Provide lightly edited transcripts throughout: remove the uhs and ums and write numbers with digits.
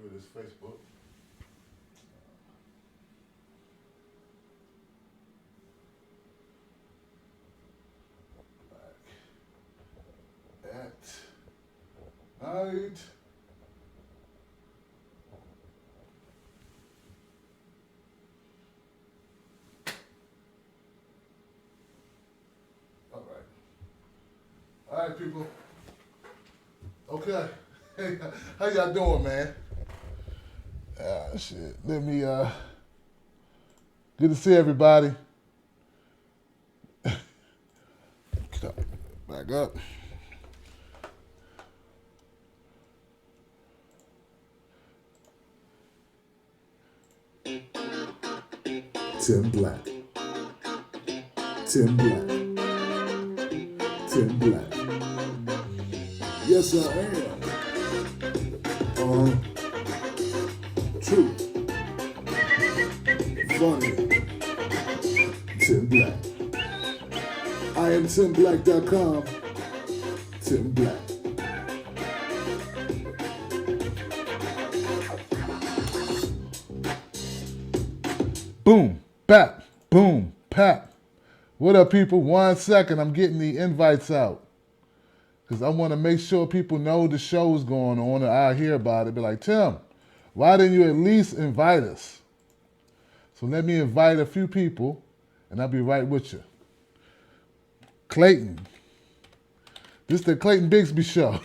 through this Facebook. At night. All right, people. Okay. Hey, how y'all doing, man? Ah, shit. Let me, good to see everybody. Back up. Tim Black. Tim Black. Tim Black. Yes, I am. True. Funny. Tim Black. I am TimBlack.com. Tim Black. Boom, bap, boom, pap. What up, people? 1 second, I'm getting the invites out. Because I want to make sure people know the show's going on and I hear about it. Be like, Tim, why didn't you at least invite us? So let me invite a few people and I'll be right with you. Clayton. This is the Clayton Bigsby Show.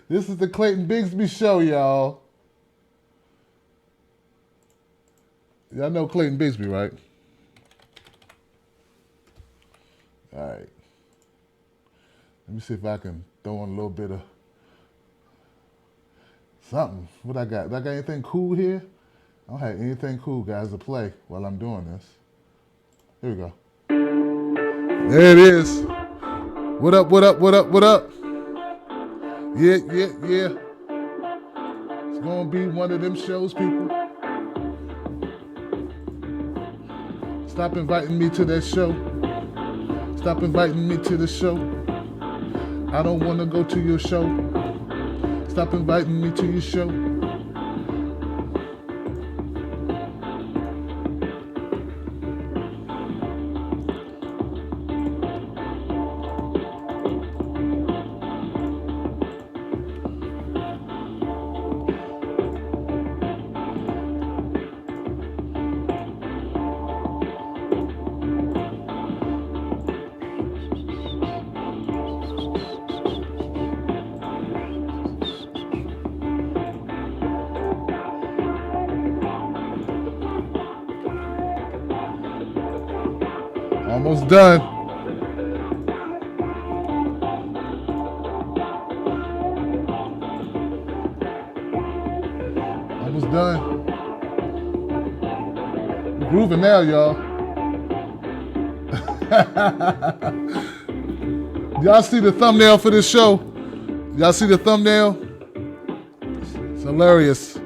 This is the Clayton Bigsby Show, y'all. Y'all know Clayton Bigsby, right? All right. Let me see if I can throw in a little bit of something. What I got? Do I got anything cool here? I don't have anything cool, guys, to play while I'm doing this. Here we go. There it is. What up, what up, what up, what up? Yeah. It's gonna be one of them shows, people. Stop inviting me to that show. Stop inviting me to the show. I don't want to go to your show. Stop inviting me to your show. Almost done. Almost done. We're grooving now, y'all. Y'all see the thumbnail for this show? Y'all see the thumbnail? It's hilarious.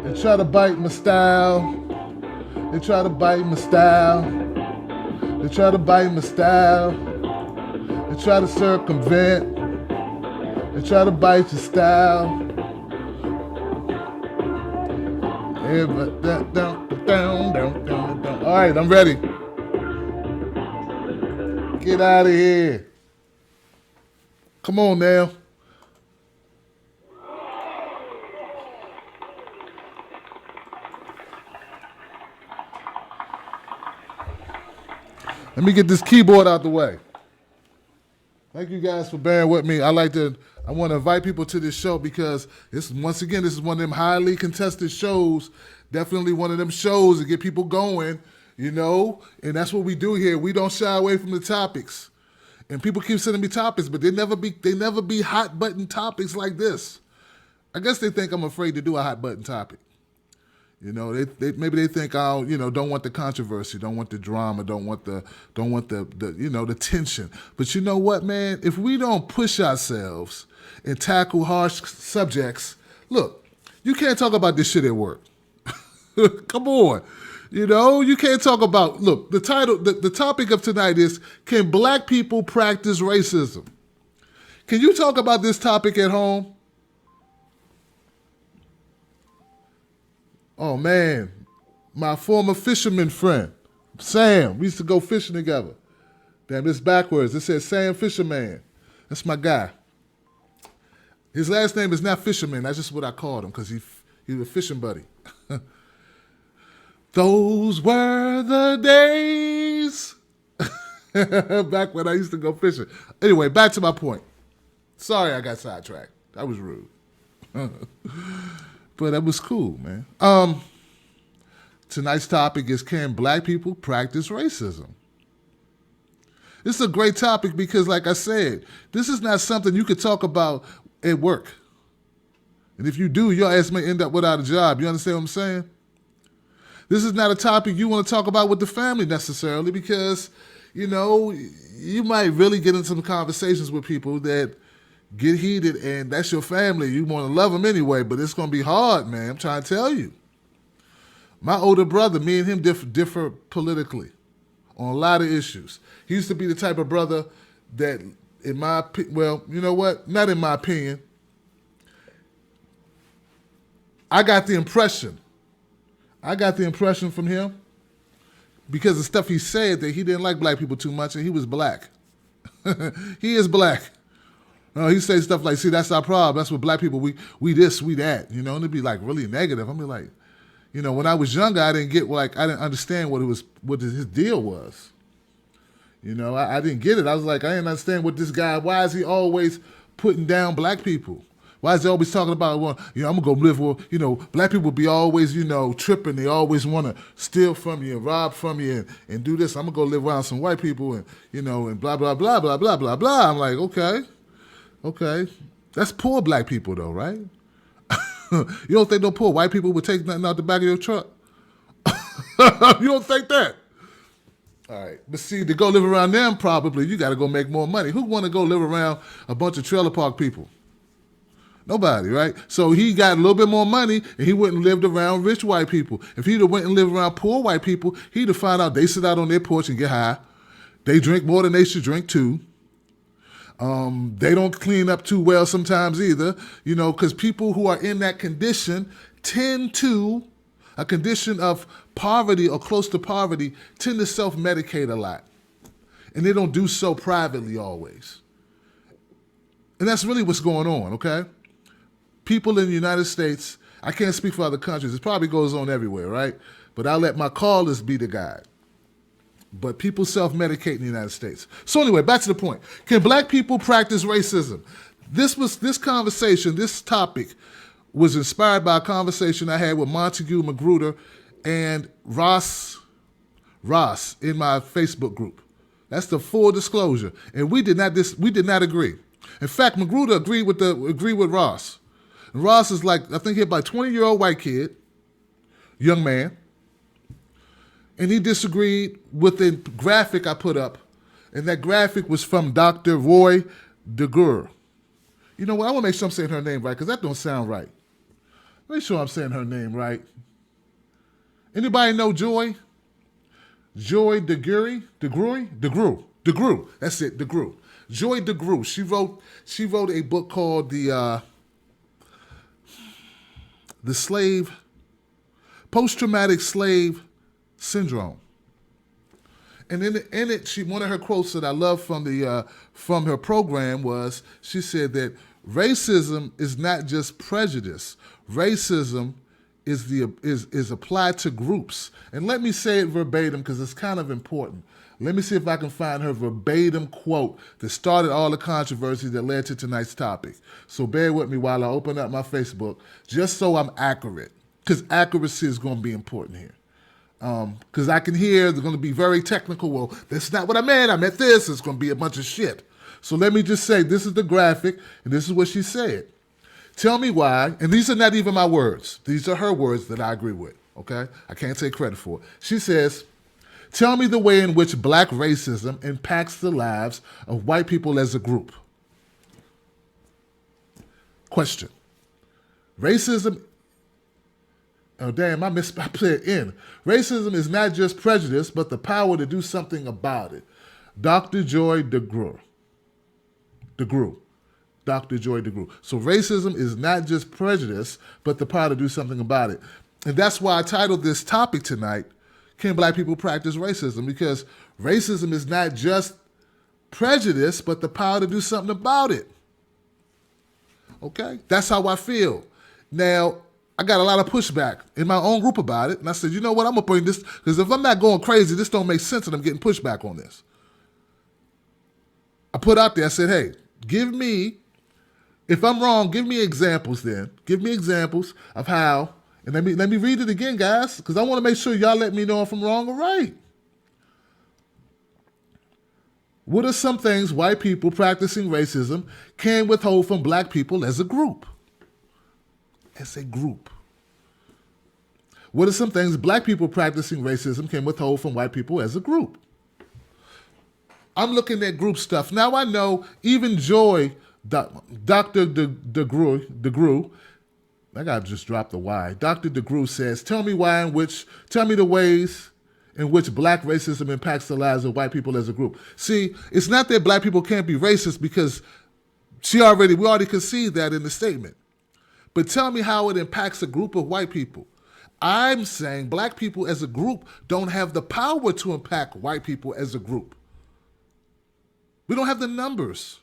They try to bite my style. They try to bite my style. They try to bite my style. They try to circumvent. They try to bite your style. All right, I'm ready. Get out of here. Come on now. Let me get this keyboard out the way. Thank you guys for bearing with me. I want to invite people to this show because this is one of them highly contested shows. Definitely one of them shows to get people going, and that's what we do here. We don't shy away from the topics. And people keep sending me topics, but they never be hot button topics like this. I guess they think I'm afraid to do a hot button topic. You know, maybe they think, oh, don't want the controversy, don't want the drama, don't want the the tension. But you know what, man? If we don't push ourselves and tackle harsh subjects, look, you can't talk about this shit at work. Come on. You can't talk about, look, the topic of tonight is, can black people practice racism? Can you talk about this topic at home? Oh, man, my former fisherman friend, Sam, we used to go fishing together. Damn, it's backwards. It says Sam Fisherman. That's my guy. His last name is not Fisherman. That's just what I called him because he's a fishing buddy. Those were the days back when I used to go fishing. Anyway, back to my point. Sorry I got sidetracked. That was rude. But that was cool, man. Tonight's topic is, can black people practice racism? This is a great topic because, like I said, this is not something you could talk about at work. And if you do, your ass may end up without a job. You understand what I'm saying? This is not a topic you want to talk about with the family necessarily because, you might really get into some conversations with people that get heated, and that's your family. You want to love them anyway, but it's going to be hard, man. I'm trying to tell you. My older brother, me and him differ politically on a lot of issues. He used to be the type of brother that, well, you know what? Not in my opinion. I got the impression from him because of stuff he said that he didn't like black people too much, and he was black. He is black. He say stuff like, see, that's our problem. That's what black people, we this, we that, and it'd be like really negative. I mean, like, when I was younger, I didn't understand what his deal was. I didn't get it. I was like, I didn't understand what this guy, why is he always putting down black people? Why is he always talking about, well, I'm going to go live with, black people be always, tripping. They always want to steal from you and rob from you and do this. I'm going to go live around some white people and, and blah, blah, blah, blah, blah, blah, blah. I'm like, okay. That's poor black people though, right? You don't think no poor white people would take nothing out the back of your truck? You don't think that? All right. But see, to go live around them, probably, you got to go make more money. Who want to go live around a bunch of trailer park people? Nobody, right? So he got a little bit more money, and he went and lived around rich white people. If he'd have went and lived around poor white people, he'd have found out they sit out on their porch and get high. They drink more than they should drink, too. They don't clean up too well sometimes either, because people who are in that condition a condition of poverty or close to poverty, tend to self-medicate a lot. And they don't do so privately always. And that's really what's going on, okay? People in the United States, I can't speak for other countries. It probably goes on everywhere, right? But I'll let my callers be the guide. But people self-medicate in the United States. So anyway, back to the point. Can black people practice racism? This topic was inspired by a conversation I had with Montue Magruder and Ross in my Facebook group. That's the full disclosure. And we did not agree. In fact, Magruder agreed with Ross. And Ross is like, I think he's about a 20-year-old white kid, young man. And he disagreed with the graphic I put up. And that graphic was from Dr. Roy DeGuer. You know what? I want to make sure I'm saying her name right, because that don't sound right. Make sure I'm saying her name right. Anybody know Joy? Joy DeGuer? DeGruy. That's it, DeGruy. Joy DeGruy. She wrote a book called The Post-Traumatic Slave Syndrome. And in it, one of her quotes that I love from her program was, she said that racism is not just prejudice. Racism is applied to groups. And let me say it verbatim because it's kind of important. Let me see if I can find her verbatim quote that started all the controversy that led to tonight's topic. So bear with me while I open up my Facebook, just so I'm accurate, because accuracy is going to be important here. Because I can hear they're going to be very technical. Well, that's not what I meant. I meant this. It's going to be a bunch of shit. So let me just say, this is the graphic, and this is what she said. Tell me why, and these are not even my words. These are her words that I agree with. Okay? I can't take credit for it. She says, tell me the way in which black racism impacts the lives of white people as a group. Question. Racism, oh damn, I put in. Racism is not just prejudice, but the power to do something about it. Dr. Joy DeGruy. Dr. Joy DeGruy. So racism is not just prejudice, but the power to do something about it. And that's why I titled this topic tonight, Can Black People Practice Racism? Because racism is not just prejudice, but the power to do something about it. Okay? That's how I feel. Now, I got a lot of pushback in my own group about it. And I said, you know what? I'm going to bring this, because if I'm not going crazy, this don't make sense and I'm getting pushback on this. I put out there, I said, hey, give me, if I'm wrong, give me examples then. Give me examples of how, and let me read it again, guys, because I want to make sure y'all let me know if I'm wrong or right. What are some things white people practicing racism can withhold from black people as a group? As a group. What are some things black people practicing racism can withhold from white people as a group? I'm looking at group stuff. Now I know even Joy, Dr. DeGruy, I gotta just drop the Y. Dr. DeGruy says, tell me the ways in which black racism impacts the lives of white people as a group. See, it's not that black people can't be racist because we already conceded that in the statement. But tell me how it impacts a group of white people. I'm saying black people as a group don't have the power to impact white people as a group. We don't have the numbers.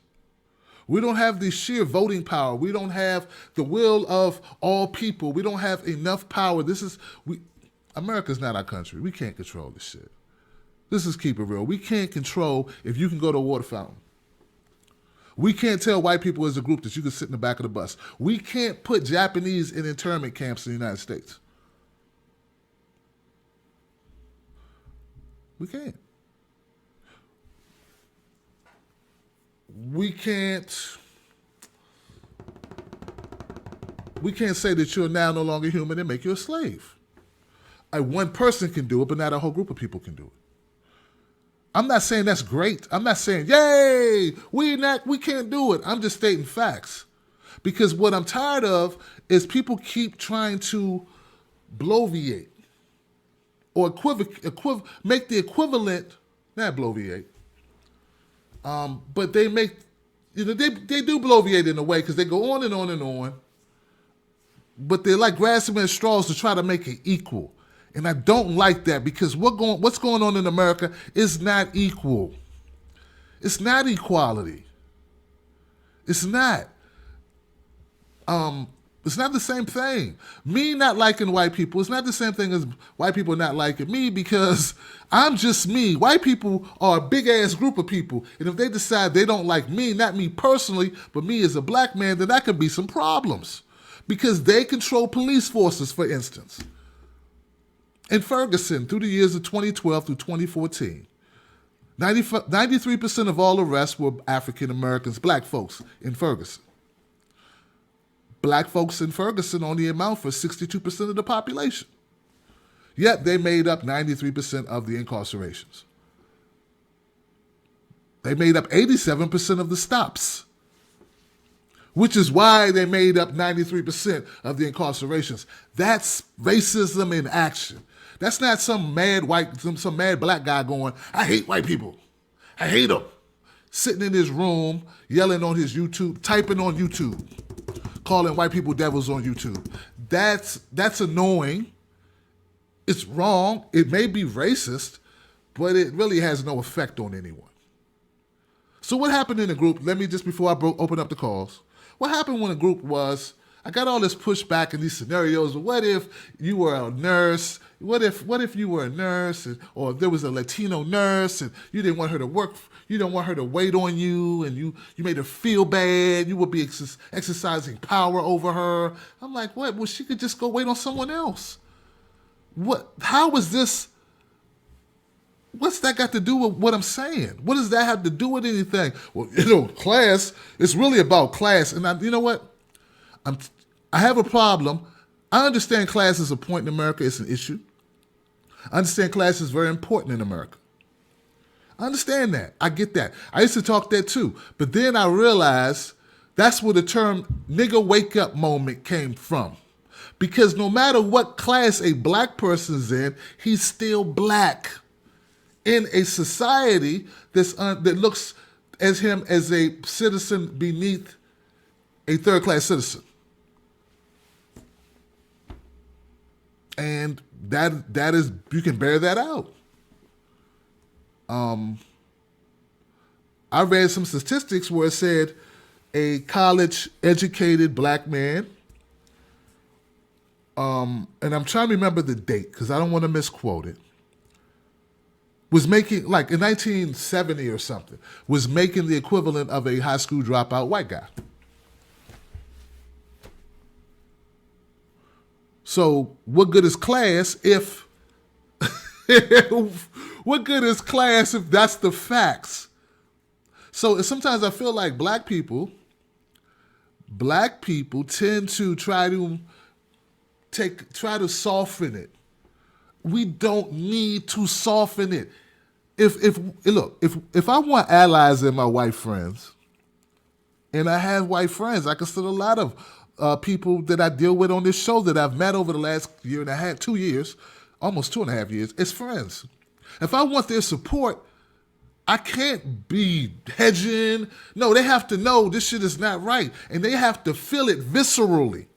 We don't have the sheer voting power. We don't have the will of all people. We don't have enough power. America's not our country. We can't control this shit. This is keep it real. We can't control if you can go to a water fountain. We can't tell white people as a group that you can sit in the back of the bus. We can't put Japanese in internment camps in the United States. We can't. We can't say that you're now no longer human and make you a slave. One person can do it, but not a whole group of people can do it. I'm not saying that's great. I'm not saying, yay, we can't do it. I'm just stating facts. Because what I'm tired of is people keep trying to bloviate or make the equivalent, not bloviate, but they make, they do bloviate in a way because they go on and on and on, but they're like grasping at straws to try to make it equal. And I don't like that because what's going on in America is not equal. It's not equality. It's not. It's not the same thing. Me not liking white people is not the same thing as white people not liking me because I'm just me. White people are a big-ass group of people. And if they decide they don't like me, not me personally, but me as a black man, then that could be some problems. Because they control police forces, for instance. In Ferguson, through the years of 2012 through 2014, 93% of all arrests were African Americans, black folks in Ferguson. Black folks in Ferguson only amount for 62% of the population. Yet they made up 93% of the incarcerations. They made up 87% of the stops, which is why they made up 93% of the incarcerations. That's racism in action. That's not some mad black guy going, I hate white people. I hate them. Sitting in his room, yelling on his YouTube, typing on YouTube, calling white people devils on YouTube. That's annoying. It's wrong. It may be racist, but it really has no effect on anyone. So what happened in the group, let me just, before I open up the calls, what happened when the group was, I got all this pushback in these scenarios. What if you were a nurse? What if you were a nurse, or there was a Latino nurse, and you didn't want her to work? You didn't want her to wait on you, and you made her feel bad. You would be exercising power over her. I'm like, what? Well, she could just go wait on someone else. What? How is this? What's that got to do with what I'm saying? What does that have to do with anything? Well, class. It's really about class, and you know what? I have a problem I understand class is a point in America. It's an issue. I understand class is very important in America. I understand that. I get that. I used to talk that too. But then I realized that's where the term nigga wake up moment came from. Because no matter what class a black person's in, he's still black in a society that looks at him as a citizen beneath a third-class citizen. And that is, you can bear that out. I read some statistics where it said a college-educated black man, and I'm trying to remember the date because I don't want to misquote it, was making, like in 1970 or something, was making the equivalent of a high school dropout white guy. So what good is class if what good is class if that's the facts? So sometimes I feel like black people tend to try to soften it. We don't need to soften it. If I want allies in my white friends, and I have white friends, I consider a lot of people that I deal with on this show that I've met over the last year and a half, 2 years, almost 2.5 years, as friends. If I want their support, I can't be hedging. No, they have to know this shit is not right, and they have to feel it viscerally.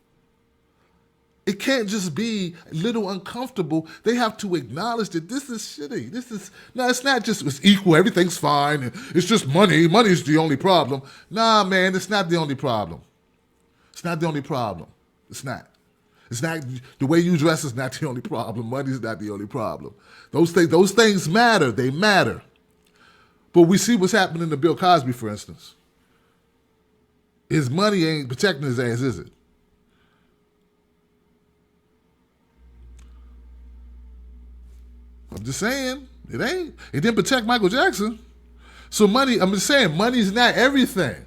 It can't just be a little uncomfortable. They have to acknowledge that this is shitty. It's not just, it's equal, everything's fine, it's just money. Money's the only problem. Nah, man, it's not the only problem. It's not the only problem. It's not. It's not, the way you dress is not the only problem. Money's not the only problem. Those things matter. They matter. But we see what's happening to Bill Cosby, for instance. His money ain't protecting his ass, is it? I'm just saying, it ain't. It didn't protect Michael Jackson. So money, I'm just saying, money's not everything.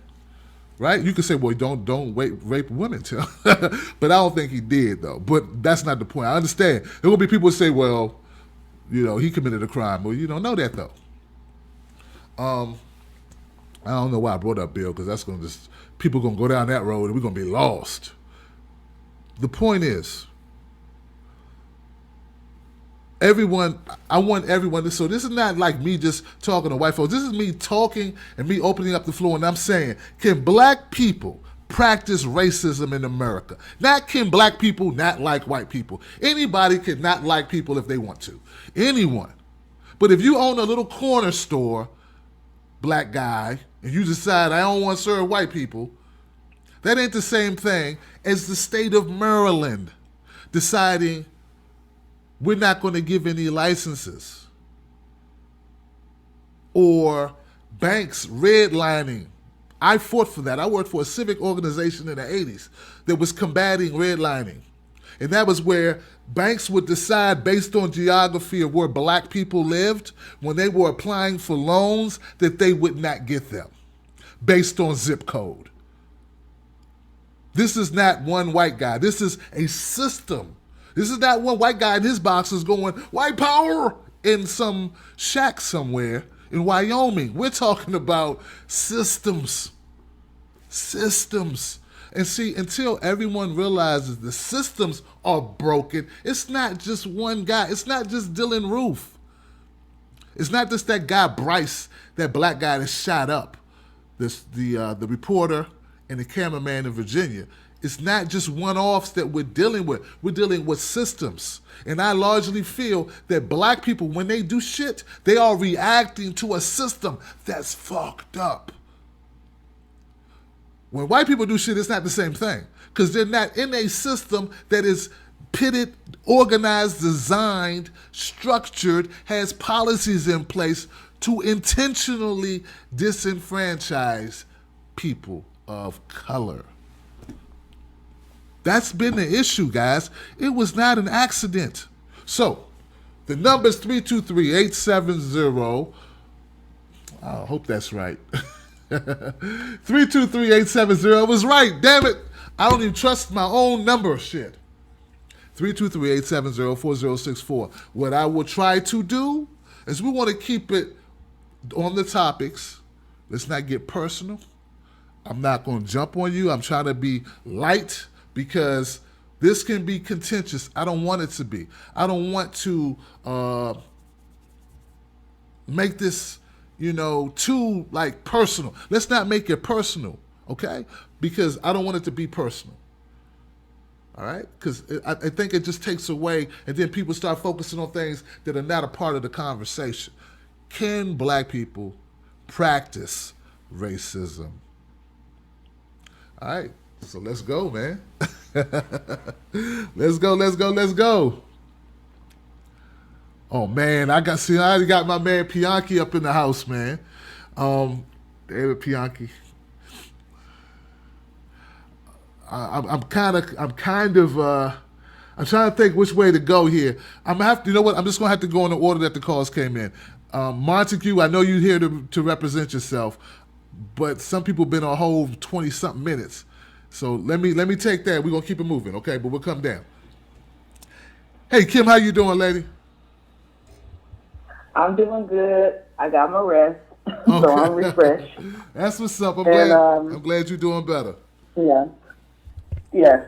Right? You could say, well, don't rape women. But I don't think he did, though. But that's not the point. I understand. There will be people who say, well, he committed a crime. Well, you don't know that, though. I don't know why I brought up Bill, because that's going to just, people going to go down that road and we're going to be lost. The point is, I want everyone to, so this is not like me just talking to white folks. This is me talking and me opening up the floor, and I'm saying, can black people practice racism in America? Not can black people not like white people. Anybody can not like people if they want to. Anyone. But if you own a little corner store, black guy, and you decide I don't want to serve white people, that ain't the same thing as the state of Maryland deciding we're not going to give any licenses. Or banks redlining. I fought for that. I worked for a civic organization in the 80s that was combating redlining. And that was where banks would decide based on geography of where black people lived when they were applying for loans that they would not get them based on zip code. This is not one white guy. This is a system. This is not one white guy in his boxes going, white power, in some shack somewhere in Wyoming. We're talking about systems. Systems. And see, until everyone realizes the systems are broken, it's not just one guy. It's not just Dylan Roof. It's not just that guy Bryce, that black guy that shot up the reporter and the cameraman in Virginia. It's not just one-offs that we're dealing with. We're dealing with systems. And I largely feel that black people, when they do shit, they are reacting to a system that's fucked up. When white people do shit, it's not the same thing. Because they're not in a system that is pitted, organized, designed, structured, has policies in place to intentionally disenfranchise people of color. That's been the issue, guys. It was not an accident. So, the number's 323-870. I hope that's right. 323-870. It was right, damn it. I don't even trust my own number. Shit. 323-870-4064. What I will try to do is we want to keep it on the topics. Let's not get personal. I'm not going to jump on you. I'm trying to be light because this can be contentious. I don't want it to be. I don't want to make this, too personal. Let's not make it personal, okay? Because I don't want it to be personal. All right? Because I think it just takes away, and then people start focusing on things that are not a part of the conversation. Can black people practice racism? All right, so let's go, man. Let's go. Oh man, I already got my man Pianki up in the house, man. David Pianki. I'm trying to think which way to go here. I'm gonna have to, I'm just gonna have to go in the order that the calls came in. Montue, I know you're here to represent yourself, but some people been on hold 20-something minutes. So let me take that. We're gonna keep it moving, okay? But we'll come down. Hey Kim, how you doing, lady? I'm doing good. I got my rest, so I'm refreshed. That's what's up. I'm glad you're doing better. Yeah. Yes.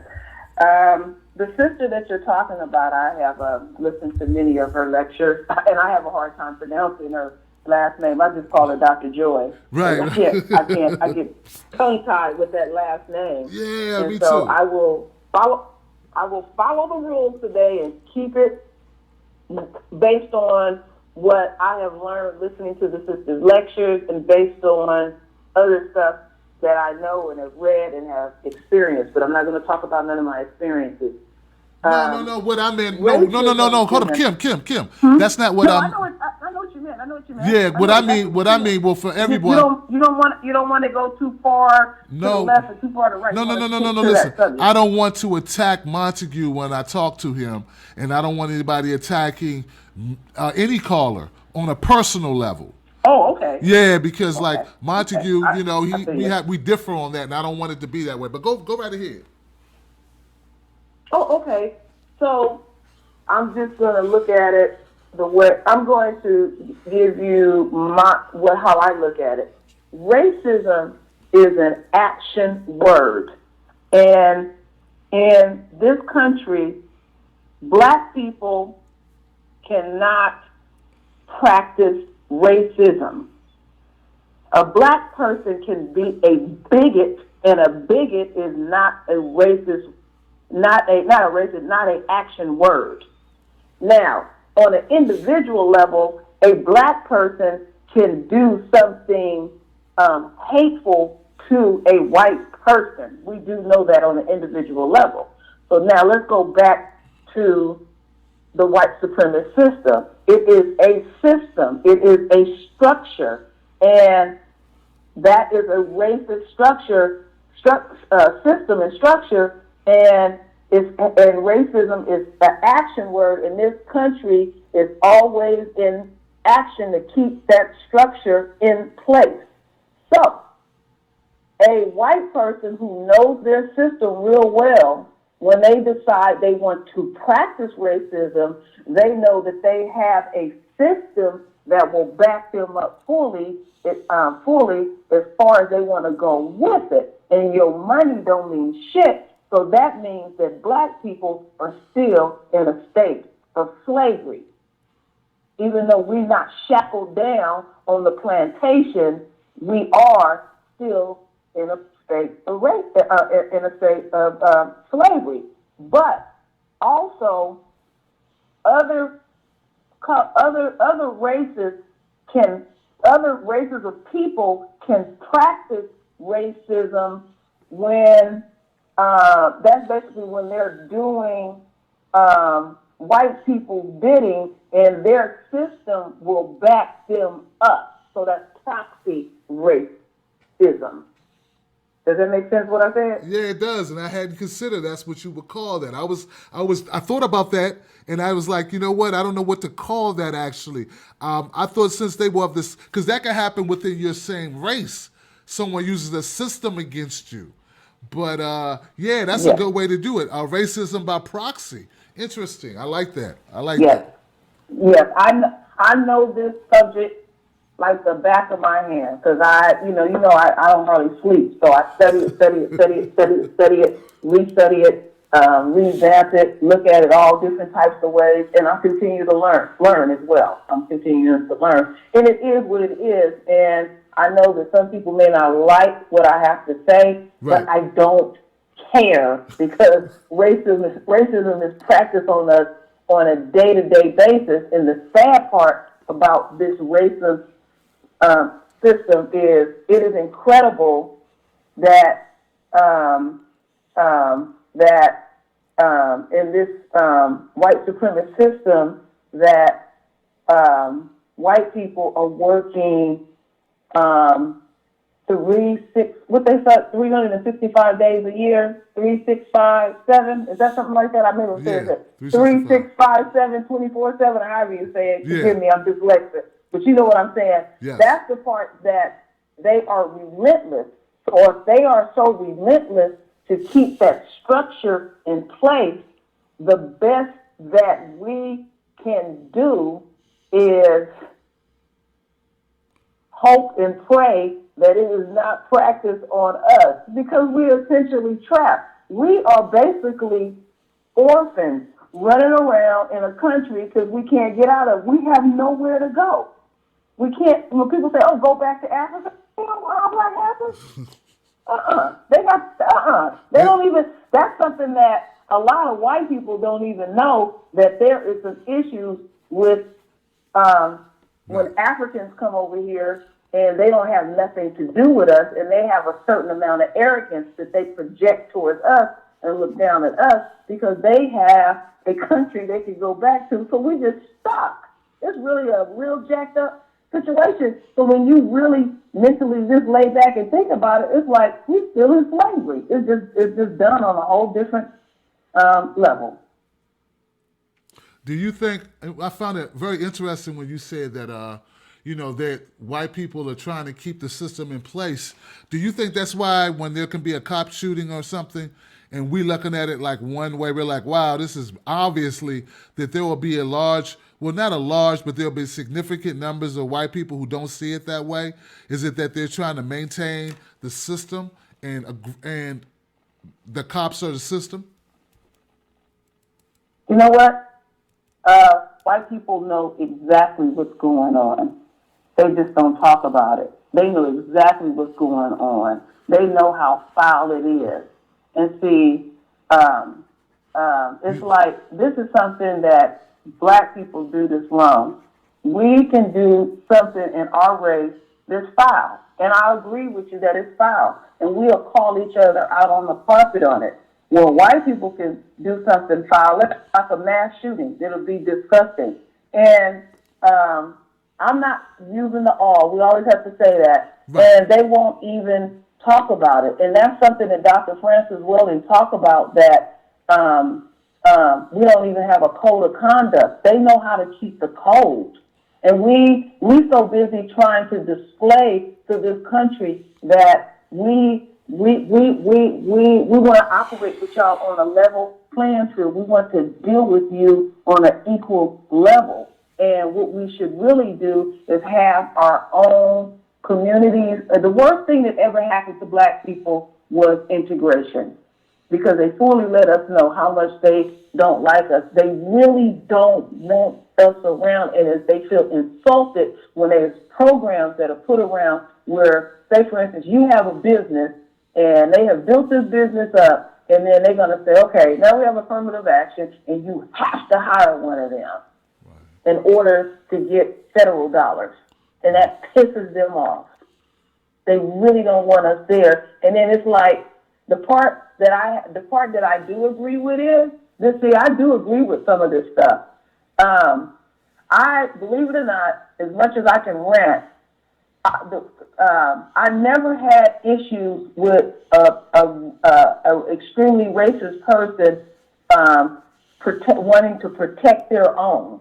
The sister that you're talking about, I have listened to many of her lectures, and I have a hard time pronouncing her last name. I just call her Dr. Joy. Right. I get tongue-tied with that last name. Yeah, and me so too. I will follow the rules today and keep it based on what I have learned listening to the sister's lectures and based on other stuff that I know and have read and have experienced. But I'm not going to talk about none of my experiences. No. What I meant, no. Hold up, Kim. That's not what I know what you meant. Yeah, what I mean. Well, for everyone, you don't want to go too far to the left or too far to the right. No. Listen, I don't want to attack Montue when I talk to him, and I don't want anybody attacking any caller on a personal level. Oh, okay. Yeah, because Montue, we differ on that, and I don't want it to be that way. But go right ahead. Oh, okay. So I'm just going to look at it the way I'm going to give you how I look at it. Racism is an action word, and in this country, black people cannot practice racism. A black person can be a bigot, and a bigot is not a racist. Not an action word. Now, on an individual level, a black person can do something hateful to a white person. We do know that on an individual level. So now let's go back to the white supremacist system. It is a system. It is a structure, and that is a racist system and structure. And racism is an action word in this country. Is always in action to keep that structure in place. So, a white person who knows their system real well, when they decide they want to practice racism, they know that they have a system that will back them up fully as far as they want to go with it. And your money don't mean shit. So that means that black people are still in a state of slavery. Even though we're not shackled down on the plantation, we are still in a state of slavery. But also, other races of people can practice racism when. That's basically when they're doing white people's bidding, and their system will back them up. So that's proxy racism. Does that make sense what I said? Yeah, it does, and I hadn't considered that's what you would call that. I thought about that, and I was like, you know what? I don't know what to call that actually. I thought since they will have this, because that can happen within your same race. Someone uses a system against you. But yeah, that's a Yes, good way to do it. Racism by proxy. Interesting. I like that. I like yes, that. yes. I know this subject like the back of my hand because I don't hardly sleep, so I study it, restudy it, revamp it, look at it all different types of ways, and I continue to learn as well. I'm continuing to learn, and it is what it is. And I know that some people may not like what I have to say, but Right. I don't care because racism is practiced on us on a day-to-day basis. And the sad part about this racist system is it is incredible that in this white supremacist system that white people are working what they said, 365 days a year, 365 7. Is that something like that? I remember saying Yeah. that. 365. 365 7, 24/7, however you say it. Yeah. Forgive me, I'm dyslexic. But you know what I'm saying. Yes. That's the part that they are relentless. Or they are so relentless to keep that structure in place. The best that we can do is hope and pray that it is not practiced on us because we're essentially trapped. We are basically orphans running around in a country because we can't get out of. We have nowhere to go. We can't. When people say, "Oh, go back to Africa," you know how black happens? They got. They Yeah. don't even. That's something that a lot of white people don't even know that there is some issues with Right. when Africans come over here and they don't have nothing to do with us, and they have a certain amount of arrogance that they project towards us and look down at us because they have a country they can go back to. So we just stuck. It's really a real jacked up situation. So when you really mentally just lay back and think about it, it's like we're still in slavery. It's just done on a whole different level. Do you think? I found it very interesting when you said that. That white people are trying to keep the system in place. Do you think that's why when there can be a cop shooting or something, and we looking at it like one way, we're like, wow, this is obviously that there will be a large, well, not a large, but there'll be significant numbers of white people who don't see it that way? Is it that they're trying to maintain the system and the cops are the system? You know what? White people know exactly what's going on. They just don't talk about it. They know exactly what's going on. They know how foul it is. And see, it's like this is something that black people do this wrong. We can do something in our race that's foul. And I agree with you that it's foul. And we'll call each other out on the carpet on it. Well, white people can do something foul, like a mass shooting. It'll be disgusting. And I'm not using the all. We always have to say that. Right. And they won't even talk about it. And that's something that Dr. Francis Weldon talked about, that we don't even have a code of conduct. They know how to keep the code. And we so busy trying to display to this country that we want to operate with y'all on a level playing field. We want to deal with you on an equal level. And what we should really do is have our own communities. The worst thing that ever happened to black people was integration, because they fully let us know how much they don't like us. They really don't want us around, and as they feel insulted when there's programs that are put around where, say, for instance, you have a business and they have built this business up, and then they're going to say, okay, now we have affirmative action, and you have to hire one of them in order to get federal dollars. And that pisses them off. They really don't want us there. And then it's like the part that I do agree with is this. See, I do agree with some of this stuff. I believe it or not, as much as I can rant, I never had issues with a extremely racist person wanting to protect their own.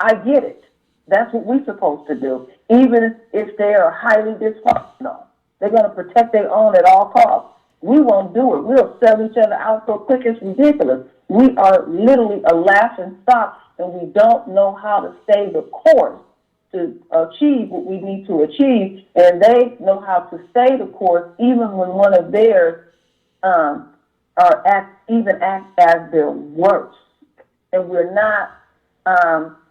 I get it. That's what we're supposed to do. Even if they are highly dysfunctional, they're going to protect their own at all costs. we won't do it. We'll sell each other out so quick it's ridiculous. We are literally a laughing stock, and we don't know how to stay the course to achieve what we need to achieve, and they know how to stay the course even when one of theirs act as their worst. And we're not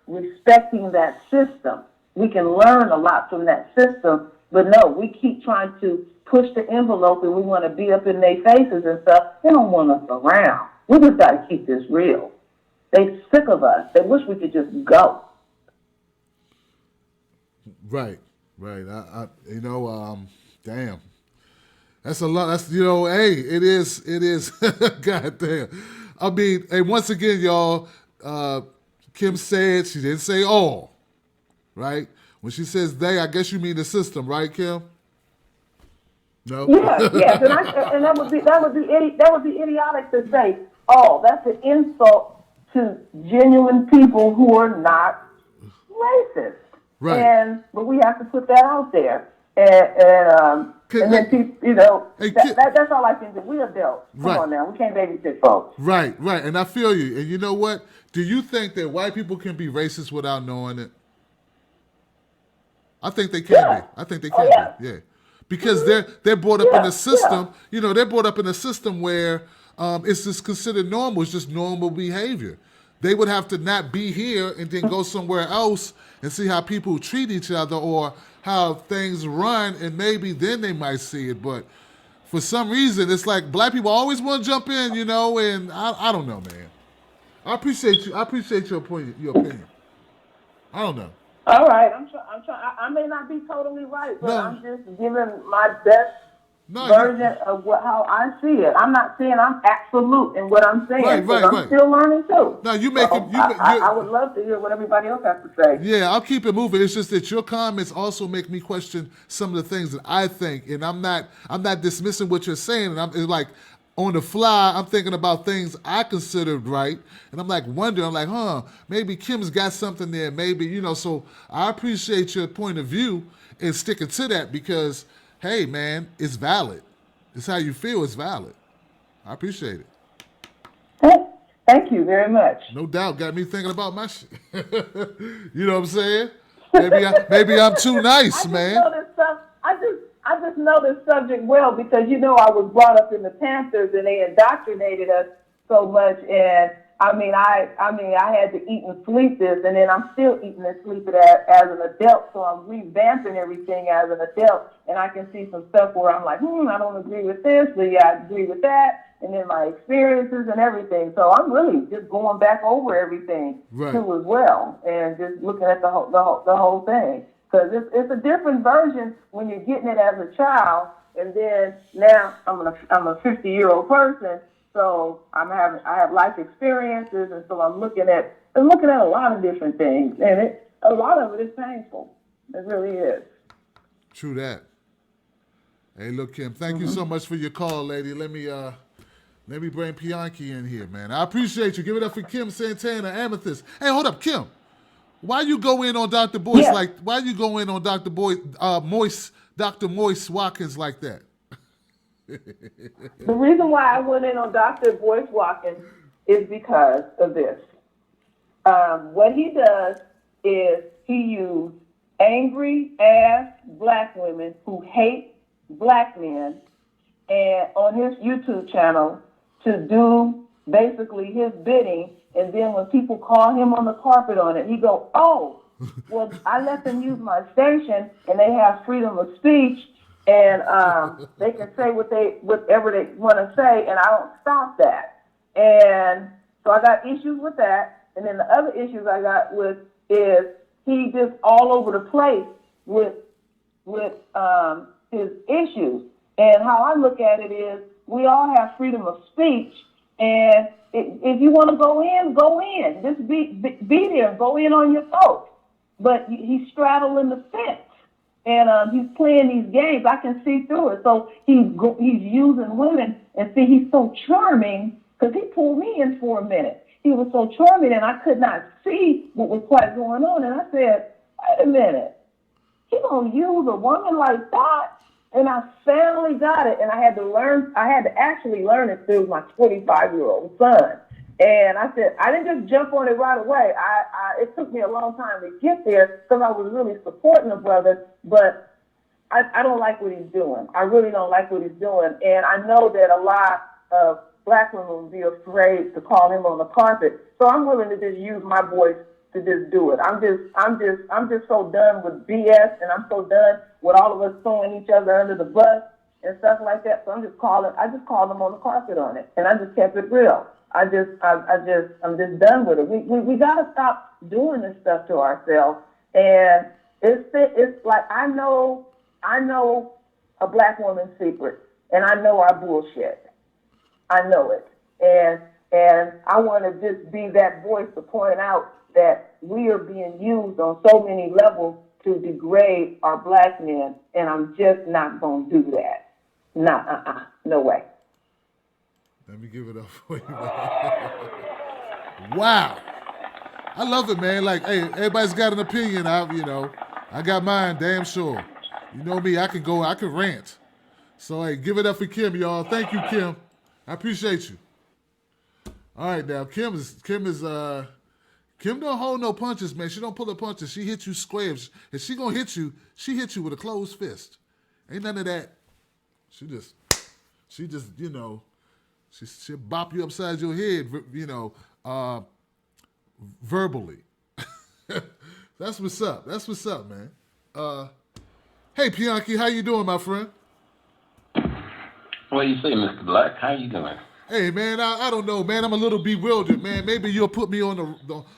respecting that system. We can learn a lot from that system, but no, we keep trying to push the envelope and we want to be up in their faces and stuff. They don't want us around. We just got to keep this real. They sick of us. They wish we could just go. Right. I damn. That's a lot. That's, hey, it is. God damn. I mean, and once again, y'all, Kim said, she didn't say all, right? When she says they, I guess you mean the system, right, Kim? No. Yes, and that would be idiotic to say, oh, that's an insult to genuine people who are not racist. Right. But we have to put that out there, and then people, that's all I can do. We adults. Come on now, we can't babysit folks. Right, and I feel you. And you know what? Do you think that white people can be racist without knowing it? I think they can be. I think they can be. Yeah. Because they're brought up in a system, they're brought up in a system where it's just considered normal. It's just normal behavior. They would have to not be here and then go somewhere else and see how people treat each other or how things run, and maybe then they might see it. But for some reason, it's like black people always want to jump in, and I don't know, man. I appreciate you. I appreciate your opinion. I don't know. All right, I'm trying. I may not be totally right, but I'm just giving my best version of how I see it. I'm not saying I'm absolute in what I'm saying. I'm still learning too. No, you make it. I would love to hear what everybody else has to say. Yeah, I'll keep it moving. It's just that your comments also make me question some of the things that I think, and I'm not dismissing what you're saying. And it's like on the fly, I'm thinking about things I considered right, and I'm like wondering, maybe Kim's got something there, maybe, So I appreciate your point of view and sticking to that because, hey, man, it's valid. It's how you feel. It's valid. I appreciate it. Thank you very much. No doubt. Got me thinking about my shit. You know what I'm saying? Maybe I'm too nice, man. I just know this subject well because I was brought up in the Panthers and they indoctrinated us so much, and I had to eat and sleep this, and then I'm still eating and sleeping as an adult, so I'm revamping everything as an adult, and I can see some stuff where I'm like, I don't agree with this, but yeah, I agree with that, and then my experiences and everything. So I'm really just going back over everything too as well, and just looking at the whole thing. Because it's a different version when you're getting it as a child, and then now I'm a 50-year-old person, so I have life experiences, and so I'm looking at a lot of different things, and a lot of it is painful. It really is. True that. Hey, look, Kim, thank you so much for your call, lady. Let me bring Pianki in here, man. I appreciate you. Give it up for Kim Santana, Amethyst. Hey, hold up, Kim. Why you go in on Dr. Boyce why you go in on Dr. Dr. Moise Watkins like that? The reason why I went in on Dr. Boyce Watkins is because of this. What he does is he uses angry ass black women who hate black men and on his YouTube channel to do basically his bidding. And then when people call him on the carpet on it, he go, oh, well, I let them use my station and they have freedom of speech and they can say whatever they want to say, and I don't stop that. And so I got issues with that. And then the other issues I got with is he just all over the place with his issues. And how I look at it is we all have freedom of speech, and if you want to go in, go in. Just be there. Go in on your folks. But he's straddling the fence, and he's playing these games. I can see through it. So he's using women, and see, he's so charming because he pulled me in for a minute. He was so charming, and I could not see what was quite going on. And I said, wait a minute. He gonna use a woman like that? And I finally got it, and I had to actually learn it through my 25-year-old son. And I said, I didn't just jump on it right away. It took me a long time to get there because I was really supporting the brother, but I don't like what he's doing. I really don't like what he's doing. And I know that a lot of black women would be afraid to call him on the carpet. So I'm willing to just use my voice to just do it. I'm just so done with BS, and I'm so done with all of us throwing each other under the bus and stuff like that. So I just called them on the carpet on it, and I just kept it real. I'm just done with it. We gotta stop doing this stuff to ourselves. And it's like I know a black woman's secret, and I know our bullshit. I know it, and I want to just be that voice to point out that we are being used on so many levels to degrade our black men, and I'm just not gonna do that. No way. Let me give it up for you, man. Wow. I love it, man. Like, hey, everybody's got an opinion. I got mine, damn sure. You know me, I can rant. So, hey, give it up for Kim, y'all. Thank you, Kim. I appreciate you. All right, now, Kim don't hold no punches, man. She don't pull a punches. She hits you square. If she gonna hit you, she hits you with a closed fist. Ain't none of that. She just, she'll bop you upside your head, verbally. That's what's up. That's what's up, man. Hey, Pianki, how you doing, my friend? What do you say, Mr. Black? How you doing? Hey, man, I don't know, man. I'm a little bewildered, man. Maybe you'll put me on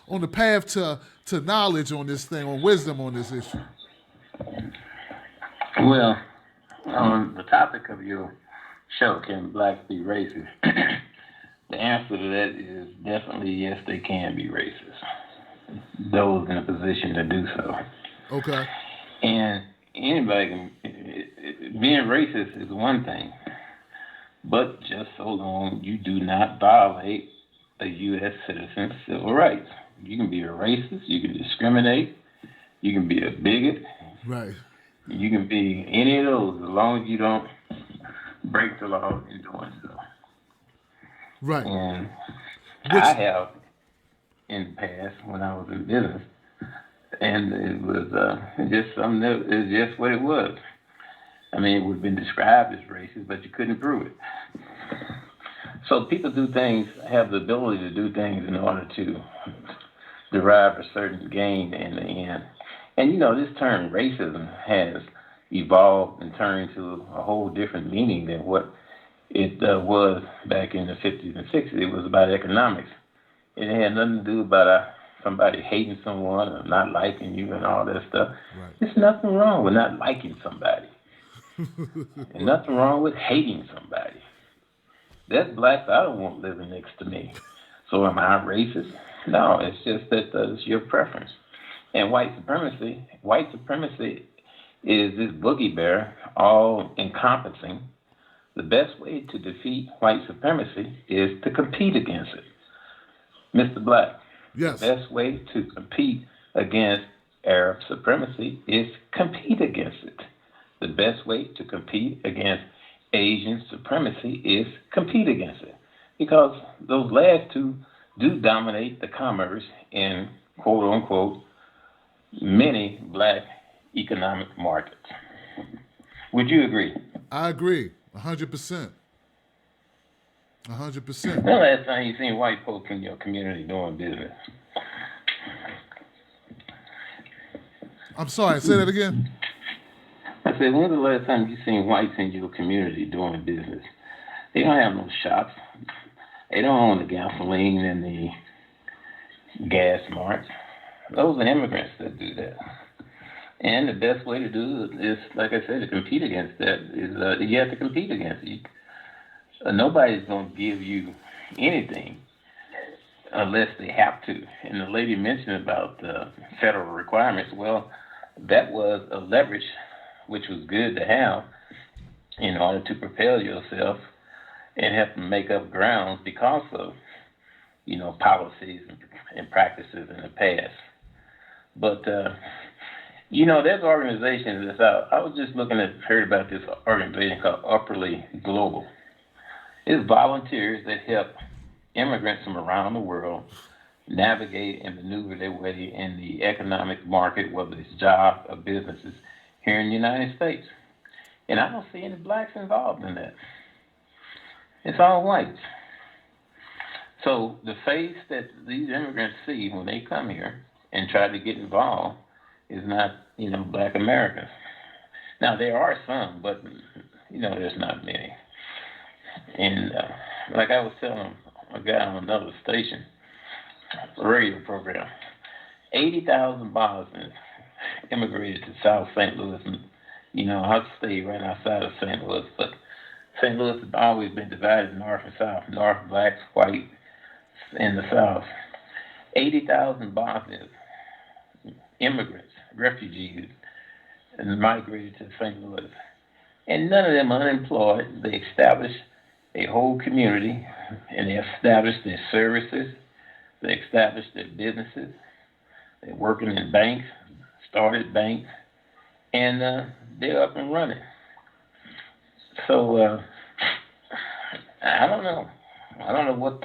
the path to knowledge on this thing, on wisdom on this issue. Well, on the topic of your show, can blacks be racist? The answer to that is definitely yes, they can be racist. Those in a position to do so. Okay. And anybody can, being racist is one thing, but just so long you do not violate a U.S. citizen's civil rights. You can be a racist, you can discriminate, you can be a bigot, right? You can be any of those as long as you don't break the law in doing so. Right. And I have in the past when I was in business, and it was just something that is just what it was. I mean, it would have been described as racist, but you couldn't prove it. So people do things, have the ability to do things in order to derive a certain gain in the end. And, this term racism has evolved and turned into a whole different meaning than what it was back in the 50s and 60s. It was about economics. It had nothing to do about somebody hating someone or not liking you and all that stuff. Right. There's nothing wrong with not liking somebody. And nothing wrong with hating somebody. That's blacks I don't want living next to me. So am I racist? No, it's just that it's your preference. And white supremacy is this boogie bear, all encompassing. The best way to defeat white supremacy is to compete against it. Mr. Black, yes. The best way to compete against Arab supremacy is compete against it. The best way to compete against Asian supremacy is compete against it. Because those last two do dominate the commerce in, quote unquote, many black economic markets. Would you agree? I agree, 100%. 100%. When the last time you seen white folks in your community doing business? I'm sorry, say that again. I said, when's the last time you seen whites in your community doing business? They don't have no shops. They don't own the gasoline and the gas marts. Those are immigrants that do that. And the best way to do it is, like I said, to compete against that is you have to compete against it. Nobody's going to give you anything unless they have to. And the lady mentioned about the federal requirements. Well, that was a leverage which was good to have in order to propel yourself and help make up ground because of, policies and practices in the past. But There's organizations that's out. I was just heard about this organization called Upperly Global. It's volunteers that help immigrants from around the world navigate and maneuver their way in the economic market, whether it's jobs or businesses here in the United States. And I don't see any blacks involved in that. It's all whites. So the face that these immigrants see when they come here and try to get involved is not, black Americans. Now there are some, but there's not many. And like I was telling a guy on another station, a radio program, 80,000 Bosnians immigrated to South St. Louis, and I stay right outside of St. Louis, but St. Louis has always been divided north and south, north blacks, white, in the south. 80,000 Bosnians, immigrants, refugees, and migrated to St. Louis. And none of them are unemployed. They established a whole community, and they established their services. They established their businesses. They're working in banks, started banks, and they're up and running. So I don't know. I don't know what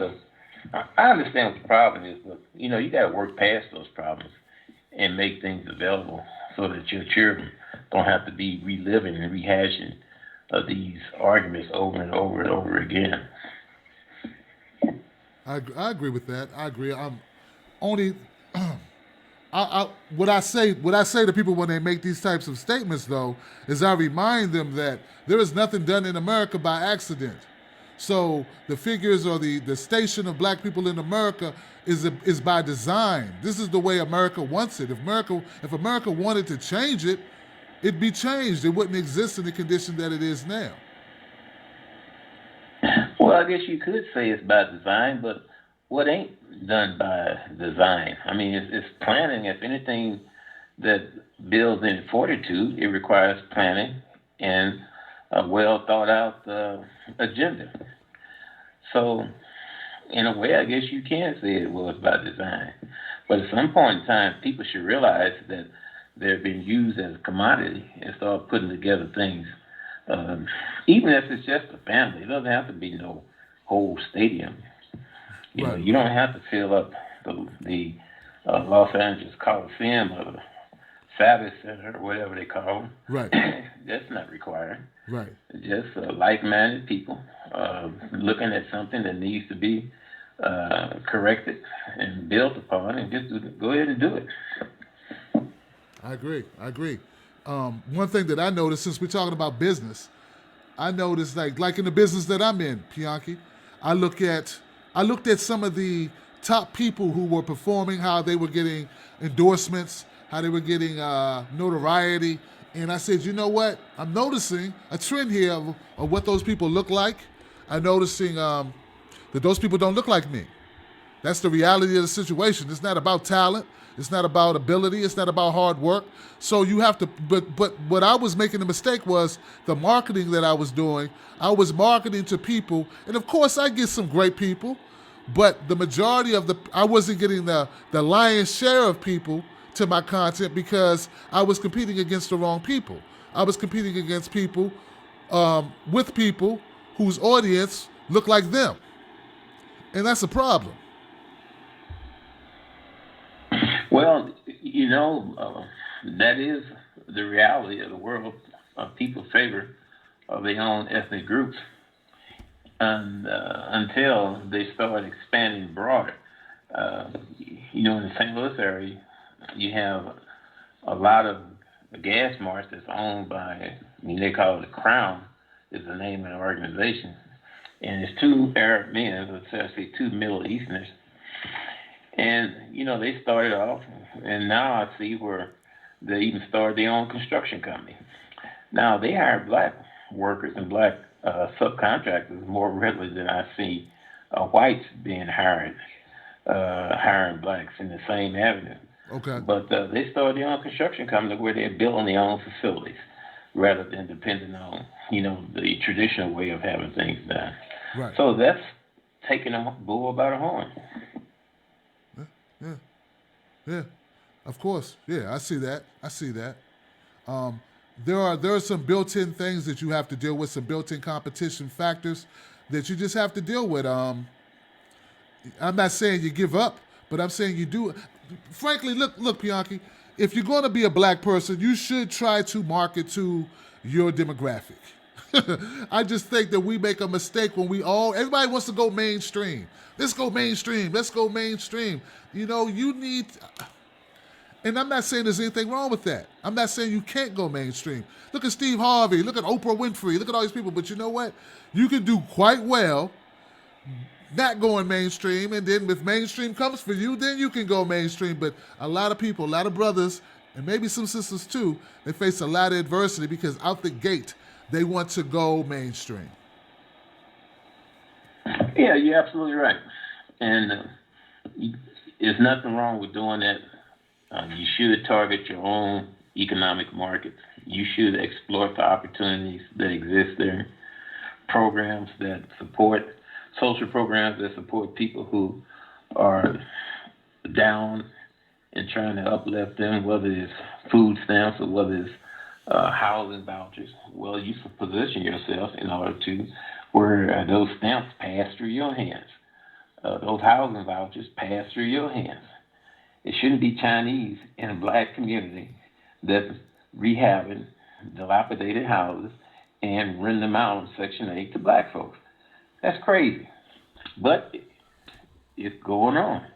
I understand what the problem is, but you got to work past those problems and make things available so that your children don't have to be reliving and rehashing these arguments over and over and over again. I agree with that. I agree. I'm only. What I say to people when they make these types of statements, though, is I remind them that there is nothing done in America by accident. So the figures or the station of black people in America is by design. This is the way America wants it. If America wanted to change it, it'd be changed. It wouldn't exist in the condition that it is now. Well, I guess you could say it's by design, but what ain't done by design? I mean, it's planning. If anything that builds in fortitude, it requires planning and a well thought out agenda. So, in a way, I guess you can say it was by design. But at some point in time, people should realize that they're being used as a commodity and start putting together things. Even if it's just a family, it doesn't have to be no whole stadium. Right. You don't have to fill up the Los Angeles Coliseum or the Savage Center or whatever they call them. Right. That's not required. Right. Just like-minded people looking at something that needs to be corrected and built upon, and just go ahead and do it. I agree. One thing that I noticed, since we're talking about business, I noticed like in the business that I'm in, Pianki, I looked at some of the top people who were performing, how they were getting endorsements, how they were getting notoriety, and I said, you know what? I'm noticing a trend here of what those people look like. I'm noticing that those people don't look like me. That's the reality of the situation. It's not about talent. It's not about ability. It's not about hard work. So you have to, but what I was making the mistake was the marketing that I was doing. I was marketing to people, and of course I get some great people, but the majority of I wasn't getting the lion's share of people to my content because I was competing against the wrong people. I was competing against people, with people whose audience looked like them. And that's a problem. Well, that is the reality of the world. People favor their own ethnic groups, and until they start expanding broader. In the St. Louis area, you have a lot of gas marts that's owned by, they call it the Crown, is the name of the organization. And it's two Arab men, let's say two Middle Easterners. And, they started off, and now I see where they even started their own construction company. Now, they hire black workers and black subcontractors more readily than I see whites being hiring blacks in the same avenue. Okay. But they started their own construction company where they're building their own facilities rather than depending on, the traditional way of having things done. Right. So that's taking a bull by the horn. Yeah. Of course, yeah, I see that. I see that. There are some built-in things that you have to deal with, some built-in competition factors that you just have to deal with. I'm not saying you give up, but I'm saying you do. Frankly, look, Bianchi, if you're going to be a black person, you should try to market to your demographic. I just think that we make a mistake when everybody wants to go mainstream. Let's go mainstream. Let's go mainstream. You need, and I'm not saying there's anything wrong with that. I'm not saying you can't go mainstream. Look at Steve Harvey. Look at Oprah Winfrey. Look at all these people. But you know what? You can do quite well not going mainstream, and then if mainstream comes for you, then you can go mainstream. But a lot of people, a lot of brothers, and maybe some sisters too, they face a lot of adversity because out the gate, they want to go mainstream. Yeah, you're absolutely right. And there's nothing wrong with doing that. You should target your own economic market. You should exploit the opportunities that exist there. Programs that support, social programs that support people who are down and trying to uplift them, whether it's food stamps or whether it's housing vouchers. Well, you should position yourself in order to where those stamps pass through your hands. Those housing vouchers pass through your hands. It shouldn't be Chinese in a black community that's rehabbing dilapidated houses and renting them out on Section 8 to black folks. That's crazy. But it's going on.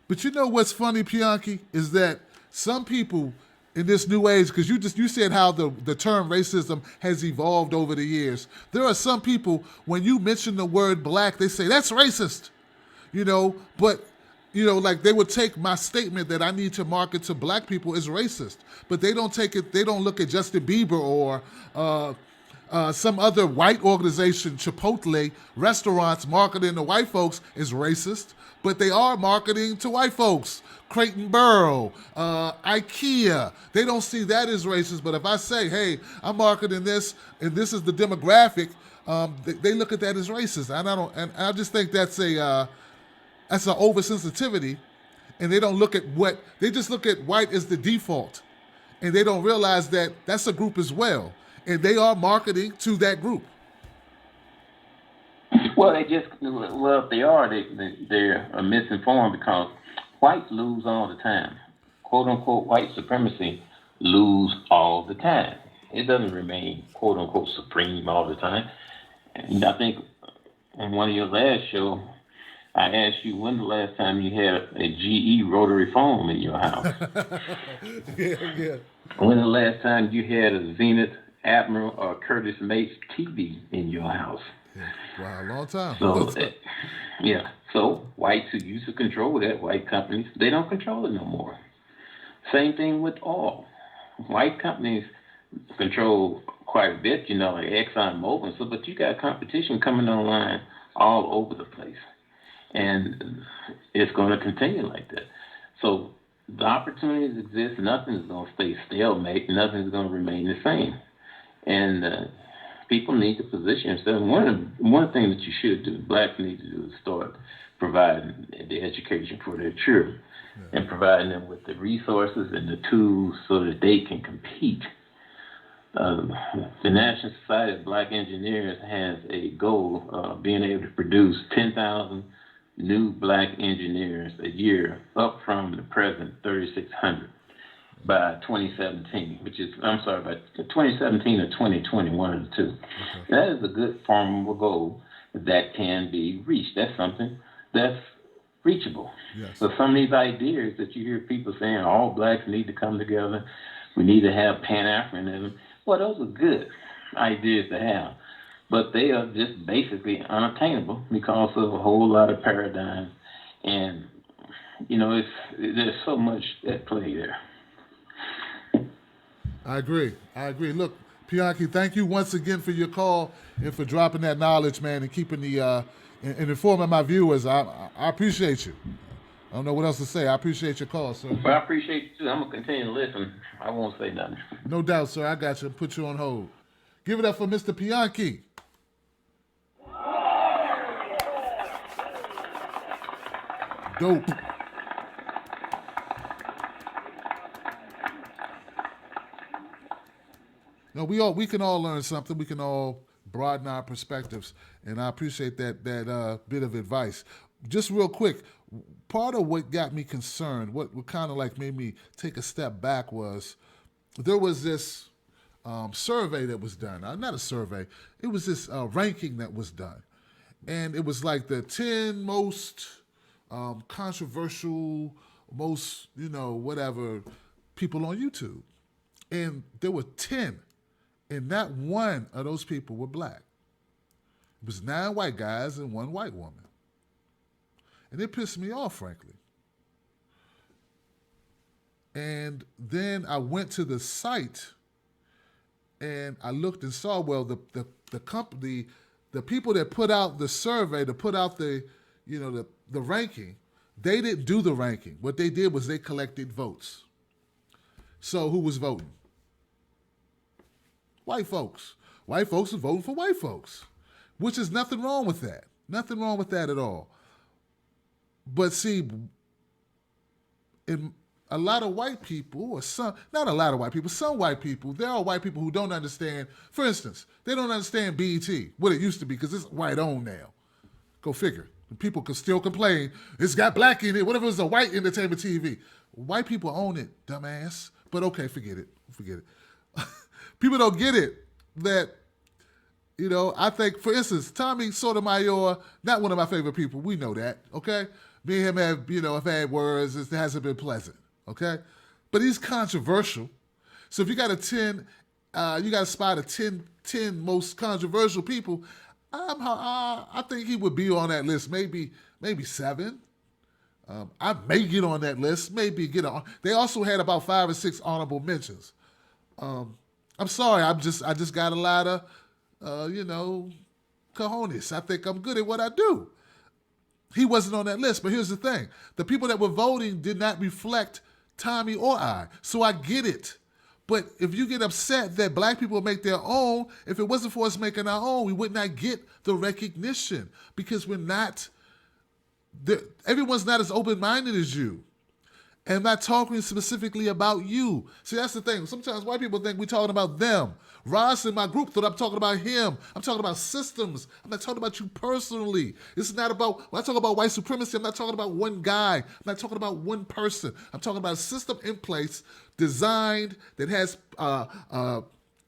But you know what's funny, Bianchi, is that some people in this new age, because you said how the term racism has evolved over the years. There are some people, when you mention the word black, they say, that's racist. But like they would take my statement that I need to market to black people as racist, but they don't look at Justin Bieber or some other white organization, Chipotle restaurants marketing to white folks as racist, but they are marketing to white folks. Crate and Barrel, IKEA, they don't see that as racist, but if I say, hey, I'm marketing this and this is the demographic, they look at that as racist. And I just think that's an oversensitivity, and they don't look at they just look at white as the default, and they don't realize that that's a group as well, and they are marketing to that group. Well, if they are, they're misinformed because whites lose all the time. Quote unquote white supremacy lose all the time. It doesn't remain quote unquote supreme all the time. And I think in one of your last shows, I asked you when the last time you had a GE rotary phone in your house. Yeah. When the last time you had a Zenith, Admiral, or Curtis Mates TV in your house? Wow, long time. So whites who used to control that, white companies, they don't control it no more. Same thing with oil. White companies control quite a bit, like Exxon Mobil and stuff, but you got competition coming online all over the place. And it's going to continue like that. So the opportunities exist. Nothing is going to stay stalemate. Nothing is going to remain the same. And people need to position themselves. One thing that you should do, blacks need to do, is start providing the education for their children and providing them with the resources and the tools so that they can compete. The National Society of Black Engineers has a goal of being able to produce 10,000 new black engineers a year, up from the present 3,600 by 2017, by 2017 or 2020, one of the two. Okay. That is a good formidable goal that can be reached. That's something that's reachable. Yes. So some of these ideas that you hear people saying, all blacks need to come together, we need to have Pan-Africanism, well, those are good ideas to have. But they are just basically unattainable because of a whole lot of paradigms. And, there's so much at play there. I agree. Look, Bianchi, thank you once again for your call and for dropping that knowledge, man, and keeping and informing my viewers. I appreciate you. I don't know what else to say. I appreciate your call, sir. Well, I appreciate you, too. I'm going to continue to listen. I won't say nothing. No doubt, sir. I got you. Put you on hold. Give it up for Mr. Bianchi. Dope. No, we can all learn something. We can all broaden our perspectives, and I appreciate that bit of advice. Just real quick, part of what got me concerned, what kind of like made me take a step back was there was this survey that was done. Not a survey. It was this ranking that was done, and it was like the 10 most controversial, most whatever people on YouTube, and there were 10. And not one of those people were black. It was 9 white guys and 1 white woman. And it pissed me off, frankly. And then I went to the site and I looked and saw, well, the company, the people that put out the survey, to put out the ranking, they didn't do the ranking. What they did was they collected votes. So who was voting? White folks. White folks are voting for white folks, which is nothing wrong with that. Nothing wrong with that at all. But see, in a lot of white people, or some, not a lot of white people, some white people, there are white people who don't understand, for instance, they don't understand BET, what it used to be, because it's white owned now. Go figure. People can still complain, it's got black in it, whatever, it's a white entertainment TV. White people own it, dumbass. But okay, forget it. People don't get it that, I think, for instance, Tommy Sotomayor, not one of my favorite people. We know that, okay? Me and him have had words. It hasn't been pleasant, okay? But he's controversial. So if you got you got to spot a 10 most controversial people, I think he would be on that list, maybe 7. I may get on that list, maybe get on. They also had about 5 or 6 honorable mentions. I'm sorry, I just got a lot of, cojones. I think I'm good at what I do. He wasn't on that list, but here's the thing. The people that were voting did not reflect Tommy or I, so I get it. But if you get upset that black people make their own, if it wasn't for us making our own, we would not get the recognition because we're not, everyone's not as open-minded as you. And I'm not talking specifically about you. See, that's the thing. Sometimes white people think we're talking about them. Ross in my group thought I'm talking about him. I'm talking about systems. I'm not talking about you personally. It's not about, when I talk about white supremacy, I'm not talking about one guy. I'm not talking about one person. I'm talking about a system in place, designed, that has a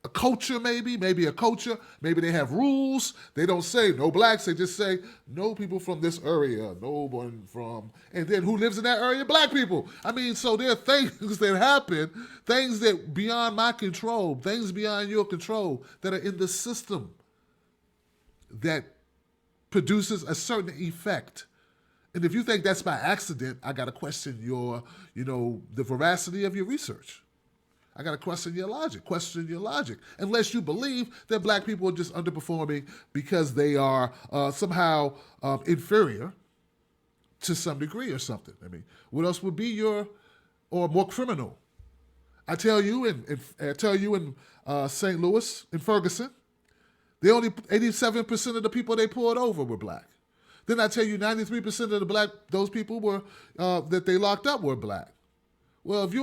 culture maybe a culture. Maybe they have rules. They don't say no blacks. They just say no people from this area, no one from, and then who lives in that area? Black people. I mean, so there are things that happen, things that beyond my control, things beyond your control that are in the system that produces a certain effect. And if you think that's by accident, I got to question your, the veracity of your research. I got to question your logic, unless you believe that black people are just underperforming because they are somehow inferior to some degree or something. I mean, what else would be or more criminal? I tell you in St. Louis, in Ferguson, they only 87% of the people they pulled over were black. Then I tell you 93% of those people were that they locked up were black. Well, if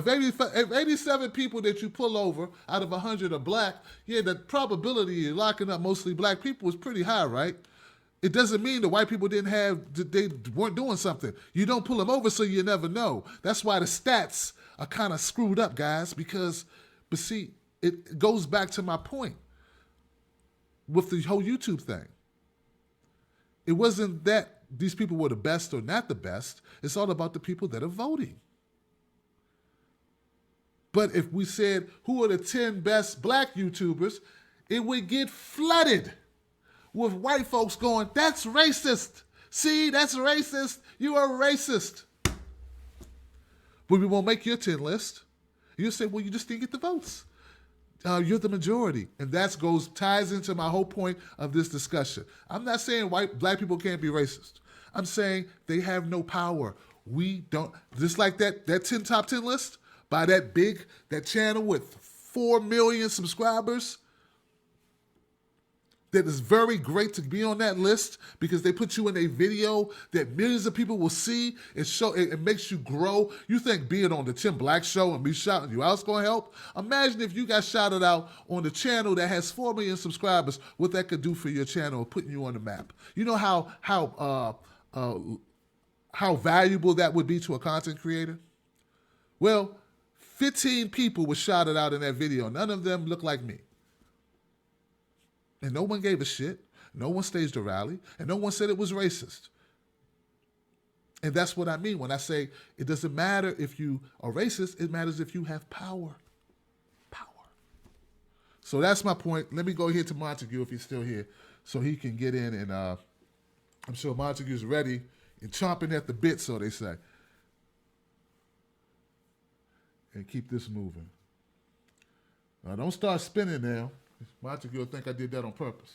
87 people that you pull over out of 100 are black, yeah, the probability of locking up mostly black people is pretty high, right? It doesn't mean the white people they weren't doing something. You don't pull them over, so you never know. That's why the stats are kind of screwed up, guys, but see, it goes back to my point with the whole YouTube thing. It wasn't that these people were the best or not the best. It's all about the people that are voting. But if we said, who are the 10 best black YouTubers, it would get flooded with white folks going, that's racist. See, that's racist. You are racist. But we won't make your 10 list. You'll say, well, you just didn't get the votes. You're the majority. And that ties into my whole point of this discussion. I'm not saying black people can't be racist. I'm saying they have no power. We don't, just like that 10 top 10 list, by that channel with 4 million subscribers, that is very great to be on that list because they put you in a video that millions of people will see and show it makes you grow. You think being on the Tim Black Show and me shouting you out is going to help? Imagine if you got shouted out on the channel that has 4 million subscribers, what that could do for your channel, putting you on the map. You know how valuable that would be to a content creator? Well, 15 people were shouted out in that video. None of them look like me. And no one gave a shit. No one staged a rally. And no one said it was racist. And that's what I mean when I say it doesn't matter if you are racist. It matters if you have power. Power. So that's my point. Let me go here to Montue if he's still here so he can get in. And I'm sure Montue's ready and chomping at the bit, so they say. And keep this moving. Now, don't start spinning now. Montue will think I did that on purpose.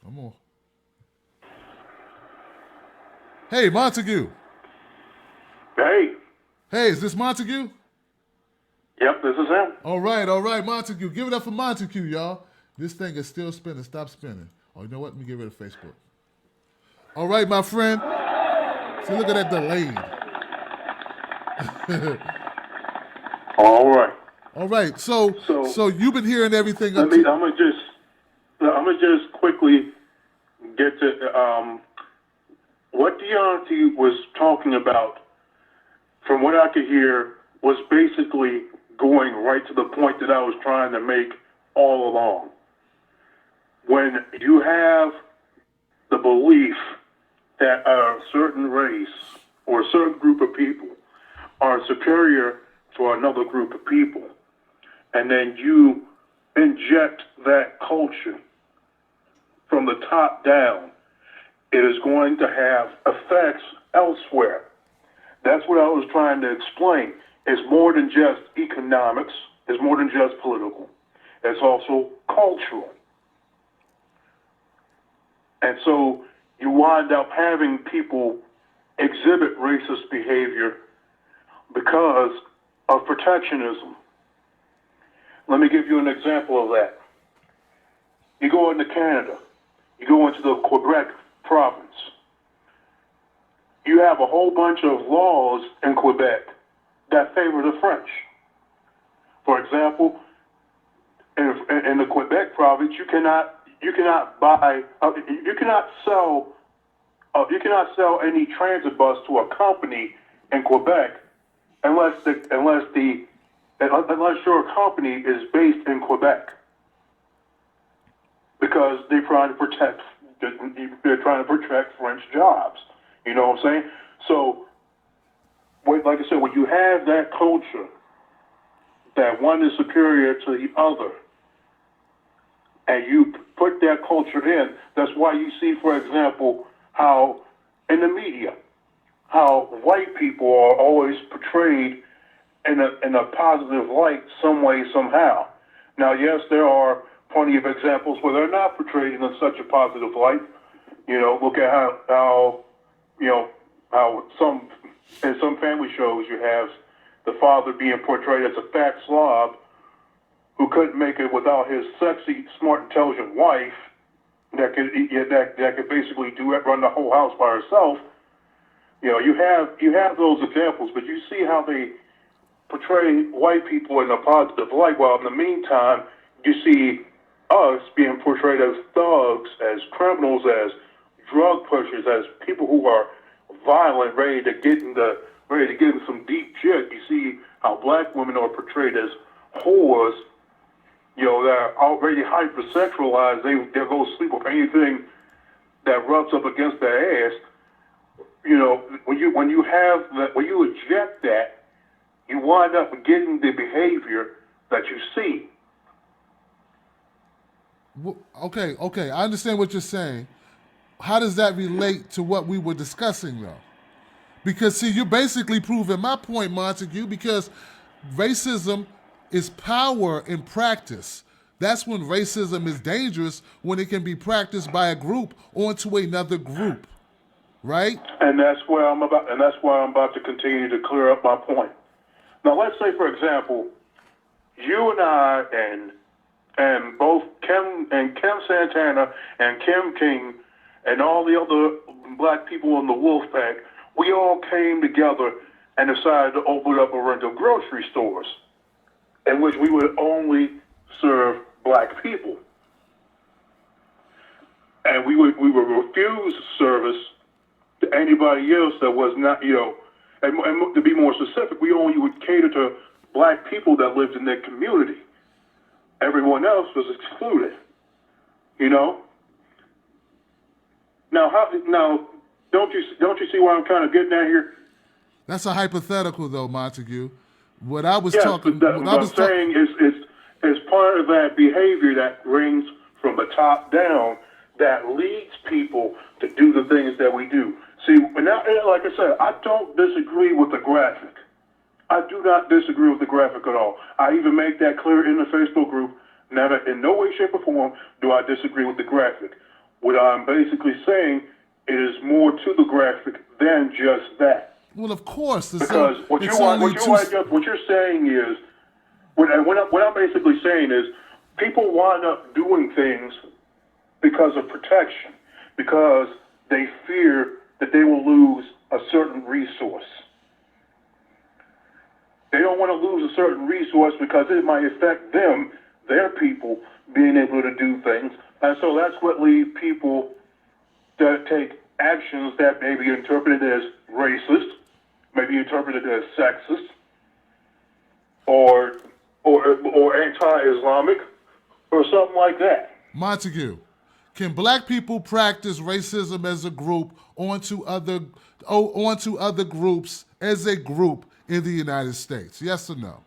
Come on. Hey, Montue. Hey. Hey, is this Montue? Yep, this is him. All right, Montue. Give it up for Montue, y'all. This thing is still spinning. Stop spinning. Oh, you know what? Let me get rid of Facebook. All right, my friend. See, look at that delayed. All right. All right. So you've been hearing everything. I'm gonna just quickly get to what Deontay was talking about. From what I could hear, was basically going right to the point that I was trying to make all along. When you have the belief that a certain race or a certain group of people are superior to another group of people, and then you inject that culture from the top down, it is going to have effects elsewhere. That's what I was trying to explain. It's more than just economics. It's more than just political. It's also cultural. And so you wind up having people exhibit racist behavior because of protectionism. Let me give you an example of that. You go into Canada, you go into the Quebec province. You have a whole bunch of laws in Quebec that favor the French. For example, in the Quebec province, you cannot sell any transit bus to a company in Quebec unless your company is based in Quebec, because they're trying to protect French jobs. You know what I'm saying? So, like I said, when you have that culture that one is superior to the other, and you put that culture in, that's why you see, for example, how in the media, how white people are always portrayed in a positive light some way, somehow. Now, yes, there are plenty of examples where they're not portrayed in such a positive light. You know, look at how in some family shows you have the father being portrayed as a fat slob who couldn't make it without his sexy, smart, intelligent wife that could basically run the whole house by herself. You know, you have those examples, but you see how they portray white people in a positive light, while in the meantime you see us being portrayed as thugs, as criminals, as drug pushers, as people who are violent, ready to get in some deep shit. You see how black women are portrayed as whores. You know, they're already hypersexualized. They'll go sleep with anything that rubs up against their ass. You know, when you have that, when you eject that, you wind up getting the behavior that you see. Okay, I understand what you're saying. How does that relate to what we were discussing, though? Because, see, you're basically proving my point, Montue, because racism is power in practice. That's when racism is dangerous, when it can be practiced by a group onto another group, right? And that's why I'm about to continue to clear up my point. Now, let's say, for example, you and I and and both Kim Santana and Kim King and all the other black people in the Wolfpack, we all came together and decided to open up a rental grocery stores in which we would only serve black people. And we would refuse service to anybody else that was not, and to be more specific, we only would cater to black people that lived in that community. Everyone else was excluded, Now, don't you see why I'm kind of getting at here? That's a hypothetical, though, Montague. What I was Yes, talking, but what I'm saying is part of that behavior that rings from the top down that leads people to do the things that we do. See, now, like I said, I don't disagree with the graphic. I do not disagree with the graphic at all. I even make that clear in the Facebook group. Now, that in no way, shape, or form do I disagree with the graphic. What I'm basically saying is more to the graphic than just that. well, of course, Because what you're saying is, what I'm basically saying is, people wind up doing things because of protection, because they fear that they will lose a certain resource. They don't want to lose a certain resource because it might affect them, their people, being able to do things. And so that's what leads people to take actions that may be interpreted as racist, may be interpreted as sexist, or anti-Islamic, or something like that. Montague, can black people practice racism as a group onto other groups as a group in the United States? Yes or no?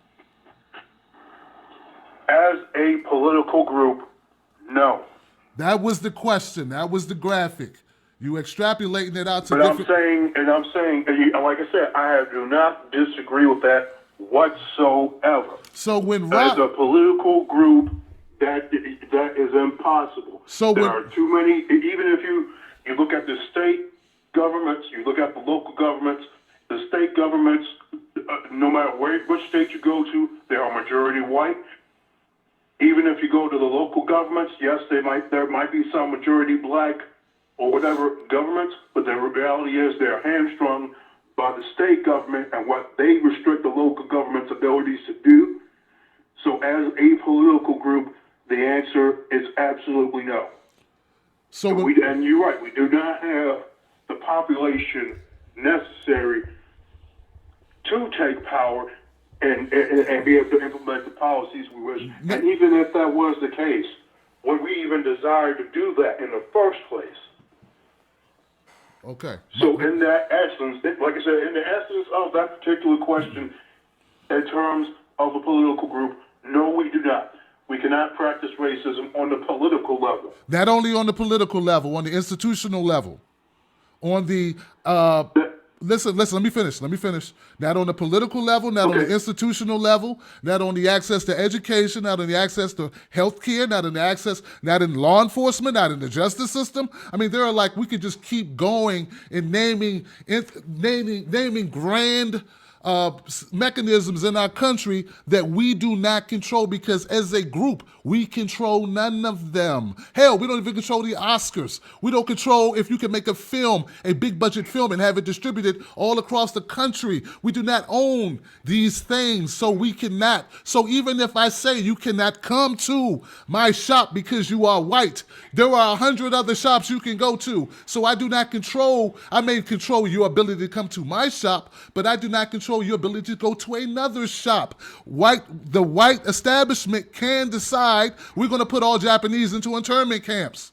As a political group, no. That was the question. That was the graphic. You extrapolating it out to But different... I'm saying, and like I said, I do not disagree with that whatsoever. So when As a political group, that is impossible. So there when- are too many. Even if you look at the state governments, you look at the local governments, the state governments, no matter which state you go to, they are majority white. Even if you go to the local governments, yes, there might be some majority black or whatever governments, but the reality is they're hamstrung by the state government and what they restrict the local government's abilities to do. So as a political group, the answer is absolutely no. So And you're right, we do not have the population necessary to take power and be able to implement the policies we wish. And even if that was the case, would we even desire to do that in the first place? Okay. So in that essence, like I said, in the essence of that particular question, in terms of a political group, no, we do not. We cannot practice racism on the political level. Not only on the political level, on the institutional level, on the listen, let me finish. Not on the political level, not on the institutional level, not on the access to education, not on the access to health care, not in law enforcement, not in the justice system. I mean, there are we could just keep going and naming grand mechanisms in our country that we do not control, because as a group, we control none of them. Hell, we don't even control the Oscars. We don't control if you can make a big budget film and have it distributed all across the country. We do not own these things, so we cannot. So even if I say you cannot come to my shop because you are white, there are 100 other shops you can go to. So I do not control, I may control your ability to come to my shop, but I do not control your ability to go to another shop. The white establishment can decide we're going to put all Japanese into internment camps.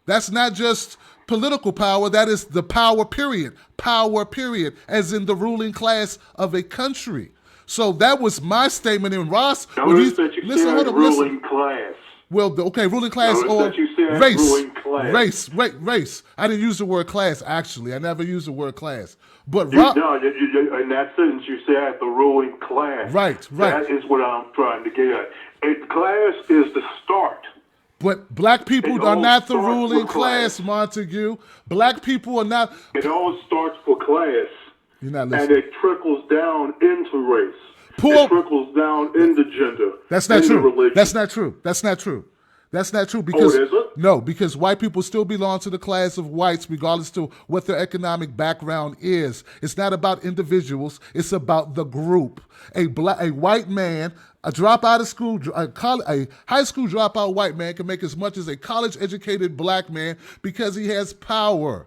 That's not just political power, that is the power period. Power period, as in the ruling class of a country. So that was my statement. In Ross, Notice that you said ruling class. Well, ruling class Notice or that you said race. ruling class. Race. I didn't use the word class, actually. I never used the word class. But in that sentence, you said the ruling class. Right. That is what I'm trying to get at. Class is the start. But black people are not the ruling class, Montague. Black people are not. It all starts for class. You're not listening. And it trickles down into race. Poor. It trickles down in the gender. That's not in true. The religion. That's not true. That's not true. That's not true because is it? no, because white people still belong to the class of whites, regardless to what their economic background is. It's not about individuals; it's about the group. A white man, a dropout of school, a high school dropout white man can make as much as a college-educated black man because he has power.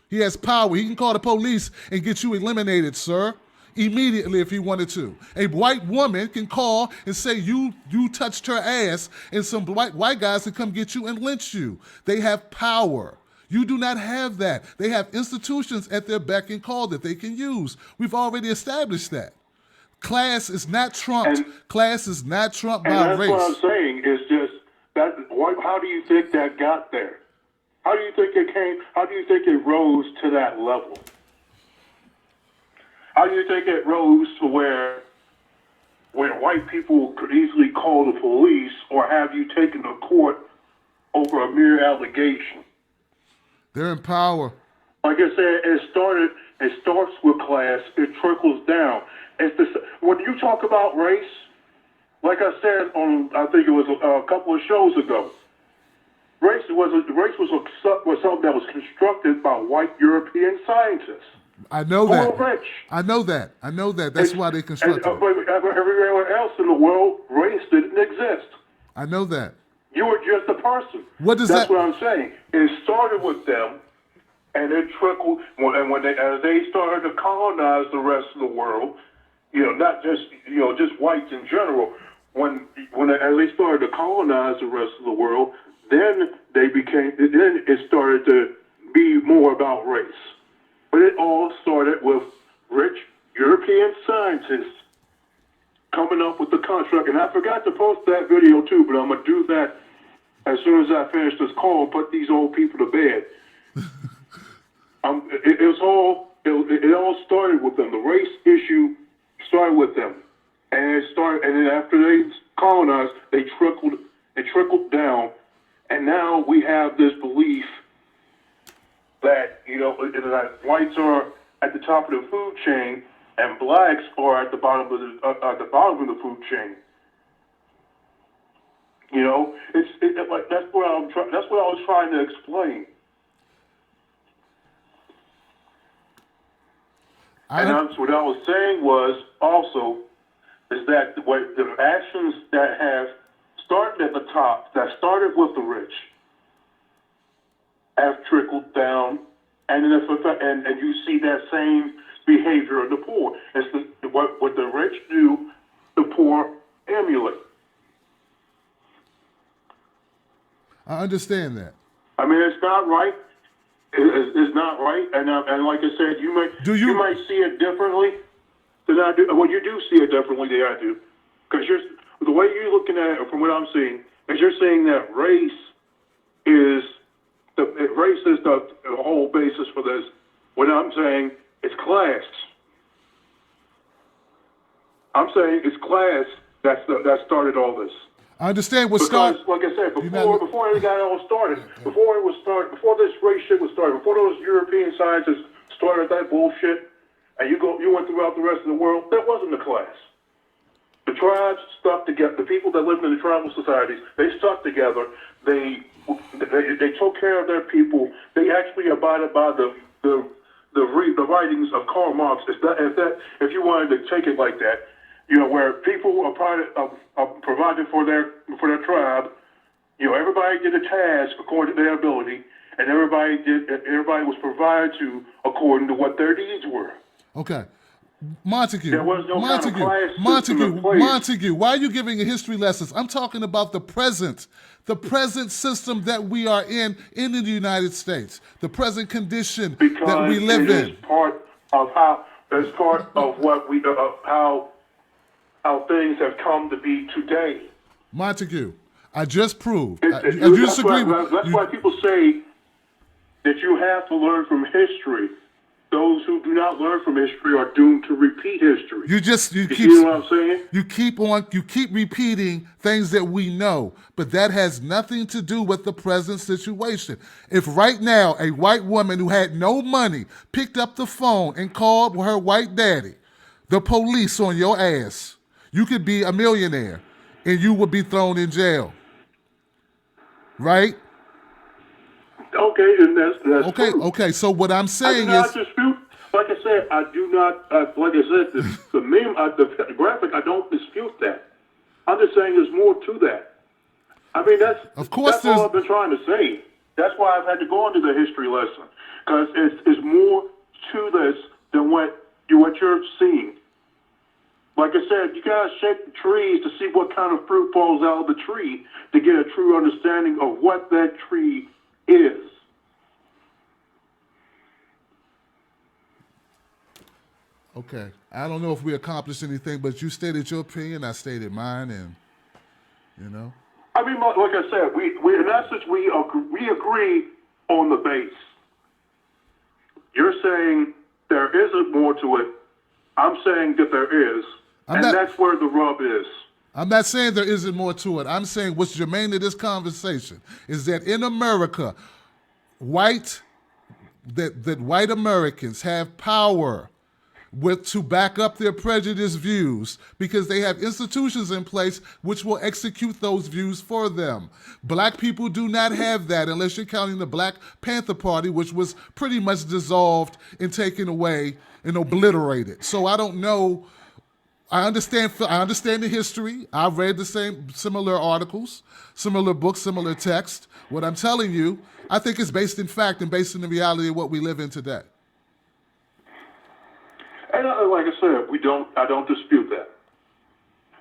He has power. He can call the police and get you eliminated, sir, immediately if he wanted to. A white woman can call and say you touched her ass, and some white guys can come get you and lynch you. They have power. You do not have that. They have institutions at their beck and call that they can use. We've already established that. Class is not trumped. Class is not trumped by that's race. What I'm saying is just that. How do you think that got there? How do you think it came? How do you think it rose to that level? How do you think it rose to where when white people could easily call the police or have you taken to court over a mere allegation? They're in power. Like I said, it starts with class, it trickles down. When you talk about race, like I said I think it was a couple of shows ago, race was something that was constructed by white European scientists. I know that. Who are rich. I know that. That's why they constructed it. Everywhere else in the world, race didn't exist. I know that. You were just a person. That's what I'm saying. It started with them, and it trickled. As they started to colonize the rest of the world, not just whites in general. As they started to colonize the rest of the world, then it started to be more about race. But it all started with rich European scientists coming up with the construct. And I forgot to post that video too, but I'm going to do that as soon as I finish this call and put these old people to bed. It all started with them. The race issue started with them. And then after they colonized, it trickled down. And now we have this belief that that whites are at the top of the food chain and blacks are at the bottom of the food chain. That's what I was trying to explain. What I was saying was also is that the actions that have started at the top, that started with the rich, have trickled down, and you see that same behavior in the poor. It's what the rich do, the poor emulate. I understand that. I mean, it's not right. It's not right, and like I said, you might see it differently than I do. Well, you do see it differently than I do, because the way you're looking at it, from what I'm seeing, is you're saying that race is the whole basis for this. What I'm saying is class. I'm saying it's class that started all this. I understand what started. Like I said, before it got all started, before this race shit was started, before those European scientists started that bullshit, and you went throughout the rest of the world, that wasn't the class. The tribes stuck together. The people that lived in the tribal societies, they stuck together. They took care of their people. They actually abided by the writings of Karl Marx. If you wanted to take it like that, where people are provided for their tribe. Everybody did a task according to their ability, and everybody was provided to according to what their needs were. Okay. Montague, there was no kind of class system in place. Montague, why are you giving history lessons? I'm talking about the present system that we are in the United States, the present condition that we live in. It's part of how things have come to be today. Montague, I just proved. That's why people say that you have to learn from history. Those who do not learn from history are doomed to repeat history. You know what I'm saying? You keep repeating things that we know, but that has nothing to do with the present situation. If right now a white woman who had no money picked up the phone and called her white daddy, the police on your ass, you could be a millionaire and you would be thrown in jail. Right? Okay, and that's Okay, true. okay. So what I'm I do saying not is, dispute. Like I said, I do not. Like I said, the meme, the graphic, I don't dispute that. I'm just saying there's more to that. I mean, Of course that's there's- all I've been trying to say. That's why I've had to go into the history lesson, because it's more to this than what you're seeing. Like I said, you gotta shake the trees to see what kind of fruit falls out of the tree to get a true understanding of what that tree is. okay, I don't know if we accomplished anything, but you stated your opinion, I stated mine, and you know. I mean, like I said, we in essence we agree on the base. You're saying there isn't more to it. I'm saying that there is, that's where the rub is. I'm not saying there isn't more to it. I'm saying what's germane to this conversation is that in America, white Americans have power to back up their prejudiced views because they have institutions in place which will execute those views for them. Black people do not have that unless you're counting the Black Panther Party, which was pretty much dissolved and taken away and obliterated. So I don't know. I understand the history. I've read similar articles, similar books, similar text. What I'm telling you, I think it's based in fact and based in the reality of what we live in today. And like I said, I don't dispute that.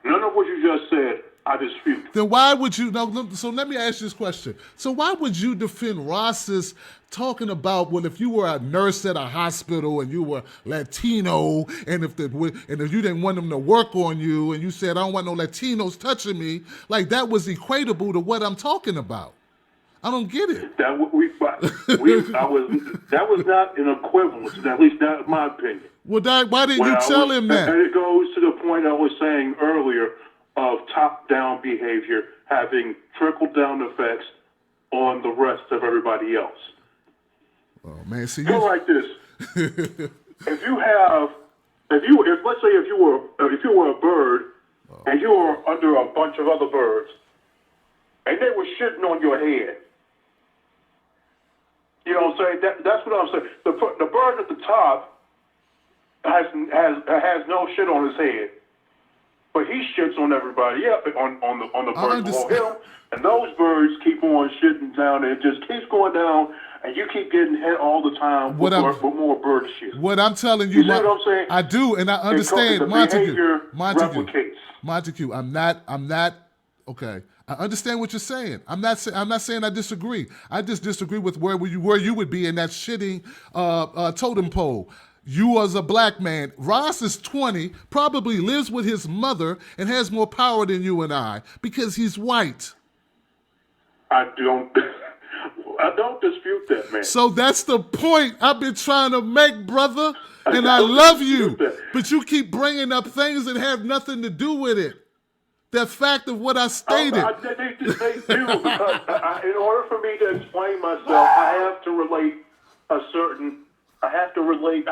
None of what you just said, I dispute. Then why would you, so let me ask you this question. So why would you defend Ross's talking about, well, if you were a nurse at a hospital and you were Latino and if you didn't want them to work on you and you said, I don't want no Latinos touching me, like that was equatable to what I'm talking about. I don't get it. That was not an equivalence, at least not in my opinion. Well, why didn't you tell him that? And it goes to the point I was saying earlier of top-down behavior having trickle-down effects on the rest of everybody else. Oh man, see, go like this. Let's say if you were a bird and you were under a bunch of other birds and they were shitting on your head. You know what I'm saying? That's what I'm saying. The bird at the top has no shit on his head, but he shits on everybody else, on the birds below him, and those birds keep on shitting down, and it just keeps going down, and you keep getting hit all the time with more bird shit. What I'm telling you, see what I'm saying? I do, and I understand, Montue. I'm not. Okay, I understand what you're saying. I'm not saying I disagree. I just disagree with where you would be in that shitting totem pole. You as a black man, Ross is 20, probably lives with his mother and has more power than you and I because he's white. I don't dispute that, man. So that's the point I've been trying to make, brother. And I love you, but you keep bringing up things that have nothing to do with it. The fact of what I stated. They do, because in order for me to explain myself, I have to relate I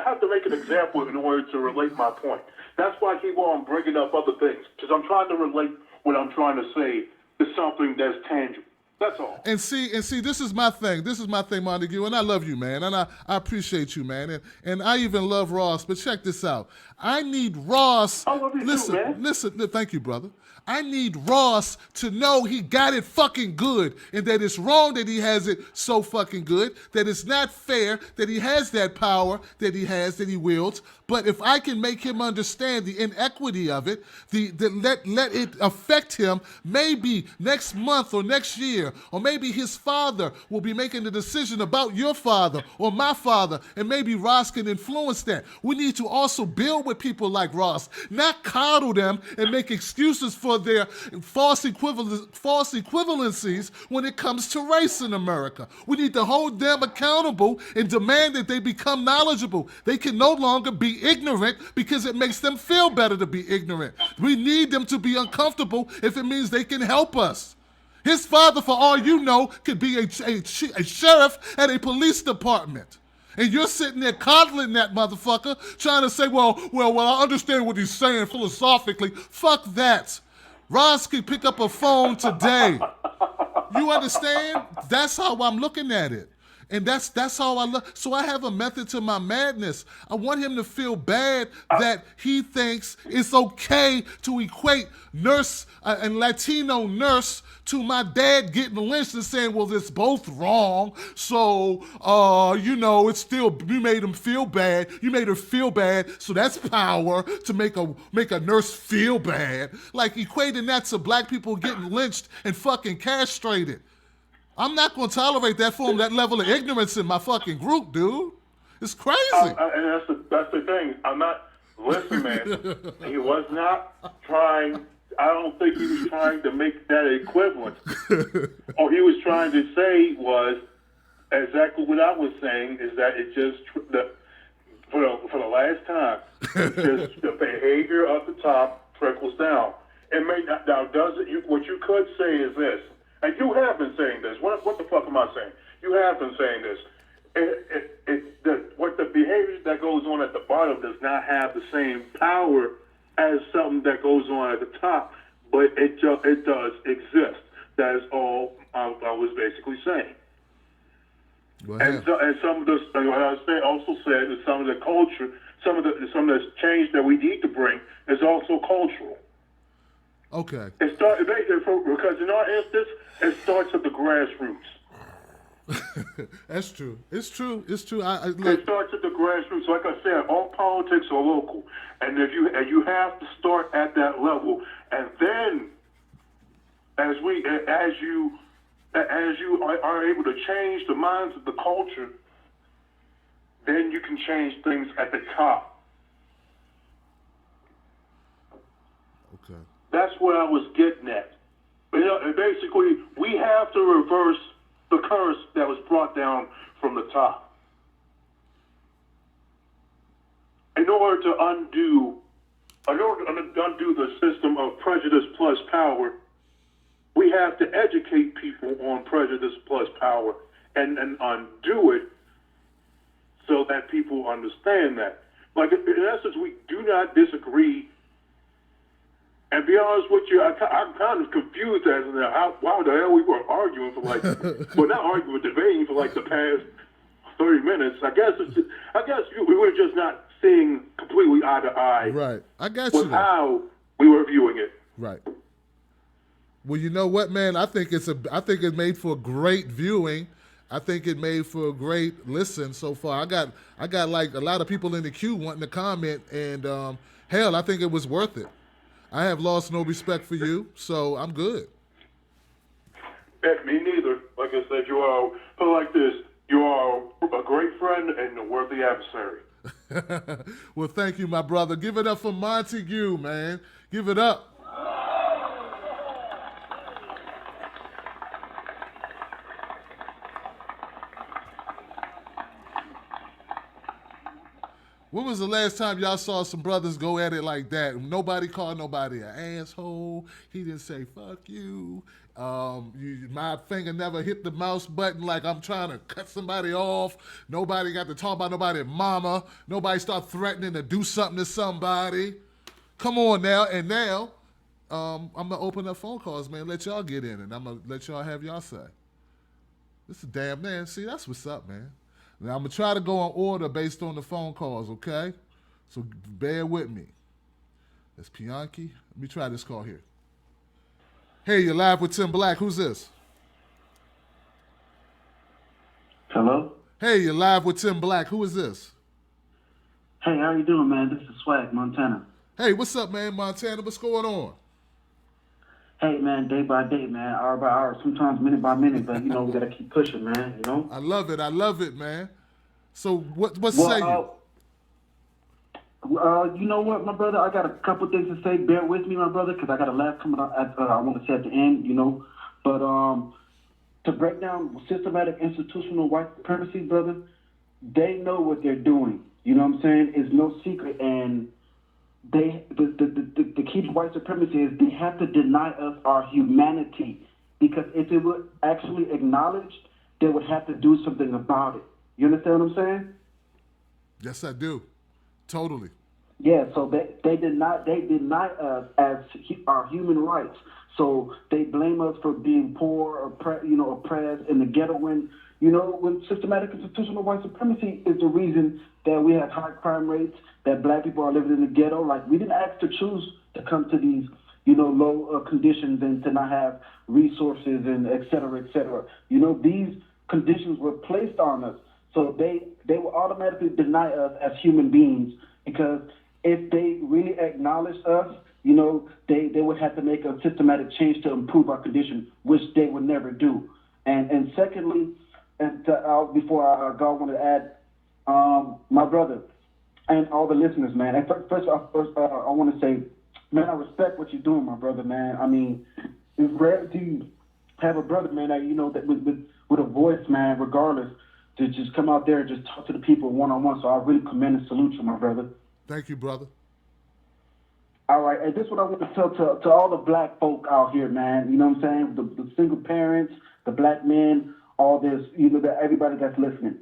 have to make an example in order to relate my point. That's why I keep on bringing up other things, because I'm trying to relate what I'm trying to say to something that's tangible. That's all. And see, this is my thing. This is my thing, Montague, and I love you, man, and I appreciate you, man, and I even love Ross. But check this out. I need Ross. I love you too, man. Listen. Thank you, brother. I need Ross to know he got it fucking good and that it's wrong that he has it so fucking good, that it's not fair that he has that power that he wields. But if I can make him understand the inequity of it, let it affect him, maybe next month or next year, or maybe his father will be making a decision about your father or my father, and maybe Ross can influence that. We need to also build with people like Ross, not coddle them and make excuses for their false equivalencies when it comes to race in America. We need to hold them accountable and demand that they become knowledgeable. They can no longer be ignorant because it makes them feel better to be ignorant. We need them to be uncomfortable if it means they can help us. His father, for all you know, could be a sheriff at a police department. And you're sitting there coddling that motherfucker, trying to say, well, I understand what he's saying philosophically. Fuck that. Ross could pick up a phone today. You understand? That's how I'm looking at it. And that's how I look. So I have a method to my madness. I want him to feel bad that he thinks it's okay to equate nurse and Latino nurse to my dad getting lynched and saying, well, it's both wrong. So, it's still, you made him feel bad. You made her feel bad. So that's power to make a nurse feel bad. Like equating that to black people getting lynched and fucking castrated. I'm not going to tolerate that form, that level of ignorance in my fucking group, dude. It's crazy. And that's the thing. I'm not, listen, man, he was not trying, I don't think he was trying to make that equivalent. All he was trying to say was exactly what I was saying, is that it just, for the last time, just the behavior at the top trickles down. It may not, now does it, what you could say is this, and you have been saying this. What the fuck am I saying? You have been saying this. What the behavior that goes on at the bottom does not have the same power as something that goes on at the top, but it does exist. That is all I was basically saying. And some of the, what I also said is some of the culture, some of the change that we need to bring is also cultural. Okay. Because in our instance, it starts at the grassroots. That's true. It's true. It starts at the grassroots. Like I said, all politics are local, and you have to start at that level, and then as you are able to change the minds of the culture, then you can change things at the top. Okay. That's what I was getting at. But, basically, we have to reverse the curse that was brought down from the top. In order to undo the system of prejudice plus power, we have to educate people on prejudice plus power and undo it so that people understand that. Like, in essence, we do not disagree. And be honest with you, I'm kind of confused as to how the hell we were arguing for not arguing, debating for the past 30 minutes. I guess we were just not seeing completely eye to eye. Right. I got you. With how we were viewing it. Right. Well, you know what, man? I think it made for a great viewing. I think it made for a great listen so far. I got like a lot of people in the queue wanting to comment, and hell, I think it was worth it. I have lost no respect for you, so I'm good. Me neither. Like I said, put it like this, you are a great friend and a worthy adversary. Well, thank you, my brother. Give it up for Montue, man. Give it up. When was the last time y'all saw some brothers go at it like that? Nobody called nobody an asshole. He didn't say, fuck you. My finger never hit the mouse button like I'm trying to cut somebody off. Nobody got to talk about nobody's mama. Nobody start threatening to do something to somebody. Come on now. And now, I'm going to open up phone calls, man. Let y'all get in, and I'm going to let y'all have y'all say. This is damn man. See, that's what's up, man. Now, I'm going to try to go on order based on the phone calls, okay? So bear with me. That's Pianki. Let me try this call here. Hey, you're live with Tim Black. Who's this? Hello? Hey, you're live with Tim Black. Who is this? Hey, how you doing, man? This is Swag, Montana. Hey, what's up, man, Montana? What's going on? Hey, man, day by day, man, hour by hour, sometimes minute by minute, but, we got to keep pushing, man, I love it, man. So what say you? You know what, my brother? I got a couple things to say. Bear with me, my brother, because I got a laugh coming up. I want to say at the end, But to break down systematic institutional white supremacy, brother, they know what they're doing. You know what I'm saying? It's no secret, and the key to white supremacy is they have to deny us our humanity, because if it were actually acknowledged, they would have to do something about it. You understand what I'm saying? Yes, I do. Totally. Yeah, so they deny us as our human rights. So they blame us for being poor or oppressed in the ghetto when systematic institutional white supremacy is the reason that we have high crime rates, that black people are living in the ghetto. Like we didn't ask to choose to come to these low conditions and to not have resources and et cetera, et cetera. These conditions were placed on us. So they will automatically deny us as human beings because if they really acknowledged us, they would have to make a systematic change to improve our condition, which they would never do. And secondly, before I go, I want to add, my brother and all the listeners, man. And first, I want to say, man, I respect what you're doing, my brother, man. I mean, it's rare to have a brother, man, that with a voice, man, regardless, to just come out there and just talk to the people one on one. So I really commend and salute you, my brother. Thank you, brother. All right, and this is what I want to tell to all the black folk out here, man. You know what I'm saying? The single parents, the black men, all this, that everybody that's listening.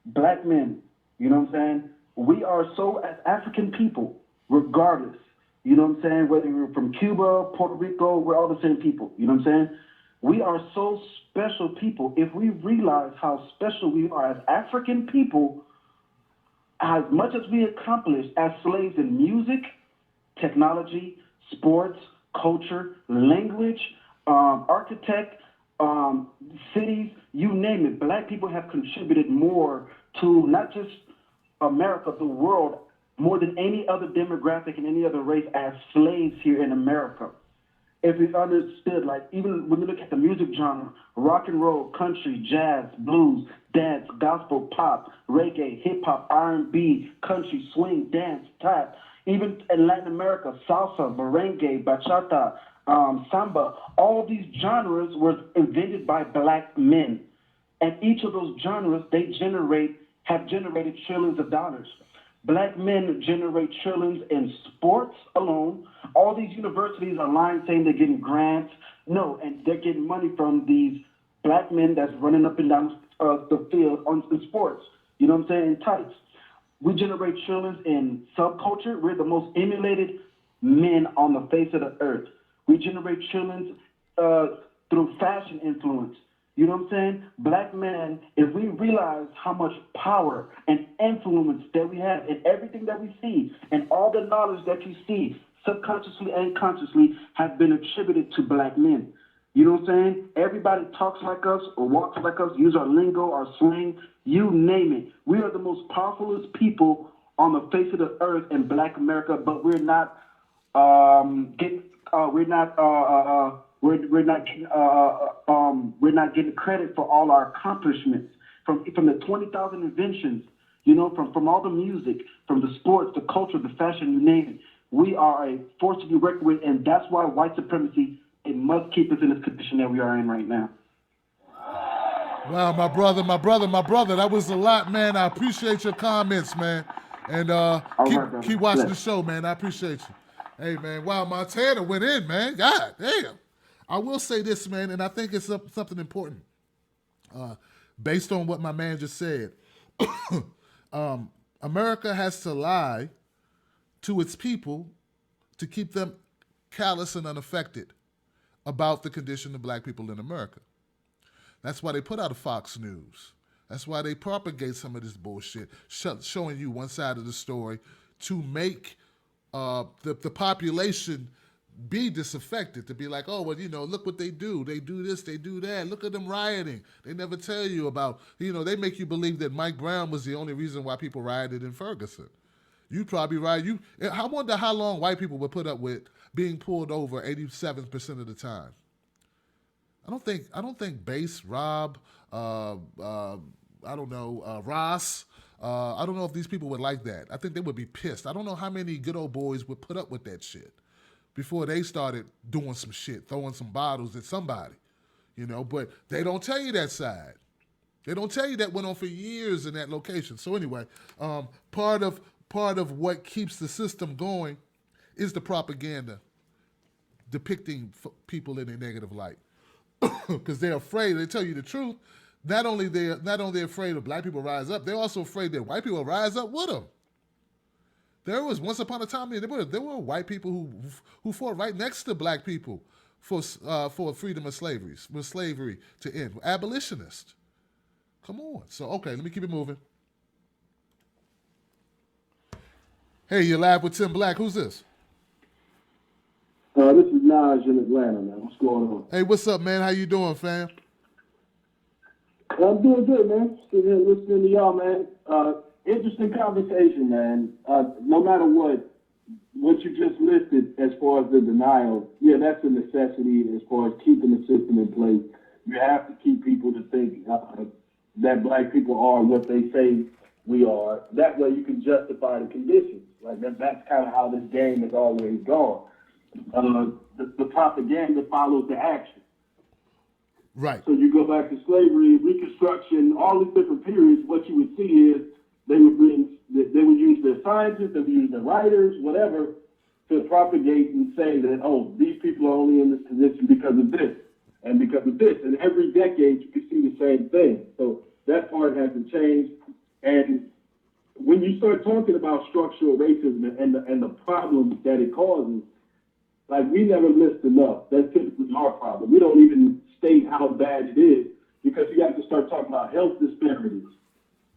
Black men, you know what I'm saying? We are so, as African people, regardless, you know what I'm saying? Whether you're from Cuba, Puerto Rico, we're all the same people, you know what I'm saying? We are so special people. If we realize how special we are as African people, as much as we accomplished as slaves in music, technology, sports, culture, language, architect, cities, you name it. Black people have contributed more to not just America, the world, more than any other demographic and any other race as slaves here in America. If we understood, like even when you look at the music genre, rock and roll, country, jazz, blues, dance, gospel, pop, reggae, hip hop, R&B, country, swing, dance, tap, even in Latin America, salsa, merengue, bachata, samba, all these genres were invented by black men. And each of those genres, have generated trillions of dollars. Black men generate trillions in sports alone. All these universities are lying saying they're getting grants. No, and they're getting money from these black men that's running up and down the field in sports. You know what I'm saying? In tights. We generate trillions in subculture. We're the most emulated men on the face of the earth. We generate trillions through fashion influence. You know what I'm saying? Black men, if we realize how much power and influence that we have in everything that we see, and all the knowledge that you see, subconsciously and consciously, has been attributed to black men. You know what I'm saying? Everybody talks like us or walks like us, use our lingo, our slang, you name it. We are the most powerful people on the face of the earth in Black America, but we're not we're not getting credit for all our accomplishments from the 20,000 inventions, from all the music, from the sports, the culture, the fashion, you name it. We are a force to be reckoned with, and that's why white supremacy, it must keep us in this condition that we are in right now. Wow, my brother. That was a lot, man. I appreciate your comments, man. And keep watching the show, man. I appreciate you. Hey, man. Wow, Montana went in, man. God damn. I will say this, man, and I think it's something important. Based on what my man just said, America has to lie to its people to keep them callous and unaffected about the condition of black people in America. That's why they put out a Fox News. That's why they propagate some of this bullshit, showing you one side of the story to make the population be disaffected, to be like, oh, well, look what they do. They do this, they do that. Look at them rioting. They never tell you about, they make you believe that Mike Brown was the only reason why people rioted in Ferguson. You probably riot. I wonder how long white people would put up with being pulled over 87% of the time. I don't think Bass, Rob, Ross, I don't know if these people would like that. I think they would be pissed. I don't know how many good old boys would put up with that shit before they started doing some shit, throwing some bottles at somebody, but they don't tell you that side. They don't tell you that went on for years in that location. So anyway, part of what keeps the system going is the propaganda depicting people in a negative light. Because they're afraid. They tell you the truth. not only they're afraid of black people rise up, they're also afraid that white people rise up with them. There was once upon a time there were white people who fought right next to black people for freedom of slavery, for slavery to end. Abolitionists. Come on. So okay, let me keep it moving. Hey, you're live with Tim Black. Who's this? This is Naj in Atlanta, man. What's going on? Hey, what's up, man? How you doing, fam? I'm doing good, man. Sitting here listening to y'all, man. Interesting conversation, man. No matter what you just listed as far as the denial, yeah, that's a necessity as far as keeping the system in place. You have to keep people to think that black people are what they say we are. That way you can justify the conditions. Like that's kind of how this game has always gone. The propaganda follows the action. Right. So you go back to slavery, Reconstruction, all these different periods. What you would see is they would use their scientists, they would use their writers, whatever, to propagate and say that, oh, these people are only in this position because of this and because of this. And every decade you can see the same thing. So that part hasn't changed. And when you start talking about structural racism and the problems that it causes, like we never list enough. That's typically our problem. We don't even state how bad it is because you have to start talking about health disparities.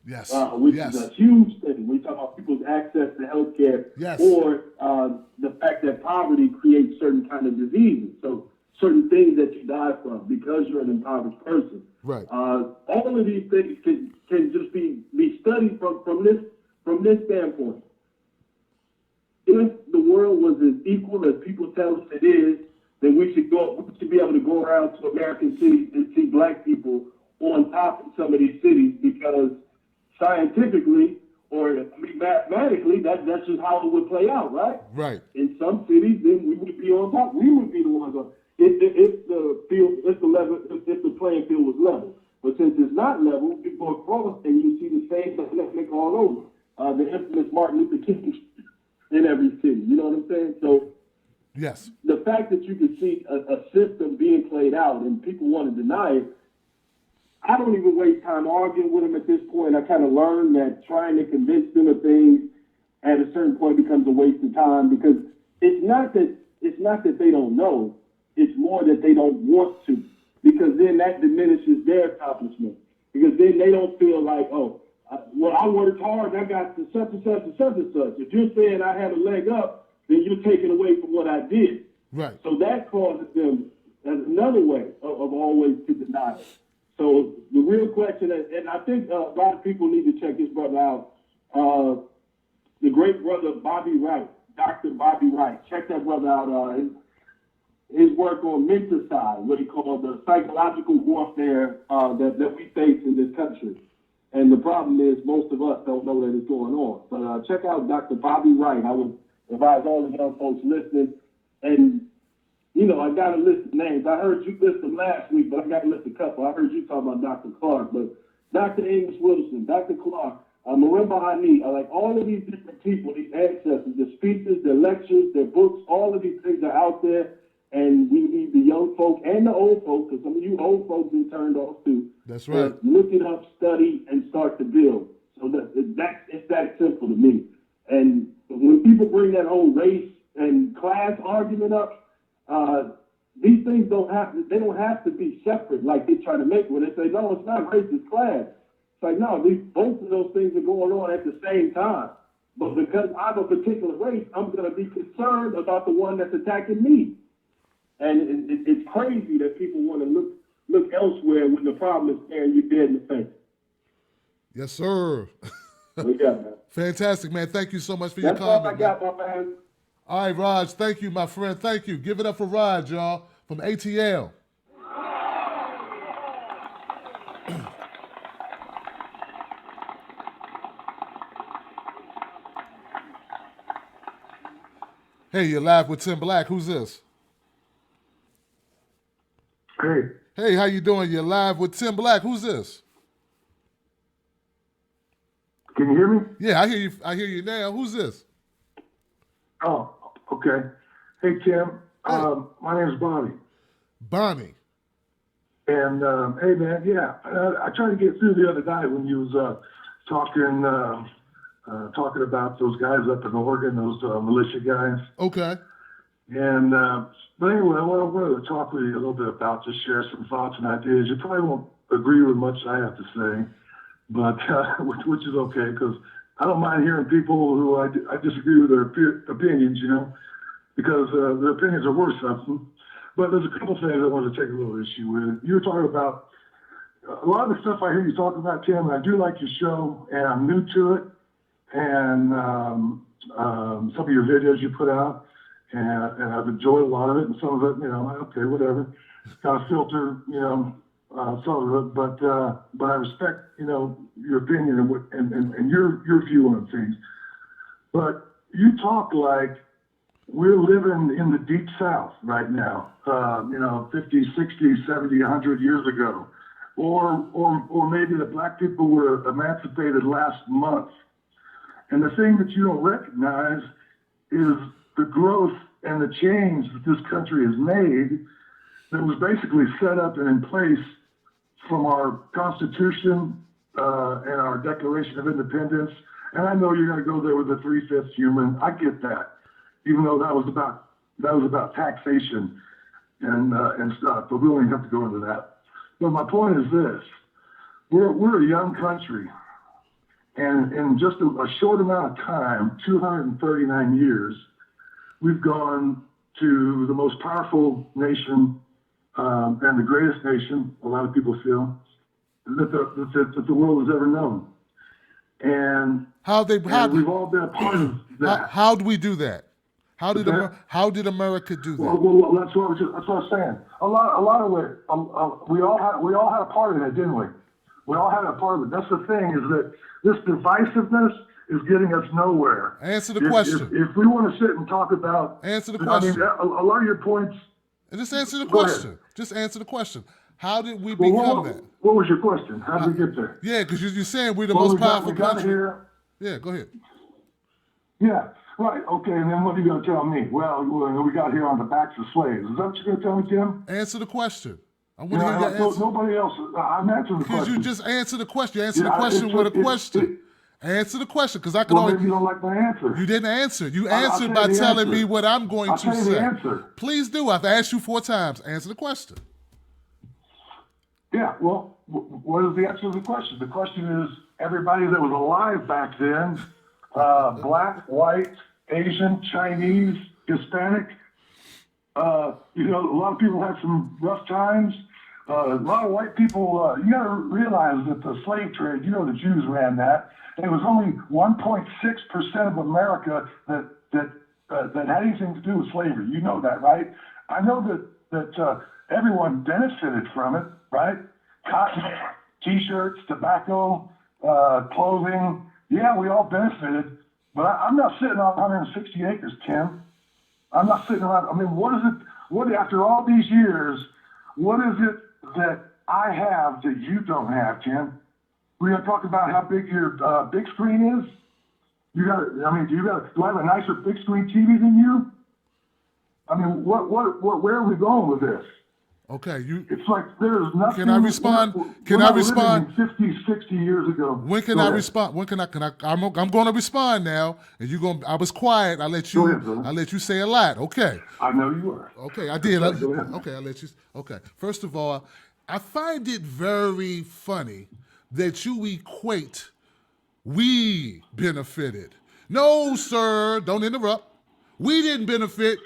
Yes. Which is a huge thing. We talk about people's access to health care or the fact that poverty creates certain kind of diseases. So certain things that you die from because you're an impoverished person. Right. All of these things can just be studied from this standpoint. If the world was as equal as people tell us it is, then we should be able to go around to American cities and see black people on top of some of these cities because scientifically or mathematically, that's just how it would play out, right? Right. In some cities, then we would be on top. We would be the ones on. If the playing field was level. But since it's not level, you go across and you see the same dynamic all over. The infamous Martin Luther King in every city. You know what I'm saying? So yes, the fact that you can see a system being played out and people want to deny it, I don't even waste time arguing with them at this point. I kind of learned that trying to convince them of things at a certain point becomes a waste of time because it's not that they don't know. It's more that they don't want to because then that diminishes their accomplishment because then they don't feel like, oh, well, I worked hard and I got to such and such and such and such. If you're saying I had a leg up, then you're taking away from what I did. right. So that causes them as another way of always to deny it. So the real question, and I think a lot of people need to check this brother out, the great brother Bobby Wright, Dr. Bobby Wright. Check that brother out. His work on menticide, what he called the psychological warfare that we face in this country. And the problem is most of us don't know that it's going on. But check out Dr. Bobby Wright. I would advise all the young folks listening. And, you know, I got a list of names. I heard you list them last week, but I got to list a couple. I heard you talk about Dr. Clark, but Dr. Amos Wilson, Dr. Clark, Marimba Hani, like all of these different people, these ancestors, their speeches, their lectures, their books, all of these things are out there. And we need the young folk and the old folk, because some of you old folks been turned off too. That's right. Look it up, study, and start to build. So it's that simple to me. And when people bring that whole race and class argument up, these things don't have to be separate like they try to make it. When they say, no, it's not race, it's class. It's like, no, both of those things are going on at the same time. But because I'm a particular race, I'm going to be concerned about the one that's attacking me. And it's crazy that people want to look elsewhere when the problem is staring you dead in the face. Yes, sir. Yeah, man. Fantastic, man. Thank you so much for your That's all comment. I got, my man. All right, Raj. Thank you, my friend. Thank you. Give it up for Raj, y'all, from ATL. Hey, you're live with Tim Black. Who's this? Hey, Hey, how you doing? You're live with Tim Black. Who's this? can you hear me? Yeah, I hear you. I hear you now. Who's this? Oh, okay. Hey, Tim. Hey. My name is Bobby. Bonnie. And hey, man, yeah, I tried to get through the other night when you was talking talking about those guys up in Oregon, those militia guys. Okay. And but anyway, I wanted to talk with you a little bit about, just share some thoughts and ideas. You probably won't agree with much I have to say, but which is okay, because I don't mind hearing people who I disagree with their opinions, you know, because their opinions are worth something. But there's a couple things I want to take a little issue with. You were talking about a lot of the stuff I hear you talking about, Tim, and I do like your show, and I'm new to it, and some of your videos you put out, and I've enjoyed a lot of it, and some of it, you know, okay, whatever, kind of filter, you know, some of it, but I respect, you know, your opinion and your view on things. But you talk like we're living in the deep South right now, you know, 50, 60, 70, 100 years ago. Or maybe the black people were emancipated last month. And the thing that you don't recognize is the growth and the change that this country has made that was basically set up and in place from our Constitution and our Declaration of Independence. And I know you're going to go there with the 3/5 human. I get that, even though that was about taxation and stuff. But we don't even have to go into that. But my point is this: we're a young country, and in just a short amount of time, 239 years, we've gone to the most powerful nation and the greatest nation. A lot of people feel that the world has ever known. And we've all been a part of that. How do we do that? How did America do that? Well, that's what I was saying. A lot of it. We all had a part of it, didn't we? We all had a part of it. That's the thing, is that this divisiveness is getting us nowhere. Answer the question. If we want to sit and talk about, answer the question. I mean, a lot of your points. Just answer the question. Just answer the question. How did we become that? What was your question? How did we get there? Yeah, because you're saying we're the most powerful country. Here. Yeah, go ahead. Yeah, right. Okay, and then what are you going to tell me? Well, we got here on the backs of slaves. Is that what you're going to tell me, Tim? Answer the question. I want to hear your answer. Nobody else. I'm answering the question. Because you just answer the question. You answer the question with a question. Answer the question, because I can maybe you don't like my answer. You didn't answer. You answered by telling me what I'm going to say. I'll tell you the answer. Please do. I've asked you 4 times. Answer the question. Yeah, well, what is the answer to the question? The question is, everybody that was alive back then, black, white, Asian, Chinese, Hispanic, you know, a lot of people had some rough times. A lot of white people, you got to realize that the slave trade, you know, the Jews ran that. And it was only 1.6% of America that had anything to do with slavery. You know that, right? I know that everyone benefited from it, right? Cotton, T-shirts, tobacco, clothing. Yeah, we all benefited. But I'm not sitting on 160 acres, Tim. I'm not sitting around. I mean, what is it? What, after all these years, what is it that I have that you don't have, Tim? We're going to talk about how big your big screen is. Do I have a nicer big screen TV than you? I mean, where are we going with this? Okay, it's like there's nothing. Can I respond? Can I respond? 50, 60 years ago. When can I respond? When can I? I'm going to respond now, and you're going. I was quiet. I let you. I let you say a lot. Okay. I know you were. Okay, I did. Okay, I let you. Okay. First of all, I find it very funny that you equate we benefited. No, sir. Don't interrupt. We didn't benefit.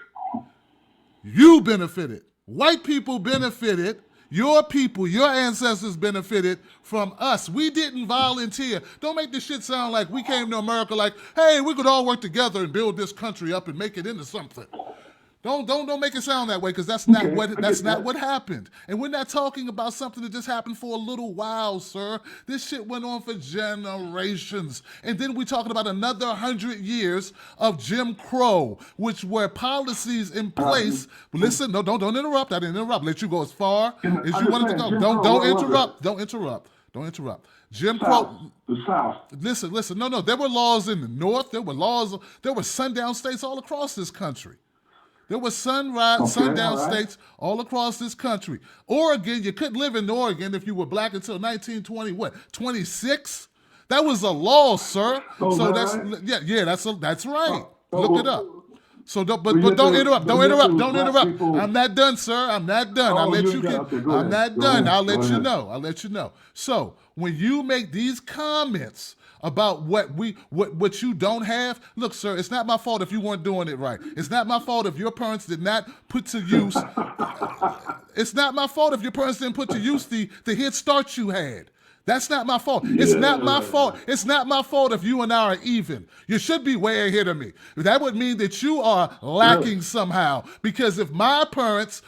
You benefited. White people benefited. Your people, your ancestors benefited from us. We didn't volunteer. Don't make this shit sound like we came to America like, hey, we could all work together and build this country up and make it into something. Don't make it sound that way, because that's not what happened. And we're not talking about something that just happened for a little while, sir. This shit went on for generations. And then we're talking about another 100 years of Jim Crow, which were policies in place. Listen, no, don't interrupt. I didn't interrupt. Let you go as far as you wanted to go. Don't interrupt. Don't interrupt. Don't interrupt. Jim Crow. The South. Listen. No. There were laws in the North. There were sundown states all across this country. There were Okay, sundown all right. states all across this country. Oregon, you couldn't live in Oregon if you were black until 1920, what, 26? That was a law, sir. Oh, So is that's that right? that's right. Oh, Look it well, up. So don't, well, but yet don't there- interrupt. but Don't yet there interrupt. was Don't black interrupt. people- I'm not done, sir. I'm not done. I'll Oh, let you you ain't get. done. Okay, go I'm ahead. not Go done. ahead. I'll Go let you ahead. know. I'll let you know. So when you make these comments about what you don't have, look, sir, it's not my fault if you weren't doing it right. It's not my fault if your parents did not put to use. It's not my fault if your parents didn't put to use the head start you had. That's not my fault. It's not my fault. It's not my fault if you and I are even. You should be way ahead of me. That would mean that you are lacking somehow. Because if my parents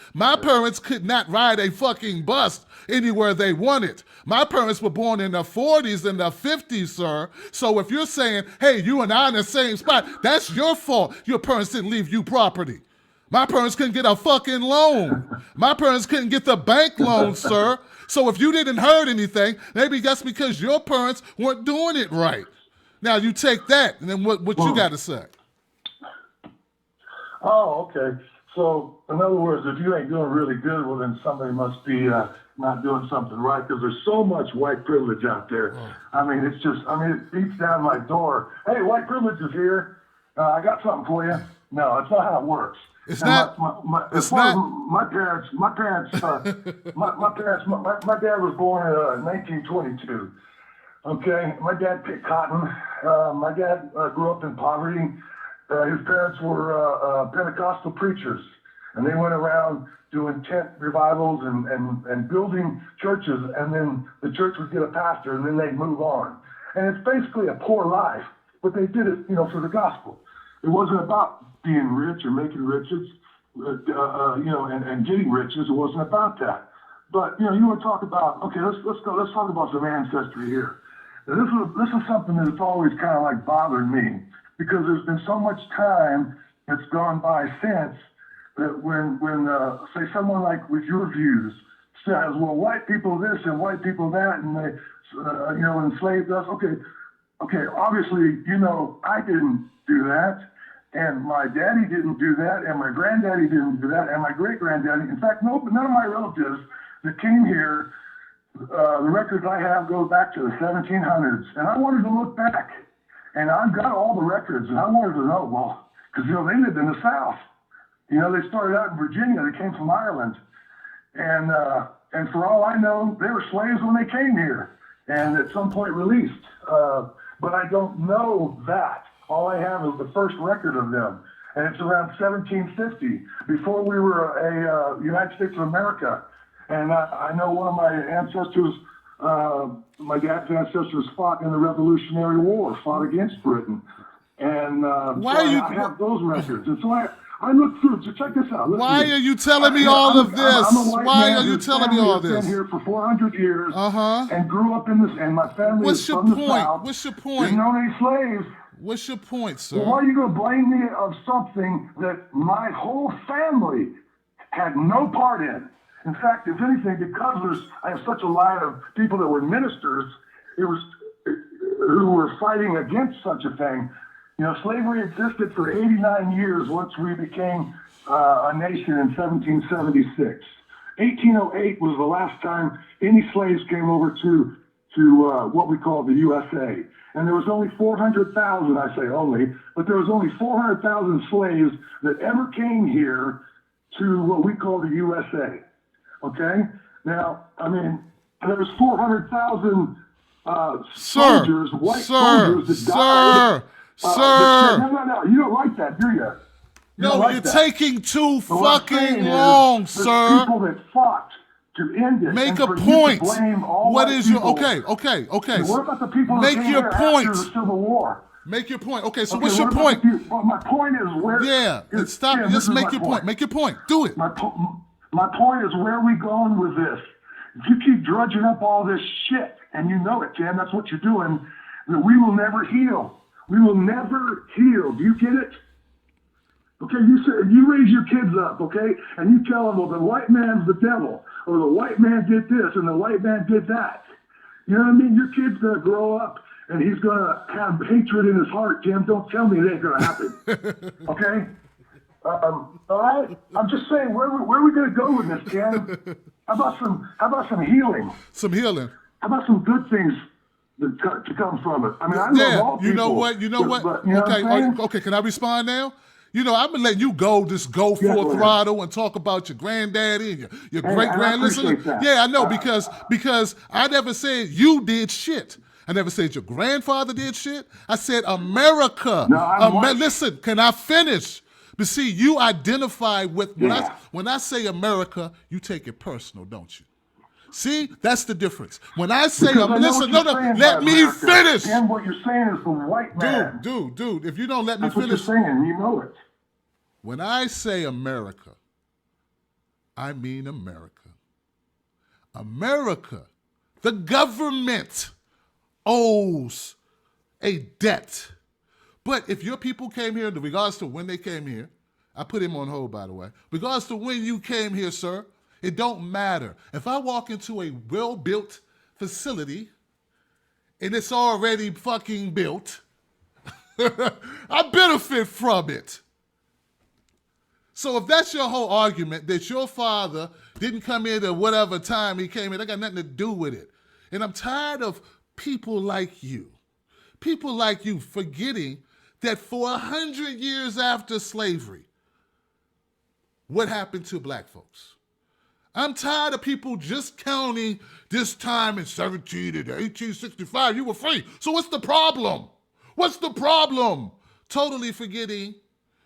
could not ride a fucking bus anywhere they wanted. My parents were born in the 40s and the 50s, sir. So if you're saying, hey, you and I in the same spot, that's your fault. Your parents didn't leave you property. My parents couldn't get a fucking loan. My parents couldn't get the bank loan, sir. So if you didn't hurt anything, maybe that's because your parents weren't doing it right. Now you take that, and then what you got to say? Oh, okay. So, in other words, if you ain't doing really good, well, then somebody must be not doing something right, because there's so much white privilege out there. I mean, it's just, it beats down my door. Hey, white privilege is here. I got something for you. No, it's not how it works. It's And not. as far as my parents, my dad was born in 1922. Okay, my dad picked cotton. My dad grew up in poverty. His parents were Pentecostal preachers, and they went around doing tent revivals and building churches, and then the church would get a pastor, and then they'd move on. And it's basically a poor life, but they did it, for the gospel. It wasn't about being rich or making riches, and getting riches. It wasn't about that. But you want to talk about, okay, let's talk about some ancestry here. Now, this is something that's always kind of like bothered me, because there's been so much time that's gone by since that when say someone like with your views says, well, white people this and white people that, and they enslaved us. Okay, obviously, I didn't do that. And my daddy didn't do that, and my granddaddy didn't do that, and my great-granddaddy. In fact, none of my relatives that came here, the records I have go back to the 1700s. And I wanted to look back, and I've got all the records, and I wanted to know, well, because, they lived in the South. They started out in Virginia. They came from Ireland. And for all I know, they were slaves when they came here, and at some point released. But I don't know that. All I have is the first record of them, and it's around 1750, before we were a United States of America. And I know one of my ancestors, my dad's ancestors, fought in the Revolutionary War, fought against Britain. And I have those records. And so I look through. So check this out. Why are you telling me all of this? Why are you telling me all this? I've been here for 400 years and grew up in this, and my family is from the South. What's your point? Didn't own any slaves. What's your point, sir? Well, why are you going to blame me of something that my whole family had no part in? In fact, if anything, because I have such a line of people that were ministers, who were fighting against such a thing. Slavery existed for 89 years once we became a nation in 1776. 1808 was the last time any slaves came over to what we call the USA. And there was only 400,000, I say only, but there was only 400,000 slaves that ever came here to what we call the USA. Okay? Now, there was 400,000 soldiers, white soldiers that died. Sir. No. You don't like that, do you? No, you're taking too fucking long, sir. People that fought to end it. Make a point. What is your okay? What about the people Make your point. After the Civil War? Make your point. Okay, so what's your point? Well, my point is where. Yeah, stop. Just make your point. Make your point. Do it. My point is, where are we going with this? If you keep drudging up all this shit, and you know it, Ken, that's what you're doing, that we will never heal. We will never heal. Do you get it? Okay, you raise your kids up, okay, and you tell them, well, the white man's the devil, or the white man did this, and the white man did that. You know what I mean? Your kid's going to grow up, and he's going to have hatred in his heart, Jim. Don't tell me it ain't going to happen. Okay? All right. I'm just saying, where are we going to go with this, Ken? How about some healing? Some healing. How about some good things to come from it? I mean, I love all people. You know what? You know what? But, you know okay, what I'm saying? okay. Can I respond now? You know, I'm gonna let you go, just go Yeah, full go ahead. throttle and talk about your granddaddy and your Hey, great and I grand. Listen, appreciate that. yeah, I know because I never said you did shit. I never said your grandfather did shit. I said America. No, I'm Listen, can I finish? But see, you identify with when I say America, you take it personal, don't you? See, that's the difference. When I say, Because I know listen, what no, you're saying let by me America. finish. And what you're saying is the white man. Dude, if you don't let me That's what finish. you're saying. You know it. When I say America, I mean America. America, the government owes a debt. But if your people came here, in regards to when they came here, I put him on hold, by the way. Regards to when you came here, sir, it don't matter. If I walk into a well-built facility and it's already fucking built, I benefit from it. So if that's your whole argument, that your father didn't come in at whatever time he came in, that got nothing to do with it. And I'm tired of people like you forgetting that for 100 years after slavery, what happened to black folks? I'm tired of people just counting this time in 1865, you were free. So what's the problem? What's the problem? Totally forgetting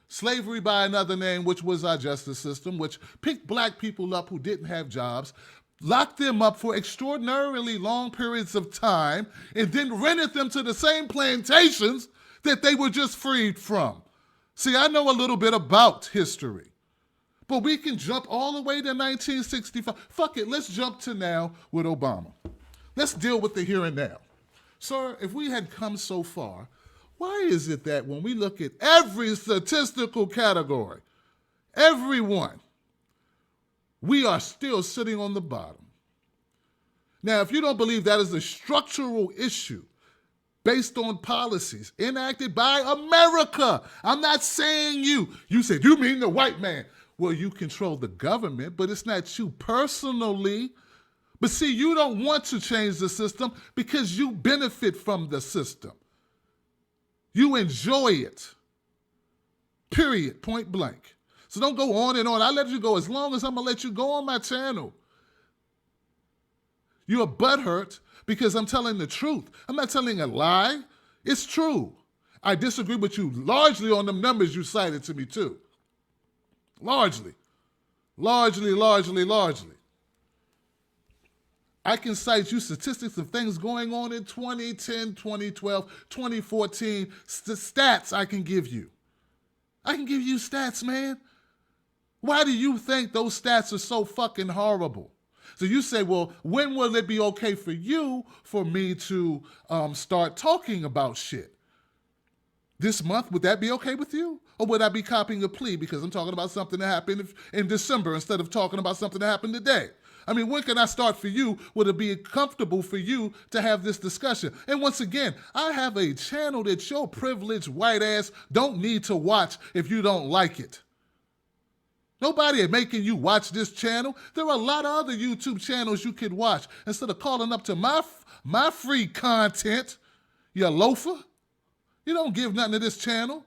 slavery by another name, which was our justice system, which picked black people up who didn't have jobs, locked them up for extraordinarily long periods of time, and then rented them to the same plantations that they were just freed from. See, I know a little bit about history. But we can jump all the way to 1965. Fuck it, let's jump to now with Obama. Let's deal with the here and now. Sir, if we had come so far, why is it that when we look at every statistical category, everyone, we are still sitting on the bottom? Now, if you don't believe that is a structural issue based on policies enacted by America, I'm not saying you. You said, you mean the white man. Well, you control the government, but it's not you personally. But see, you don't want to change the system because you benefit from the system. You enjoy it. Period. Point blank. So don't go on and on. I let you go as long as I'm going to let you go on my channel. You're butthurt because I'm telling the truth. I'm not telling a lie. It's true. I disagree with you largely on the numbers you cited to me too. Largely. I can cite you statistics of things going on in 2010, 2012, 2014, stats I can give you. I can give you stats, man. Why do you think those stats are so fucking horrible? So you say, well, when will it be okay for you for me to start talking about shit? This month, would that be okay with you? Or would I be copying a plea because I'm talking about something that happened in December instead of talking about something that happened today? I mean, when can I start for you? Would it be comfortable for you to have this discussion? And once again, I have a channel that your privileged white ass don't need to watch if you don't like it. Nobody is making you watch this channel. There are a lot of other YouTube channels you could watch instead of calling up to my free content, you loafer. You don't give nothing to this channel.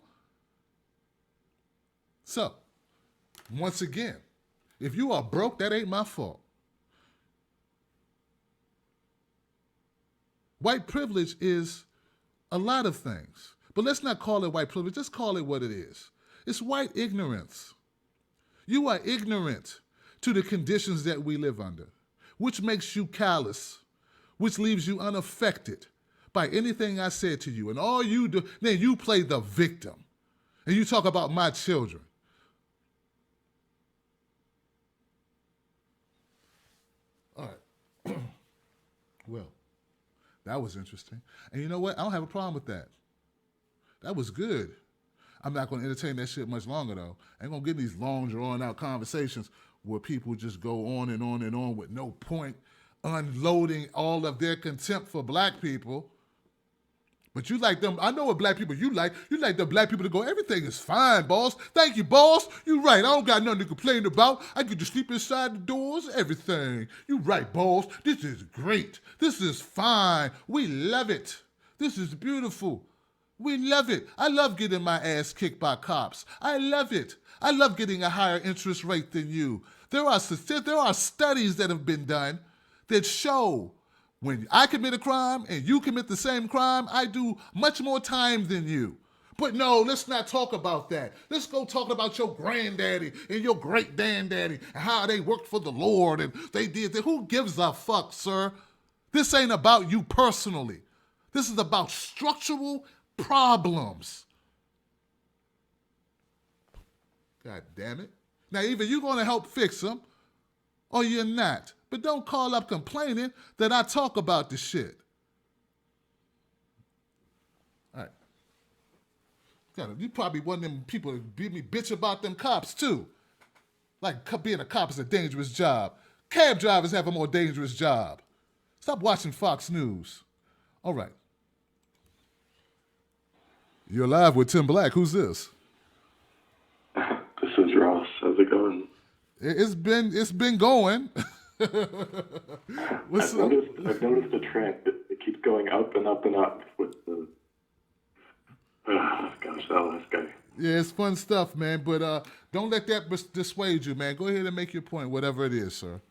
So, once again, if you are broke, that ain't my fault. White privilege is a lot of things. But let's not call it white privilege. Just call it what it is. It's white ignorance. You are ignorant to the conditions that we live under, which makes you callous, which leaves you unaffected by anything I said to you. And all you do, then you play the victim. And you talk about my children. All right. Well, that was interesting. And you know what? I don't have a problem with that. That was good. I'm not going to entertain that shit much longer, though. I ain't going to get these long, drawn-out conversations where people just go on and on and on with no point, unloading all of their contempt for black people. But you like them. I know what black people you like. You like the black people to go, everything is fine, boss. Thank you, boss. You right. I don't got nothing to complain about. I get to sleep inside the doors, everything. You right, boss. This is great. This is fine. We love it. This is beautiful. We love it. I love getting my ass kicked by cops. I love it. I love getting a higher interest rate than you. There are studies that have been done that show when I commit a crime and you commit the same crime, I do much more time than you. But no, let's not talk about that. Let's go talk about your granddaddy and your great granddaddy and how they worked for the Lord and they did that. Who gives a fuck, sir? This ain't about you personally. This is about structural problems. God damn it. Now, either you're going to help fix them or you're not. But don't call up complaining that I talk about the shit. All right. You probably one of them people that be me bitch about them cops too. Like being a cop is a dangerous job. Cab drivers have a more dangerous job. Stop watching Fox News. All right. You're live with Tim Black. Who's this? This is Ross. How's it going? It's been going. I've noticed a trend. It keeps going up and up and up with the. Gosh, that last guy. Yeah, it's fun stuff, man. But don't let that dissuade you, man. Go ahead and make your point, whatever it is, sir.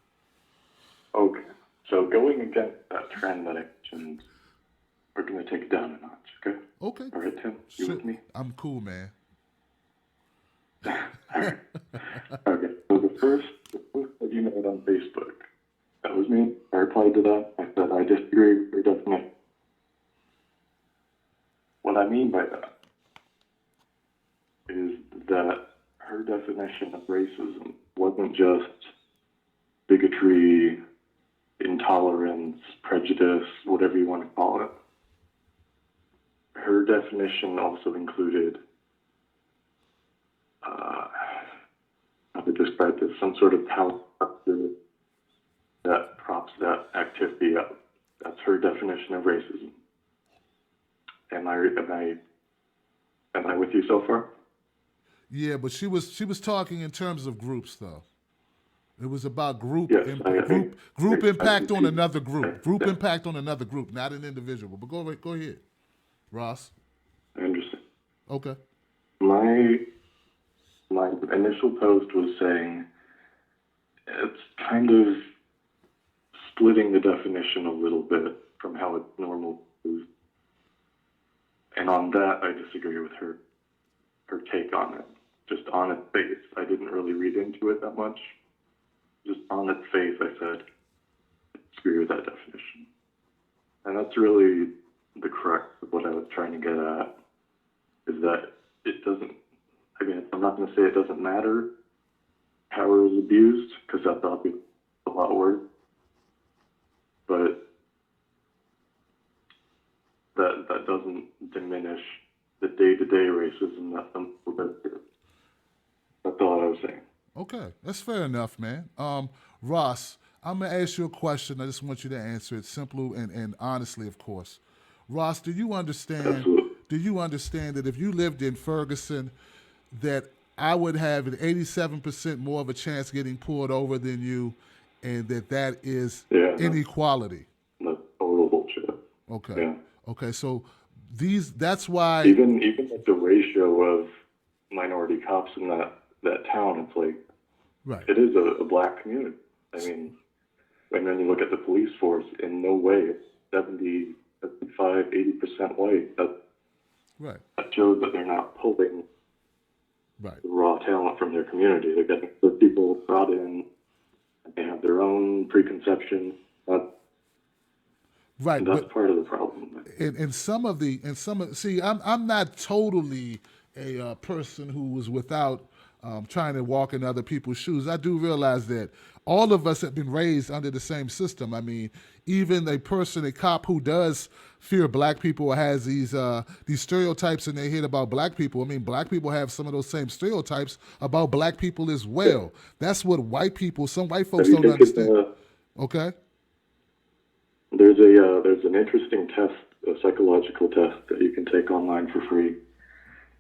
Okay. So going against that trend that I mentioned, we're going to take it down a notch, okay? Okay. All right, Tim? You with me? I'm cool, man. All right. Okay. So the first that you made on Facebook, that was me. I replied to that. I said I disagree with your definition. What I mean by that is that her definition of racism wasn't just bigotry, intolerance, prejudice, whatever you want to call it. Her definition also included, how to describe this, some sort of power structure that props that activity up. That's her definition of racism. Am I with you so far? Yeah, but she was talking in terms of groups, though. It was about group impact on another group. Group impact on another group, not an individual. But go ahead, Ross. I understand. Okay. My initial post was saying it's kind of splitting the definition a little bit from how it's normal used. And on that, I disagree with her take on it. Just on its face, I didn't really read into it that much. Just on its face, I said, I disagree with that definition. And that's really the crux of what I was trying to get at, is that it doesn't, I mean, I'm not going to say it doesn't matter how it was abused, because that's obviously a lot worse. But that doesn't diminish the day-to-day racism that some people go through. That's all I was saying. Okay, that's fair enough, man. Ross, I'm gonna ask you a question. I just want you to answer it simple and honestly, of course. Ross, do you understand? Absolutely. Do you understand that if you lived in Ferguson, that I would have an 87% more of a chance getting pulled over than you, and that is inequality? That's total bullshit. Okay. Yeah. Okay. So that's why even like the ratio of minority cops in that town, it's like, right. It is a black community. I mean, and then you look at the police force, in no way it's 70, 75, 80% white. Right. That shows that they're not pulling right. the raw talent from their community. They're getting the people brought in, and they have their own preconceptions. Right. That's part of the problem. I'm not totally a person who was without trying to walk in other people's shoes. I do realize that all of us have been raised under the same system. I mean, even a cop who does fear black people or has these stereotypes in their head about black people. I mean, black people have some of those same stereotypes about black people as well. Yeah. That's what some white folks don't understand. Okay. There's an interesting test a psychological test that you can take online for free,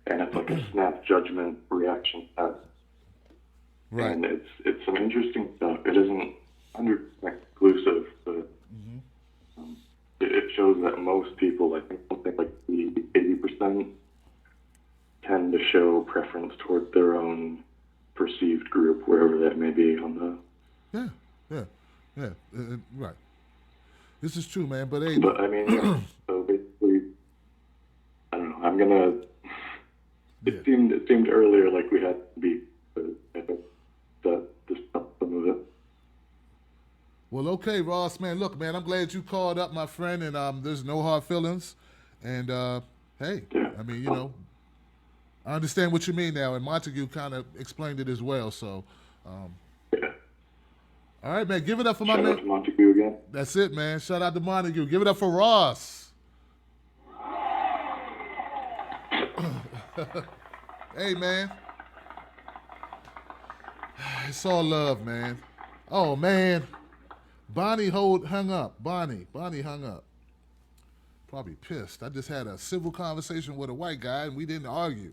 and it's like a snap judgment reaction test. Right. And it's some interesting stuff. It isn't 100% exclusive, but it shows that most people, I think something like 80%, tend to show preference toward their own perceived group, wherever that may be on the. Right. This is true, man. But hey, But I mean, yeah, so basically, I don't know. I'm gonna. It seemed earlier like we had to be, but I think that just stopped some of it. well, okay, Ross, man. Look, man, I'm glad you called up, my friend, and there's no hard feelings. And hey, Yeah. I mean, you know, I understand what you mean now, and Montague kind of explained it as well. So, Yeah. all right, man, give it up for my Shout out to man. Montue again. That's it, man. Shout out to Montague. Give it up for Ross. Hey, man. It's all love, man. Oh, man. Bonnie hung up. Bonnie hung up. Probably pissed. I just had a civil conversation with a white guy, and we didn't argue.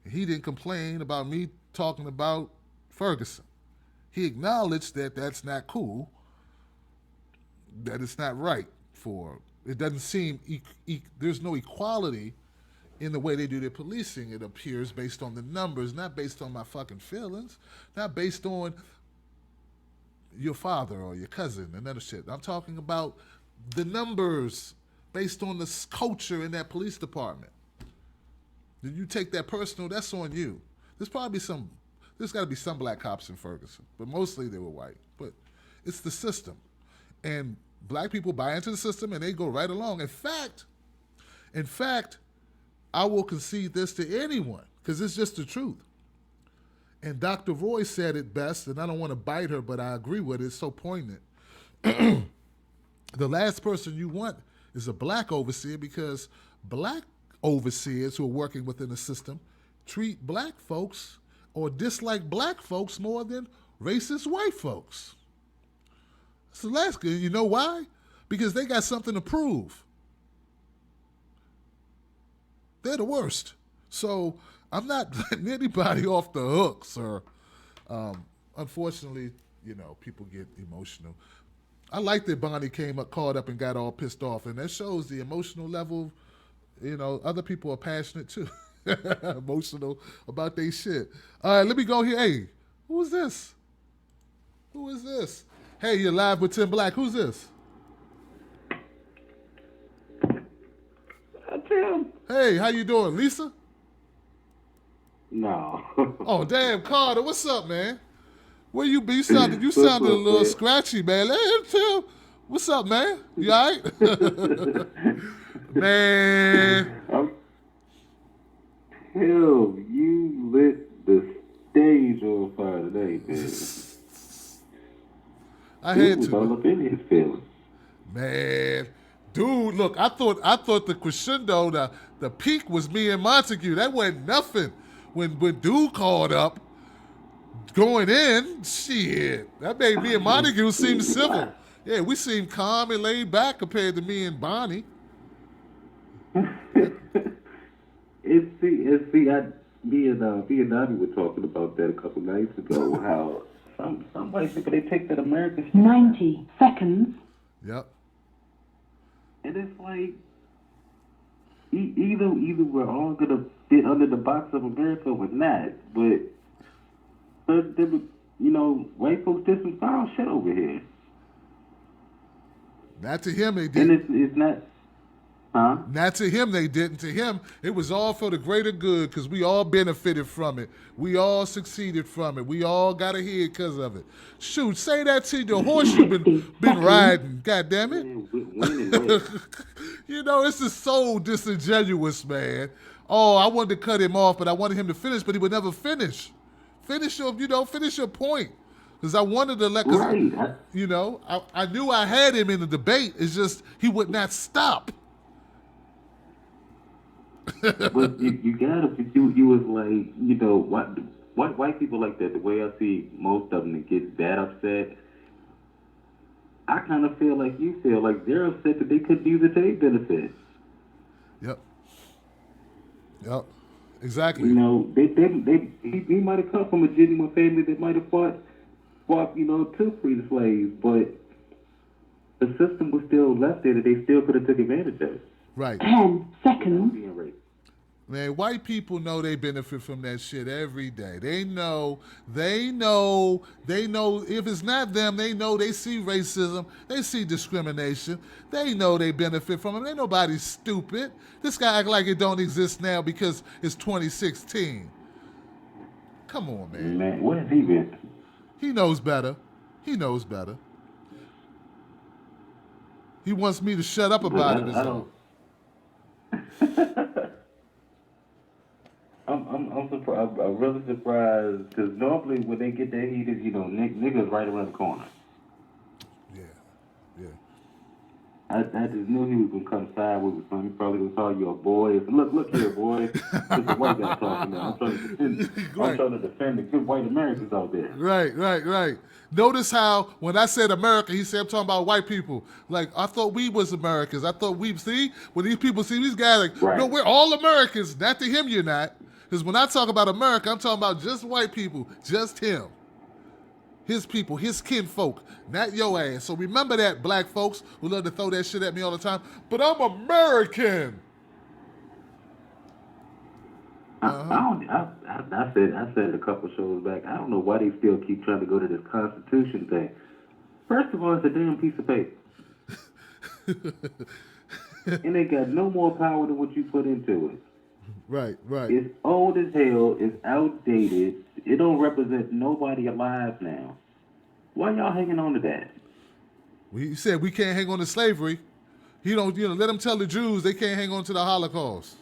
And he didn't complain about me talking about Ferguson. He acknowledged that that's not cool, that it's not right for, it doesn't seem, there's no equality in the way they do their policing, it appears, based on the numbers, not based on my fucking feelings, not based on your father or your cousin and other shit. I'm talking about the numbers based on the culture in that police department. If you take that personal, that's on you. There's got to be some black cops in Ferguson, but mostly they were white. But it's the system. And black people buy into the system and they go right along. In fact, I will concede this to anyone because it's just the truth. And Dr. Roy said it best, and I don't want to bite her, but I agree with it. It's so poignant. The last person you want is a black overseer because black overseers who are working within the system treat black folks or dislike black folks more than racist white folks. So that's good. You know why? Because they got something to prove. They're the worst. So I'm not letting anybody off the hook, sir. Unfortunately, you know, people get emotional. I like that Bonnie called up and got all pissed off, and that shows the emotional level. You know, other people are passionate too, emotional about their shit. All right, let me go here. Hey, who is this? Who is this? Hey, you're live with Tim Black. Who's this? Tim. Hey, how you doing, Lisa? No. Oh, damn, Carter, what's up, man? Where you be? You sounded a little scratchy, man. Hey, Tim, what's up, man? You all right? Man. Hell, you lit the stage on fire today, man. I had to. All up in his feelings. Man. Dude, look, I thought the crescendo, the peak was me and Montague. That wasn't nothing. When dude called up, going in, shit, that made me and Montague seem civil. Yeah, we seemed calm and laid back compared to me and Bonnie. Me and Donnie were talking about that a couple nights ago. How some white people, they take that American shit. 90 seconds. Yep. And it's like either we're all gonna fit under the box of America or we're not. But you know, white folks did some foul shit over here. Not to him they did. And it's not. Huh? Not to him they didn't. To him, it was all for the greater good because we all benefited from it. We all succeeded from it. We all got ahead because of it. Shoot, say that to the horse you've been riding. God damn it. You know, this is so disingenuous, man. Oh, I wanted to cut him off, but I wanted him to finish, but he would never finish. Finish your point. Because I wanted to let, you know, I knew I had him in the debate. It's just he would not stop. But you gotta, you was like, you know, white people like that, the way I see most of them that get that upset, I kind of feel like you feel like they're upset that they couldn't use it to their benefit. Yep. Yep. Exactly. You know, he might have come from a genuine family that might have fought, to free the slaves, but the system was still left there that they still could have took advantage of. Right. 10 Without seconds. being raped. Man, white people know they benefit from that shit every day. They know if it's not them, they know they see racism, they see discrimination, they know they benefit from it. Ain't nobody stupid. This guy act like it don't exist now because it's 2016. Come on, man. Man, what has he been? He knows better. He knows better. He wants me to shut up about it. I don't. I'm surprised. I'm really surprised because normally when they get that heat, is niggas right around the corner. Yeah, yeah. I just knew he was gonna come sideways with something. He probably gonna call you a boy. Look here, boy. It's a white guy talking now. I'm trying to defend. Right. I'm trying to defend the good white Americans out there. Right. Notice how when I said America, he said I'm talking about white people. Like I thought we was Americans. I thought we see when these people see these guys like, Right. no, we're all Americans. Not to him, you're not. Because when I talk about America, I'm talking about just white people, just him. His people, his kinfolk, not your ass. So remember that, black folks who love to throw that shit at me all the time. But I'm American. I said it a couple shows back. I don't know why they still keep trying to go to this Constitution thing. First of all, it's a damn piece of paper. And they got no more power than what you put into it. Right. It's old as hell. It's outdated. It don't represent nobody alive now. Why y'all hanging on to that? He said we can't hang on to slavery. He don't, let them tell the Jews they can't hang on to the Holocaust.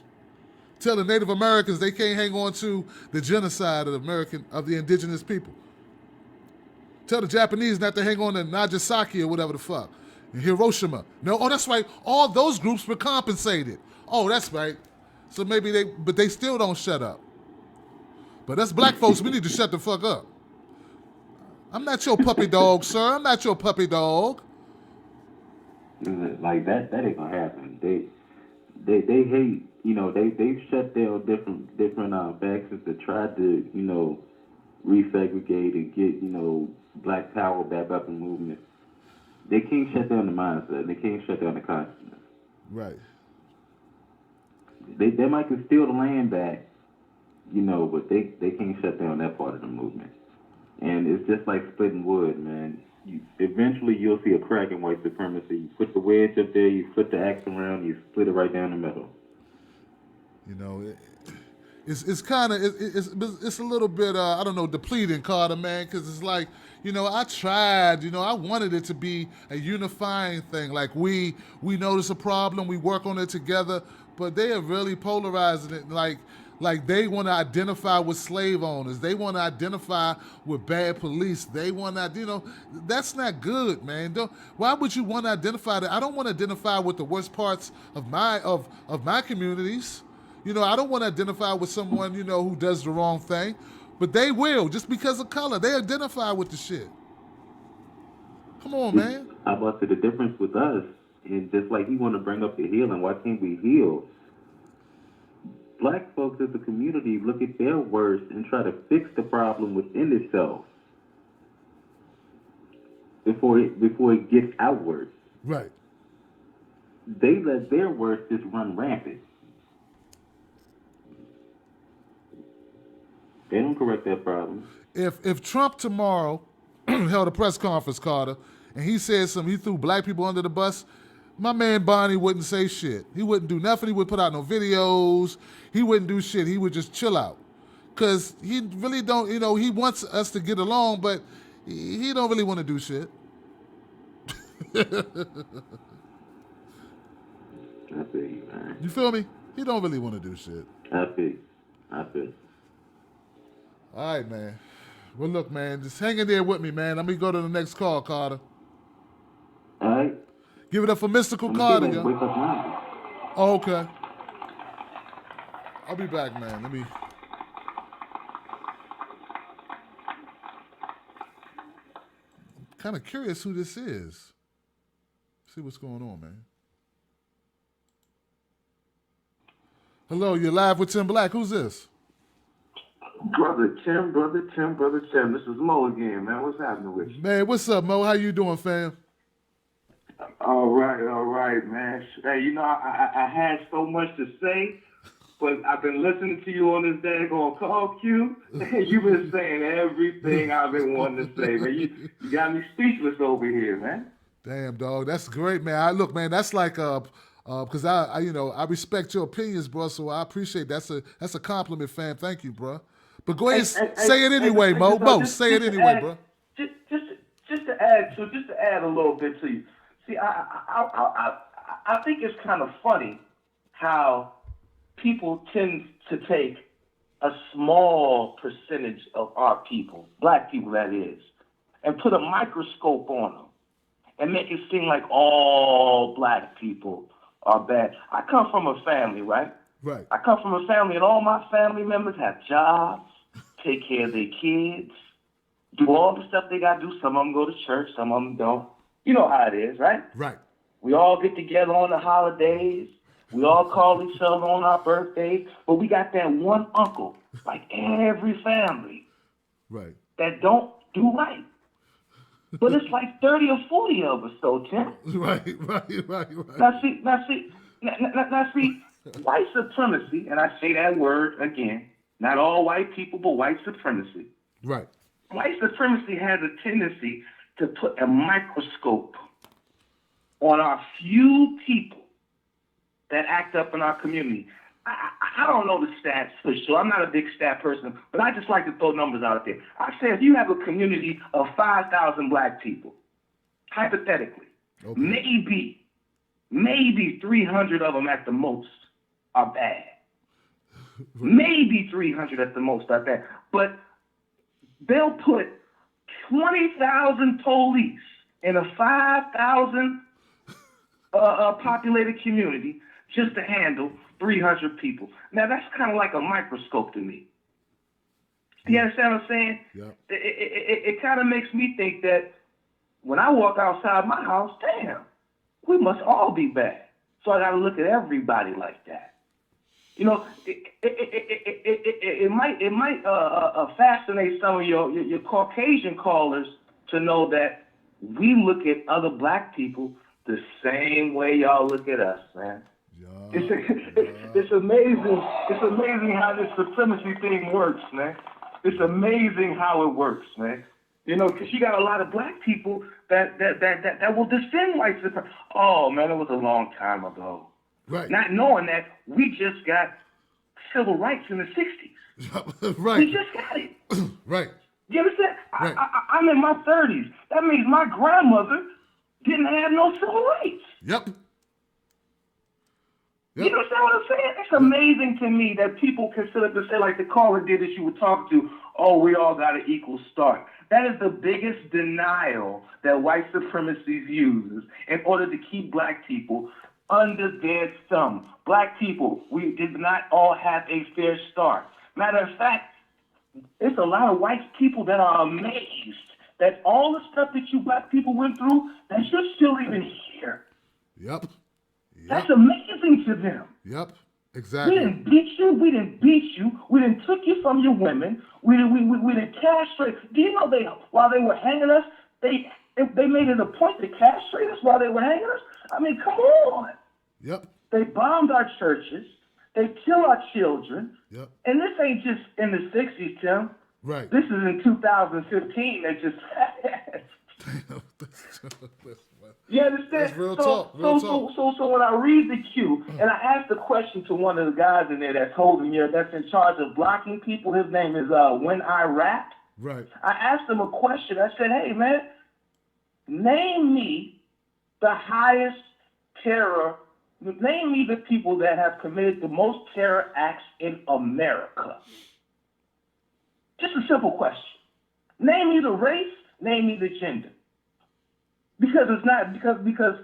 Tell the Native Americans they can't hang on to the genocide of the indigenous people. Tell the Japanese not to hang on to Nagasaki or whatever the fuck. And Hiroshima. No, that's right. All those groups were compensated. Oh, that's right. So maybe but they still don't shut up. But us black folks, we need to shut the fuck up. I'm not your puppy dog, sir. I'm not your puppy dog. Like that ain't gonna happen. They hate, they've shut down different factions that tried to, resegregate and get, black power back up in movement. They can't shut down the mindset. They can't shut down the consciousness. Right. They might can steal the land back, but they can't shut down that part of the movement. And it's just like splitting wood, man. Eventually you'll see a crack in white supremacy. You put the wedge up there, you flip the axe around, you split it right down the middle. It's kind of it's a little bit I don't know, depleting, Carter, man, because it's like I tried, I wanted it to be a unifying thing. Like we notice a problem, we work on it together, but they are really polarizing it. Like they want to identify with slave owners, they want to identify with bad police, they want to, that's not good, man. Why would you want to identify that? I don't want to identify with the worst parts of my communities. I don't want to identify with someone, who does the wrong thing. But they will, just because of color. They identify with the shit. Come on, man. How about the difference with us? And just like you want to bring up the healing, why can't we heal? Black folks as a community look at their worst and try to fix the problem within itself before it gets outward. Right. They let their worst just run rampant. They don't correct that problem. If Trump tomorrow held a press conference, Carter, and he said he threw black people under the bus, my man Bonnie wouldn't say shit. He wouldn't do nothing. He wouldn't put out no videos. He wouldn't do shit. He would just chill out. Because he really don't, he wants us to get along, but he don't really want to do shit. I feel you, man. You feel me? He don't really want to do shit. I feel. All right, man. Well, look, man, just hang in there with me, man. Let me go to the next call, Carter. All right. Give it up for Mystical I'm Carter, wake yo. up now. Oh, okay. I'll be back, man. Let me... kind of curious who this is. See what's going on, man. Hello, you're live with Tim Black. Who's this? Brother Tim, brother Tim, brother Tim. This is Mo again, man. What's happening with you? Man, what's up, Mo? How you doing, fam? All right, man. Hey, you know, I had so much to say, but I've been listening to you on this daggone call queue, and you've been saying everything I've been wanting to say, man. You got me speechless over here, man. Damn, dog, that's great, man. Look, man, that's like because I respect your opinions, bro. So I appreciate that's a compliment, fam. Thank you, bro. But go ahead, say it anyway, Mo. Mo, say it anyway, bro. Just to add a little bit to you. See, I think it's kind of funny how people tend to take a small percentage of our people, black people that is, and put a microscope on them and make it seem like all black people are bad. I come from a family, right? Right. I come from a family, and all my family members have jobs, take care of their kids, do all the stuff they got to do. Some of them go to church, some of them don't. You know how it is, right? Right. We all get together on the holidays. We all call each other on our birthdays. But we got that one uncle, like every family, Right. that don't do right. But it's like 30 or 40 of us, though, Tim. Right. Now see, white supremacy, and I say that word again, not all white people, but white supremacy. Right. White supremacy has a tendency to put a microscope on our few people that act up in our community. I don't know the stats for sure. I'm not a big stat person, but I just like to throw numbers out there. I say if you have a community of 5,000 black people, hypothetically, Okay. maybe 300 of them at the most are bad. Maybe 300 at the most are bad. But they'll put 20,000 police in a 5,000 populated community just to handle 300 people. Now, that's kind of like a microscope to me. You understand what I'm saying? Yeah. It kind of makes me think that when I walk outside my house, damn, we must all be bad. So I got to look at everybody like that. You know, it might fascinate some of your Caucasian callers to know that we look at other black people the same way y'all look at us, man. Yeah. It's amazing. It's amazing how this supremacy thing works, man. It's amazing how it works, man. You know, because you got a lot of black people that will defend white supremacy. Oh man, it was a long time ago. Right. Not knowing that we just got civil rights in the 60s. Right. We just got it. Right. You understand? Right. I'm in my 30s. That means my grandmother didn't have no civil rights. Yep. You understand what I'm saying? It's amazing to me that people can sit up and say, like the caller did that you were talking to, oh, we all got an equal start. That is the biggest denial that white supremacy uses in order to keep black people under their thumb. Black people, we did not all have a fair start. Matter of fact, there's a lot of white people that are amazed that all the stuff that you black people went through, that you're still even here. Yep. That's amazing to them. Yep. Exactly. We didn't beat you. We didn't beat you. We didn't took you from your women. We didn't castrate. Do you know while they were hanging us, they made it a point to castrate us while they were hanging us? I mean, come on. Yep. They bombed our churches. They kill our children. Yep. And this ain't just in the 60s, Tim. Right. This is in 2015. They just You understand? That's real talk. So when I read the queue and I ask the question to one of the guys in there that's in charge of blocking people, his name is When I Rap. Right. I asked him a question. I said, hey man, name me the highest terror. Name me the people that have committed the most terror acts in America. Just a simple question. Name me the race. Name me the gender. Because it's not because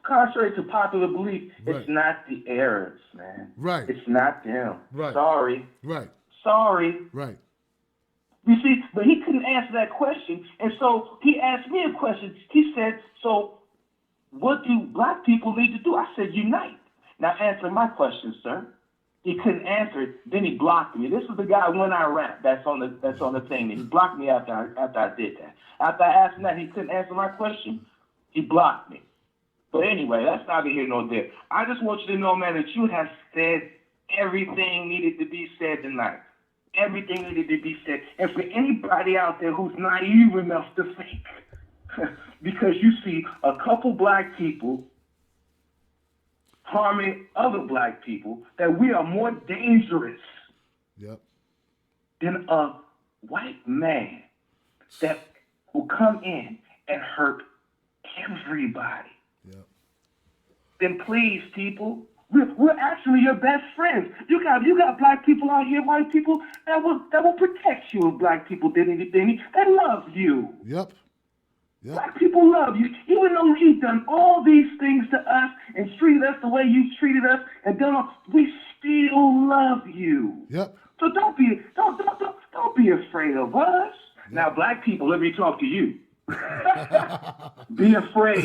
contrary to popular belief, Right. It's not the Arabs, man. Right. It's not them. Right. Sorry. Right. Sorry. Right. You see, but he couldn't answer that question, and so he asked me a question. He said, "So, what do black people need to do?" I said, "Unite." Now answer my question, sir. He couldn't answer it. Then he blocked me. This is the guy when I rap that's on the thing. He blocked me after I did that. After I asked him that he couldn't answer my question, he blocked me. But anyway, that's neither here nor there. I just want you to know, man, that you have said everything needed to be said tonight. Everything needed to be said. And for anybody out there who's naive enough to think, because you see a couple black people harming other black people, that we are more dangerous than a white man that will come in and hurt everybody. Then please, people, we're actually your best friends. You got black people out here, white people that will protect you if black people did anything. They love you. Yep. Black people love you, even though you've done all these things to us and treated us the way you treated us, and done all, we still love you. Yep. So don't be afraid of us. Yep. Now, black people, let me talk to you. Be afraid.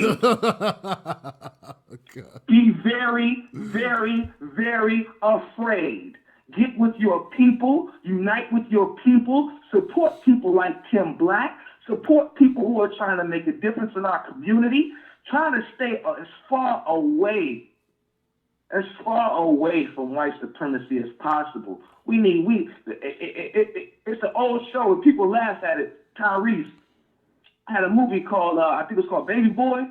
Be very, very, very afraid. Get with your people. Unite with your people. Support people like Tim Black. Support people who are trying to make a difference in our community. Try to stay as far away from white supremacy as possible. It's an old show and people laugh at it. Tyrese had a movie called, I think it was called Baby Boy.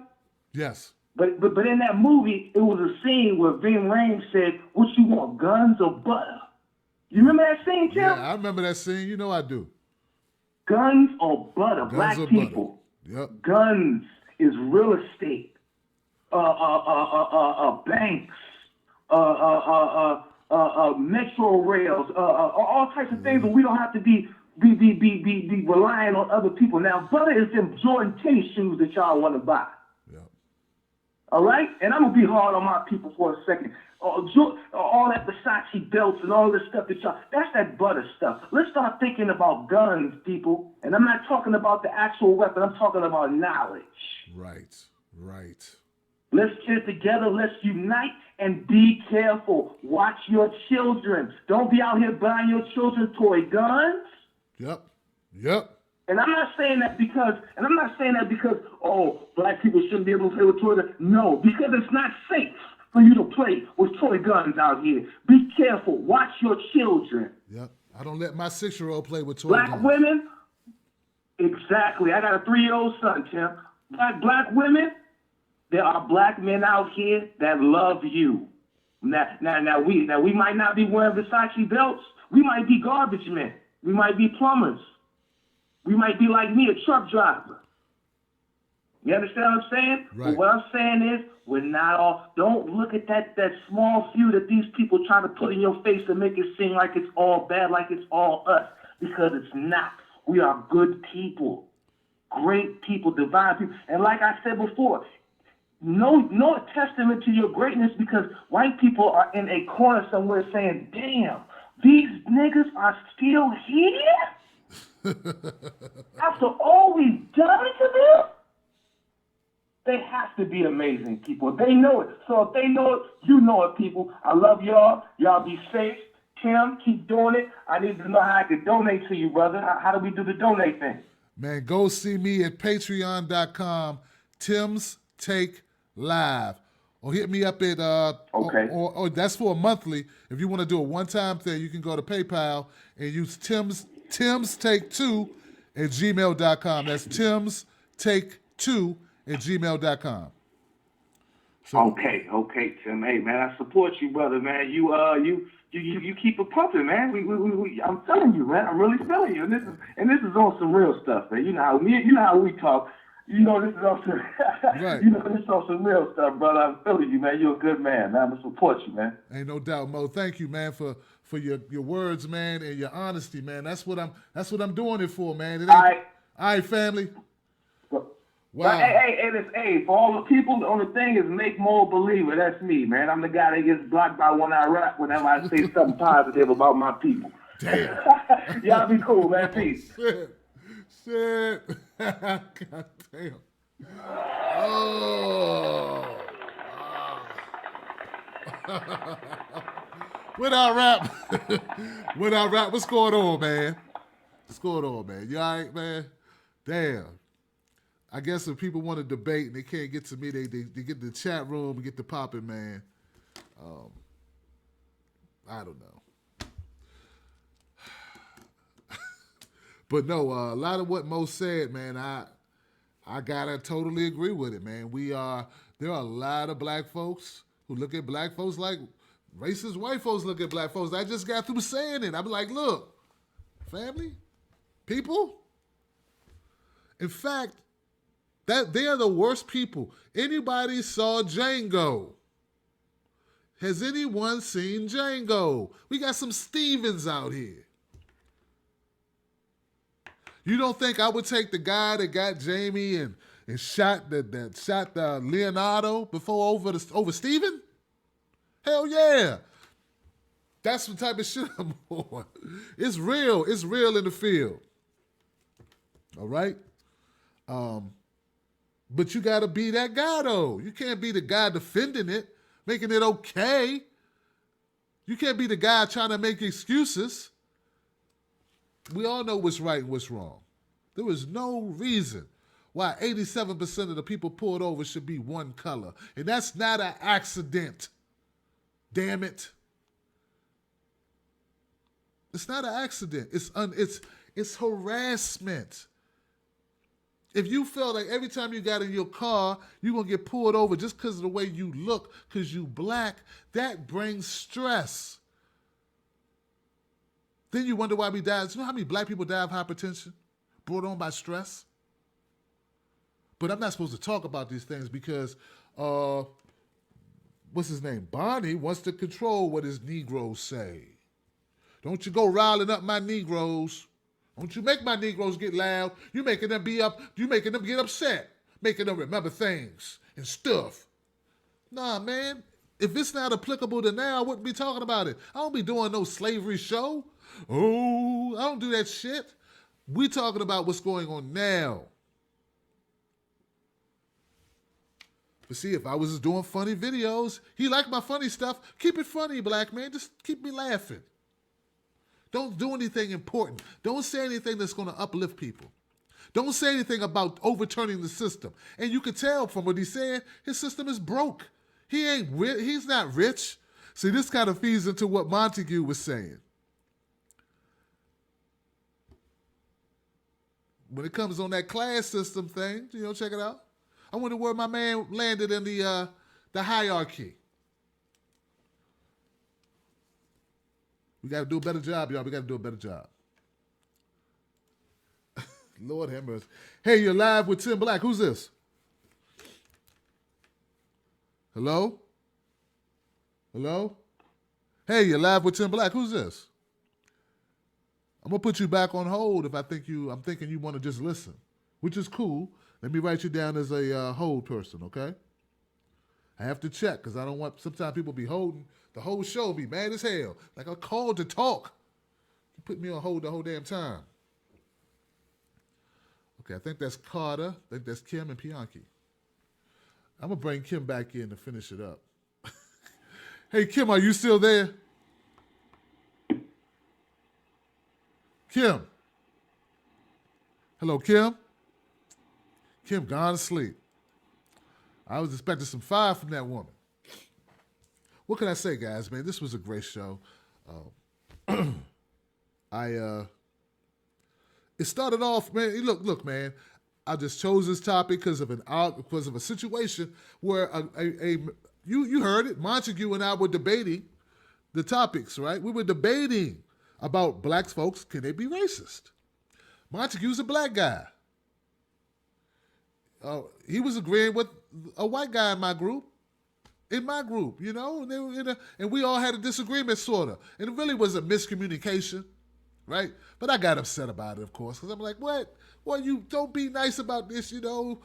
Yes. But in that movie, it was a scene where Ving Rhames said, "What you want, guns or butter?" You remember that scene, Tim? Yeah, I remember that scene. You know I do. Guns or butter, Guns black or people. Butter. Yep. Guns is real estate. Banks. Metro rails. All types of things where we don't have to be relying on other people. Now, butter is them Jordan tennis shoes that y'all want to buy. All right? And I'm going to be hard on my people for a second. All that Versace belts and all this stuff that's that butter stuff. Let's start thinking about guns, people. And I'm not talking about the actual weapon. I'm talking about knowledge. Right. Let's get together. Let's unite and be careful. Watch your children. Don't be out here buying your children toy guns. Yep. And I'm not saying that because, black people shouldn't be able to play with toy guns. No, because it's not safe for you to play with toy guns out here. Be careful. Watch your children. Yep. I don't let my 6-year-old play with toy guns. Black women, exactly. I got a 3-year-old son, Tim. Black women, there are black men out here that love you. Now we might not be wearing Versace belts. We might be garbage men. We might be plumbers. We might be like me, a truck driver. You understand what I'm saying? Right. But what I'm saying is, we're not all, don't look at that small few that these people try to put in your face to make it seem like it's all bad, like it's all us, because it's not. We are good people, great people, divine people. And like I said before, no testament to your greatness, because white people are in a corner somewhere saying, damn, these niggas are still here? After all we've done to them? They have to be amazing people. They know it. So if they know it, you know it, people. I love y'all. Y'all be safe. Tim, keep doing it. I need to know how I can donate to you, brother. How do we do the donate thing? Man, go see me at patreon.com, Tim's Take Live. Or hit me up at, okay. Or that's for a monthly. If you want to do a one-time thing, you can go to PayPal and use Tim's Take 2 at gmail.com. That's Tim's Take 2 at gmail.com. So, okay, Tim. Hey, man, I support you, brother, man. You keep it pumping, man. I'm telling you, man. I'm really telling you. And this is on some real stuff, man. You know how we talk. You know this is on some right. You know this is on some real stuff, brother. I'm feeling you, man. You're a good man, man. I'm gonna support you, man. Ain't no doubt, Mo. Thank you, man, for your words, man, and your honesty, man. That's what I'm doing it for, man. All right, family. Wow. But, hey, for all the people, the only thing is make more believer. That's me, man. I'm the guy that gets blocked by when I rap whenever I say something positive about my people. Damn. Y'all be cool, man. Peace. Shit. God damn. Oh. When I rap, what's going on, man? What's going on, man? You all right, man? Damn. I guess if people want to debate and they can't get to me, they get to the chat room and get to popping, man. I don't know. But no, a lot of what Mo said, man, I gotta totally agree with it, man. There are a lot of black folks who look at black folks like racist white folks look at black folks. I just got through saying it. I'm like, look, family, people. In fact, that they are the worst people. Anybody saw Django? Has anyone seen Django? We got some Stevens out here. You don't think I would take the guy that got Jamie and shot Leonardo before over Steven? Hell yeah. That's the type of shit I'm on. It's real. It's real in the field. All right? But you got to be that guy, though. You can't be the guy defending it, making it okay. You can't be the guy trying to make excuses. We all know what's right and what's wrong. There was no reason why 87% of the people pulled over should be one color. And that's not an accident. Damn it. It's not an accident. It's harassment. If you feel like every time you got in your car, you're going to get pulled over just because of the way you look, because you black, that brings stress. Then you wonder why we die. You know how many black people die of hypertension brought on by stress? But I'm not supposed to talk about these things because, what's his name? Bonnie wants to control what his Negroes say. Don't you go riling up my Negroes. Don't you make my Negroes get loud. You making them get upset. Making them remember things and stuff. Nah, man. If it's not applicable to now, I wouldn't be talking about it. I don't be doing no slavery show. Oh, I don't do that shit. We talking about what's going on now. But see, if I was just doing funny videos, he liked my funny stuff. Keep it funny, black man. Just keep me laughing. Don't do anything important. Don't say anything that's going to uplift people. Don't say anything about overturning the system. And you can tell from what he's saying, his system is broke. He's not rich. See, this kind of feeds into what Montue was saying. When it comes on that class system thing, check it out. I wonder where my man landed in the hierarchy. We got to do a better job, y'all. We got to do a better job. Lord have mercy. Hey, you're live with Tim Black. Who's this? Hello? Hello? Hey, you're live with Tim Black. Who's this? I'm going to put you back on hold if I'm thinking you want to just listen, which is cool. Let me write you down as a hold person, okay? I have to check because I don't want, sometimes people be holding, the whole show be mad as hell. Like I called to talk. You put me on hold the whole damn time. Okay, I think that's Carter. I think that's Kim and Bianchi. I'm going to bring Kim back in to finish it up. Hey, Kim, are you still there? Kim. Hello, Kim. Kim gone to sleep. I was expecting some fire from that woman. What can I say, guys, man? This was a great show. It started off, man. Look, man. I just chose this topic because of a situation where you heard it. Montue and I were debating the topics, right? We were debating about black folks. Can they be racist? Montague's a black guy. He was agreeing with a white guy in my group, and we all had a disagreement, sort of. And it really was a miscommunication, right? But I got upset about it, of course, because I'm like, what? Well, you don't be nice about this, No,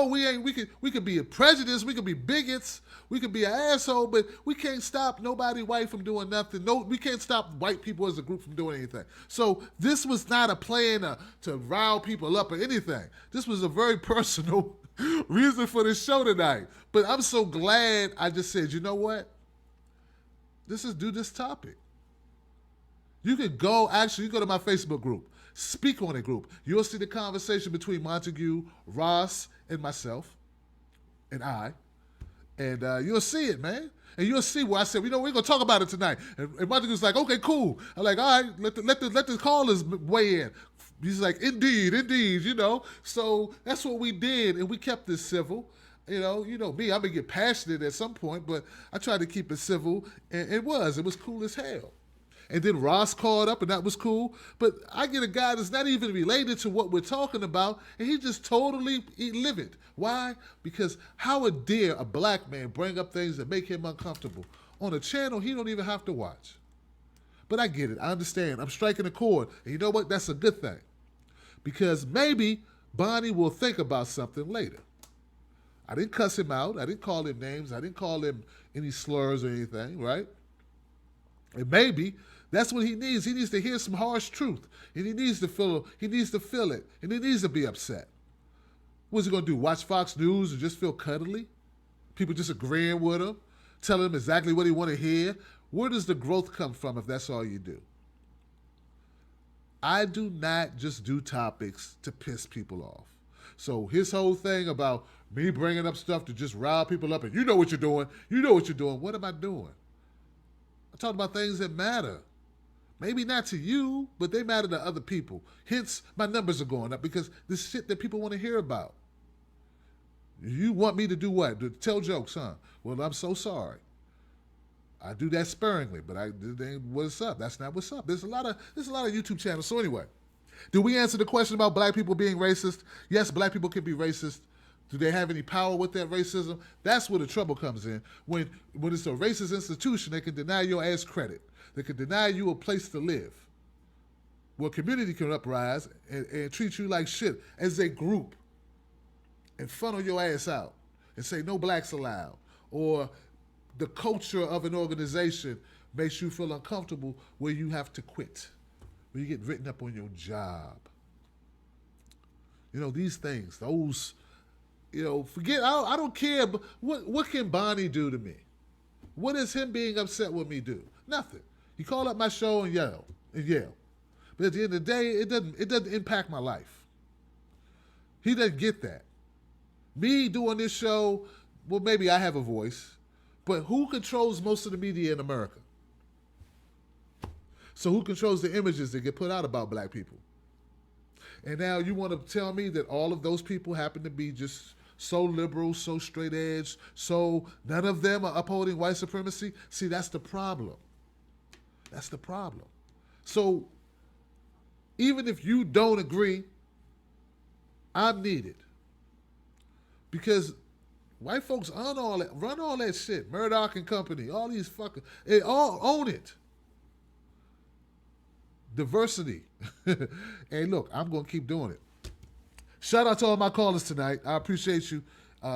we ain't. We could be a prejudice. We could be bigots. We could be an asshole, but we can't stop nobody white from doing nothing. No, we can't stop white people as a group from doing anything. So this was not a plan to rile people up or anything. This was a very personal reason for this show tonight. But I'm so glad I just said, you know what? Let's just do this topic. You could go, actually, you go to my Facebook group, speak on it group. You'll see the conversation between Montue, Ross, and myself, and I. And you'll see it, man. And you'll see where I said, we're going to talk about it tonight. And Montague's like, okay, cool. I'm like, all right, let the callers weigh in. He's like, indeed, So that's what we did, and we kept this civil. You know me, I'm going to get passionate at some point, but I tried to keep it civil, and it was cool as hell. And then Ross called up, and that was cool. But I get a guy that's not even related to what we're talking about, and he just totally livid. Why? Because how dare a black man bring up things that make him uncomfortable on a channel he don't even have to watch? But I get it. I understand. I'm striking a chord. And you know what? That's a good thing. Because maybe Bonnie will think about something later. I didn't cuss him out. I didn't call him names. I didn't call him any slurs or anything, right? And maybe that's what he needs. He needs to hear some harsh truth. And he needs to feel it. And he needs to be upset. What's he going to do? Watch Fox News and just feel cuddly? People just agreeing with him? Telling him exactly what he want to hear? Where does the growth come from if that's all you do? I do not just do topics to piss people off. So his whole thing about me bringing up stuff to just rile people up and you know what you're doing. What am I doing? I talk about things that matter. Maybe not to you, but they matter to other people. Hence, my numbers are going up because this shit that people want to hear about. You want me to do what? To tell jokes, huh? Well, I'm so sorry. I do that sparingly, but what's up? That's not what's up. There's a lot of YouTube channels. So anyway, do we answer the question about black people being racist? Yes, black people can be racist. Do they have any power with that racism? That's where the trouble comes in. When it's a racist institution, they can deny your ass credit. They can deny you a place to live. Well, community can uprise and treat you like shit as a group and funnel your ass out and say no blacks allowed. Or the culture of an organization makes you feel uncomfortable where you have to quit, where you get written up on your job. These things, those... forget, I don't care, but what can Bonnie do to me? What does him being upset with me do? Nothing. He called up my show and yelled. But at the end of the day, it doesn't impact my life. He doesn't get that. Me doing this show, well, maybe I have a voice, but who controls most of the media in America? So who controls the images that get put out about black people? And now you want to tell me that all of those people happen to be just so liberal, so straight edge, so none of them are upholding white supremacy? See, that's the problem. That's the problem. So even if you don't agree, I'm needed. Because white folks run all that shit. Murdoch and company, all these fuckers, they all own it. Diversity. And look, I'm going to keep doing it. Shout out to all my callers tonight. I appreciate you.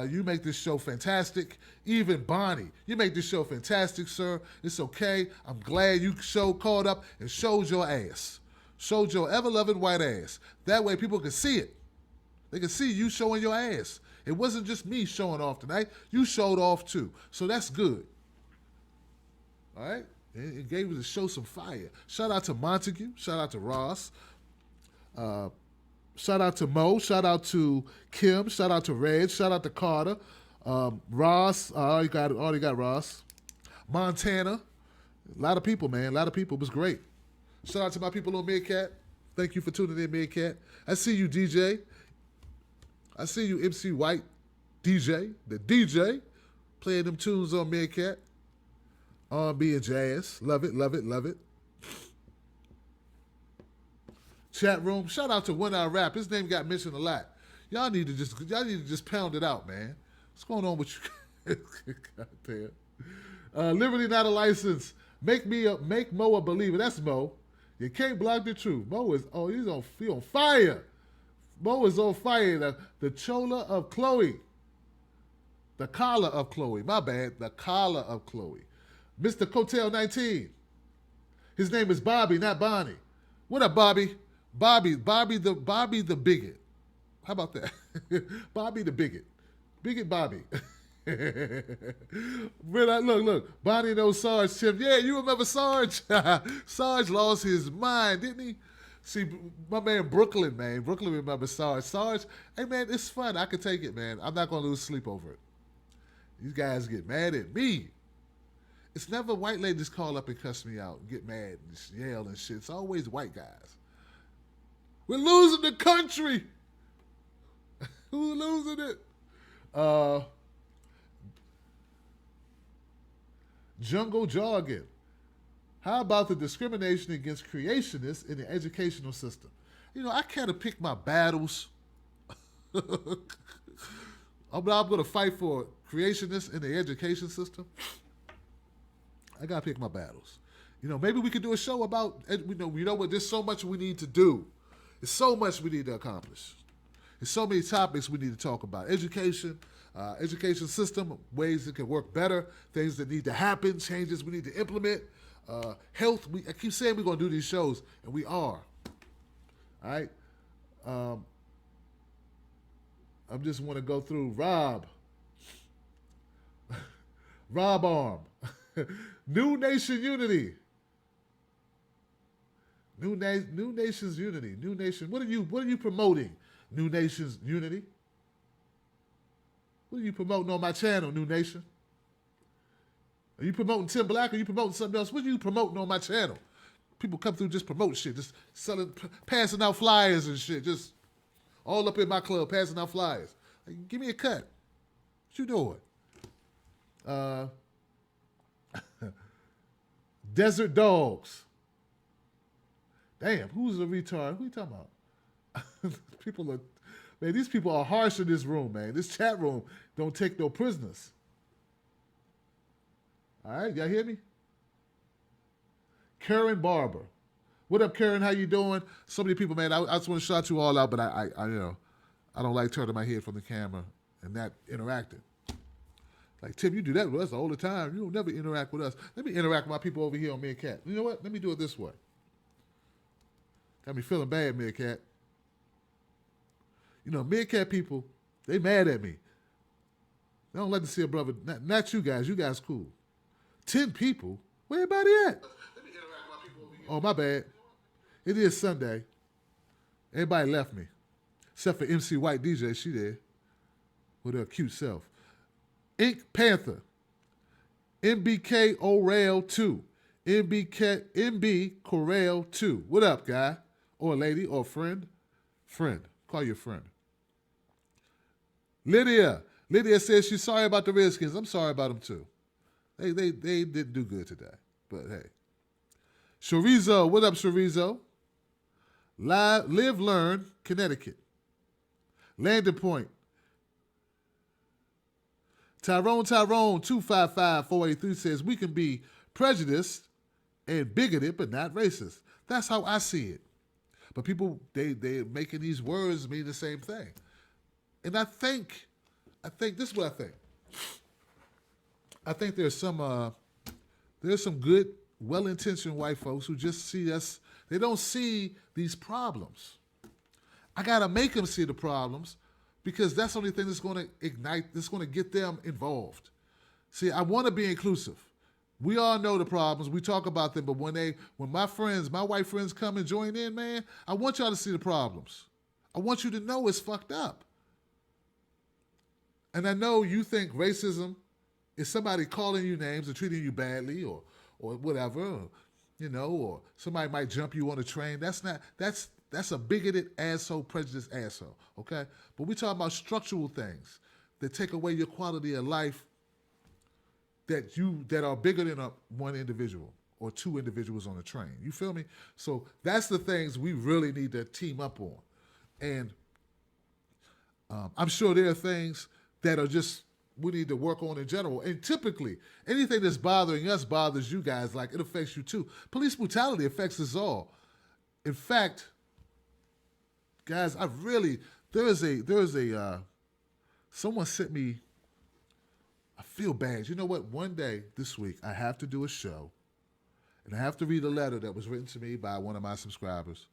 You make this show fantastic. Even Bonnie, you make this show fantastic, sir. It's okay. I'm glad you called up and showed your ass. Showed your ever-loving white ass. That way people can see it. They can see you showing your ass. It wasn't just me showing off tonight. You showed off too. So that's good. All right? It gave the show some fire. Shout out to Montague. Shout out to Ross. Shout out to Mo. Shout out to Kim. Shout out to Reg. Shout out to Carter. Ross. I already got Ross. Montana. A lot of people, man. A lot of people. It was great. Shout out to my people on Meerkat. Thank you for tuning in, Meerkat. I see you, DJ. I see you, MC White. DJ. The DJ. Playing them tunes on Meerkat. R&B and jazz. Love it, love it, love it. Chat room. Shout out to One Eye Rap. His name got mentioned a lot. Y'all need to just pound it out, man. What's going on with you? God damn. Liberty Not a License. Make Mo a believer. That's Mo. You can't block the truth. Mo is he's on fire. Mo is on fire. The chola of Chloe. The collar of Chloe. My bad. The collar of Chloe. Mr. Cotel 19. His name is Bobby, not Bonnie. What up, Bobby? Bobby the bigot. How about that? Bobby the bigot. Bigot Bobby. Look. Bonnie knows Sarge, Tim. Yeah, you remember Sarge? Sarge lost his mind, didn't he? See, my man Brooklyn, man. Brooklyn remembers Sarge. Sarge, hey, man, it's fun. I can take it, man. I'm not going to lose sleep over it. These guys get mad at me. It's never white ladies call up and cuss me out and get mad and yell and shit. It's always white guys. We're losing the country. Who's losing it? Jungle jargon. How about the discrimination against creationists in the educational system? You know, I kind of pick my battles. I'm going to fight for creationists in the education system. I got to pick my battles. You know, maybe we could do a show about, you know what, there's so much we need to do. There's so much we need to accomplish. There's so many topics we need to talk about. Education, education system, ways it can work better, things that need to happen, changes we need to implement. Health, I keep saying we're going to do these shows, and we are. All right? I just want to go through Rob Arm. New Nation Unity. New Nations Unity. New Nation. What are you promoting? New Nations Unity. What are you promoting on my channel, New Nation? Are you promoting Tim Black or are you promoting something else? What are you promoting on my channel? People come through just promote shit, just selling, passing out flyers and shit, just all up in my club passing out flyers. Like, give me a cut. What you doing? Desert Dogs. Damn, who's a retard? Who you talking about? These people are harsh in this room, man. This chat room don't take no prisoners. All right, y'all hear me? Karen Barber. What up, Karen? How you doing? So many people, man. I just want to shout you all out, but I don't like turning my head from the camera and not interacting. Like, Tim, you do that with us all the time. You don't never interact with us. Let me interact with my people over here on Meerkat. You know what? Let me do it this way. Got me feeling bad, Meerkat. You know, Meerkat people, they mad at me. They don't like to see a brother. Not you guys. You guys cool. 10 people? Where everybody at? Let me interact with my people over here. Oh, my bad. It is Sunday. Everybody left me. Except for MC White DJ. She there. With her cute self. Ink Panther. MBK O'Rail 2. MB Corral 2. What up, guy? Or lady or friend? Friend. Call your friend. Lydia. Lydia says she's sorry about the Redskins. I'm sorry about them too. They didn't do good today. But hey. Chorizo. What up, Chorizo? Live, Learn, Connecticut. Landing Point. Tyrone 255-483 says we can be prejudiced and bigoted but not racist. That's how I see it. But people, they're making these words mean the same thing. And I think this is what I think. I think there's some good, well-intentioned white folks who just see us. They don't see these problems. I got to make them see the problems because that's the only thing that's going to ignite, that's going to get them involved. See, I want to be inclusive. We all know the problems. We talk about them, but when my white friends come and join in, man, I want y'all to see the problems. I want you to know it's fucked up. And I know you think racism is somebody calling you names or treating you badly or whatever, or somebody might jump you on a train. That's a bigoted asshole, prejudiced asshole, okay? But we're talking about structural things that take away your quality of life that are bigger than one individual or two individuals on a train. You feel me? So that's the things we really need to team up on. And I'm sure there are things that are just we need to work on in general. And typically, anything that's bothering us bothers you guys. Like, it affects you too. Police brutality affects us all. In fact, guys, someone sent me, I feel bad. You know what? One day this week, I have to do a show, and I have to read a letter that was written to me by one of my subscribers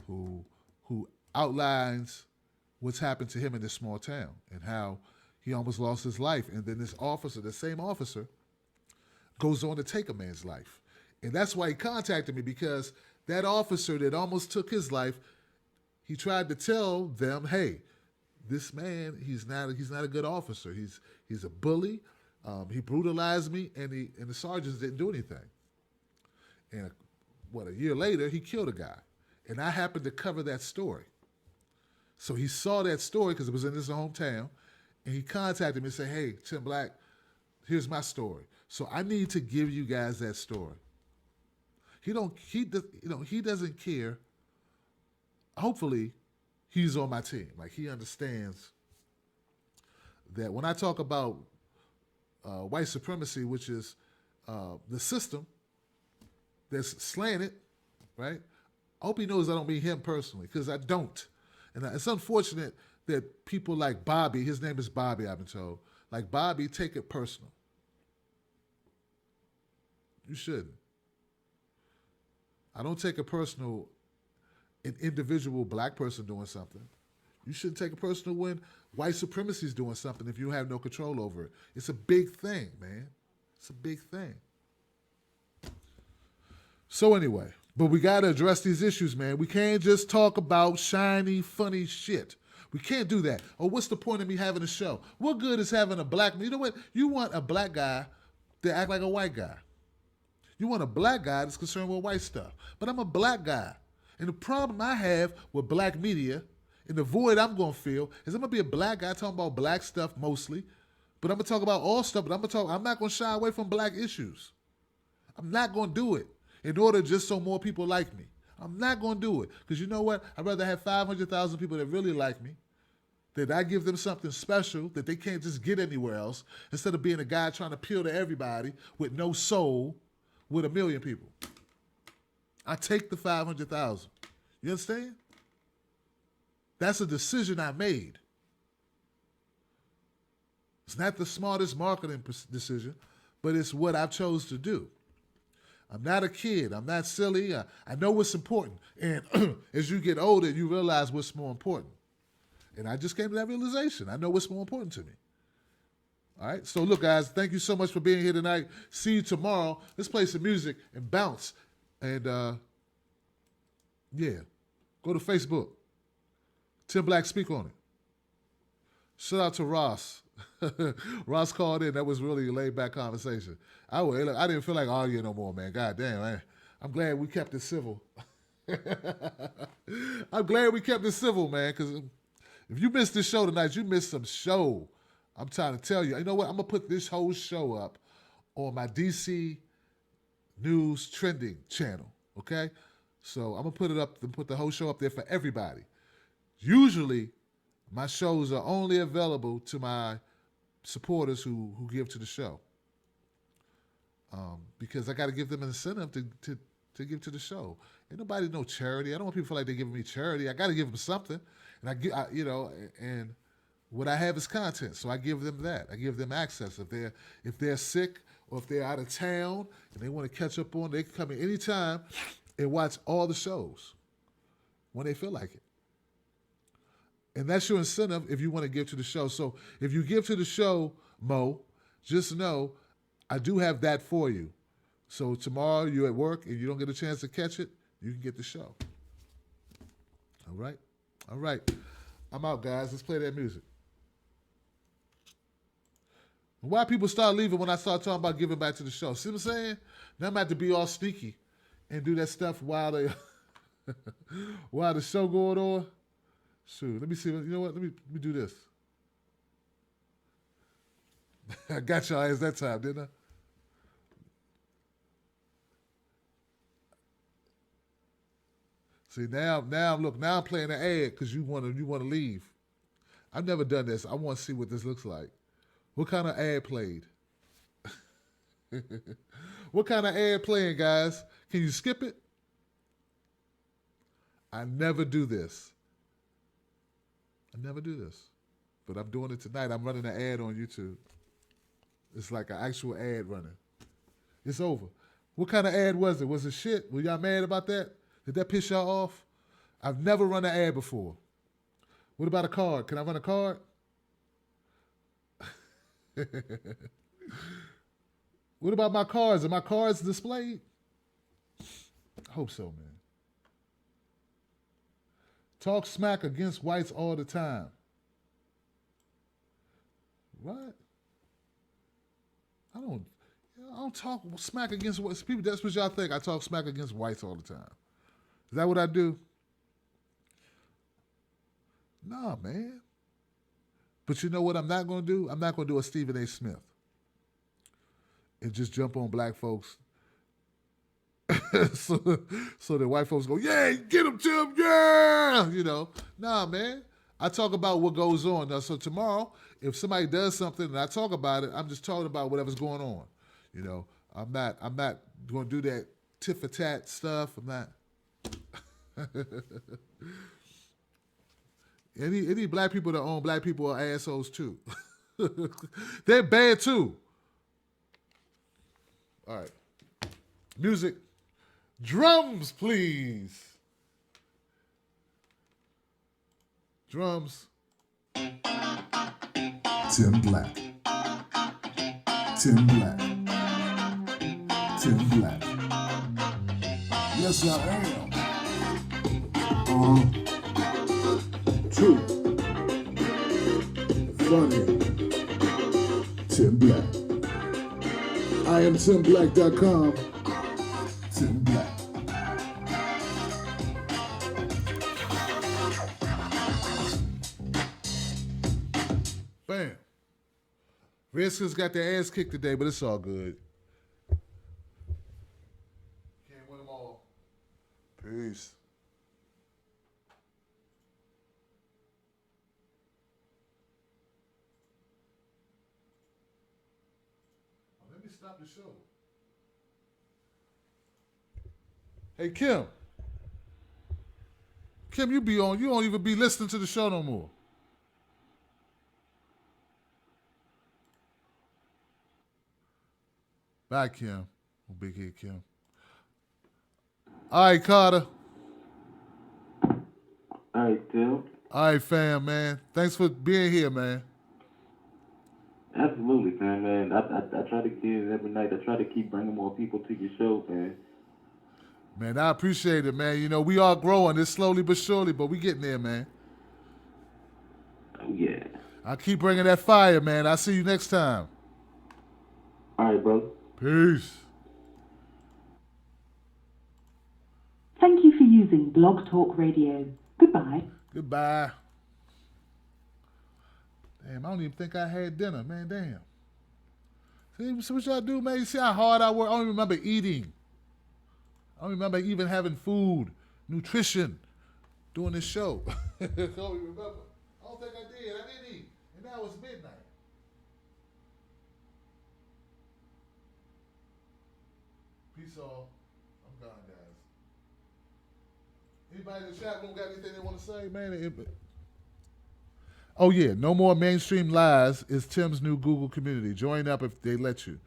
who outlines what's happened to him in this small town and how he almost lost his life. And then this officer, the same officer, goes on to take a man's life. And that's why he contacted me, because that officer that almost took his life, he tried to tell them, hey, this man, he's not a good officer. He's a bully. He brutalized me, and the sergeants didn't do anything. And a year later, he killed a guy. And I happened to cover that story. So he saw that story because it was in his hometown, and he contacted me and said, hey, Tim Black, here's my story. So I need to give you guys that story. He doesn't care. Hopefully, he's on my team. Like, he understands that when I talk about white supremacy, which is the system that's slanted, right? I hope he knows I don't mean him personally, because I don't. And it's unfortunate that people like Bobby, his name is Bobby, I've been told, like Bobby, take it personal. You shouldn't. I don't take it personal an individual black person doing something. You shouldn't take it personal when white supremacy is doing something if you have no control over it. It's a big thing, man. It's a big thing. So anyway, but we got to address these issues, man. We can't just talk about shiny, funny shit. We can't do that. Or what's the point of me having a show? What good is having a black... You know what? You want a black guy to act like a white guy. You want a black guy that's concerned with white stuff. But I'm a black guy. And the problem I have with black media, and the void I'm going to feel, is I'm going to be a black guy talking about black stuff mostly. But I'm going to talk about all stuff, but I'm not going to shy away from black issues. I'm not going to do it in order just so more people like me. I'm not going to do it. Because you know what? I'd rather have 500,000 people that really like me, that I give them something special that they can't just get anywhere else, instead of being a guy trying to appeal to everybody with no soul with 1 million people. I take the 500,000. You understand? That's a decision I made. It's not the smartest marketing decision, but it's what I've chose to do. I'm not a kid. I'm not silly. I know what's important. And as you get older, you realize what's more important. And I just came to that realization. I know what's more important to me. All right? So look, guys, thank you so much for being here tonight. See you tomorrow. Let's play some music and bounce. And, yeah, go to Facebook. Tim Black, speak on it. Shout out to Ross. Ross called in. That was really a laid-back conversation. I didn't feel like arguing no more, man. God damn, man. I'm glad we kept it civil. I'm glad we kept it civil, man, because if you missed this show tonight, you missed some show. I'm trying to tell you. You know what? I'm going to put this whole show up on my DC News Trending channel, okay? So I'm going to put it up and put the whole show up there for everybody. Usually, my shows are only available to my supporters who give to the show. Because I got to give them an incentive to give to the show. Ain't nobody no charity. I don't want people to feel like they're giving me charity. I got to give them something. And and what I have is content. So I give them that. I give them access. If they're sick or if they're out of town and they want to catch up on, they can come in anytime and watch all the shows when they feel like it. And that's your incentive if you want to give to the show. So if you give to the show, Mo, just know I do have that for you. So tomorrow you're at work and you don't get a chance to catch it, you can get the show. All right? All right. I'm out, guys. Let's play that music. Why people start leaving when I start talking about giving back to the show? See what I'm saying? Now I'm about to be all sneaky and do that stuff while while the show going on. Shoot, let me see. You know what? Let me do this. I got y'all ass that time, didn't I? See, now I'm playing the ad because you want to leave. I've never done this. I want to see what this looks like. What kind of ad played? What kind of ad playing, guys? Can you skip it? I never do this. But I'm doing it tonight. I'm running an ad on YouTube. It's like an actual ad running. It's over. What kind of ad was it? Was it shit? Were y'all mad about that? Did that piss y'all off? I've never run an ad before. What about a card? Can I run a card? What about my cards? Are my cards displayed? I hope so, man. Talk smack against whites all the time. What? I don't talk smack against whites. People, that's what y'all think. I talk smack against whites all the time. Is that what I do? Nah, man. But you know what I'm not going to do? I'm not going to do a Stephen A. Smith and just jump on black folks so that white folks go, yeah, get him, Tim, yeah, you know. Nah, man. I talk about what goes on. Now, so tomorrow, if somebody does something and I talk about it, I'm just talking about whatever's going on. You know, I'm not going to do that tit for tat stuff. I'm not. Any black people that own black people are assholes too. They're bad too. All right. Music. Drums, please. Drums. Tim Black. Tim Black. Tim Black. Yes, I am. True. Funny. Tim Black. I am TimBlack.com. Tim Black. Bam. Redskins got their ass kicked today, but it's all good. Can't win them all. Peace. Let me stop the show. Hey, Kim. Kim, you don't even be listening to the show no more. Bye, Kim. Oh, big head Kim. All right, Carter. All right, Tim. All right, fam, man. Thanks for being here, man. Absolutely, man. I try to get it every night. I try to keep bringing more people to your show, man. Man, I appreciate it, man. You know, we are growing. It's slowly but surely, but we getting there, man. Oh, yeah. I'll keep bringing that fire, man. I'll see you next time. All right, brother. Peace. Thank you for using Blog Talk Radio. Goodbye. Goodbye. Damn, I don't even think I had dinner, man. Damn. See what y'all do, man? You see how hard I work? I don't even remember eating. I don't remember even having food, nutrition, doing this show. I don't even remember. I don't think I did. I didn't eat. And now it's midnight. Peace all. I'm gone, guys. Anybody in the chat room got anything they want to say, man? Oh, yeah. No More Mainstream Lies is Tim's new Google community. Join up if they let you.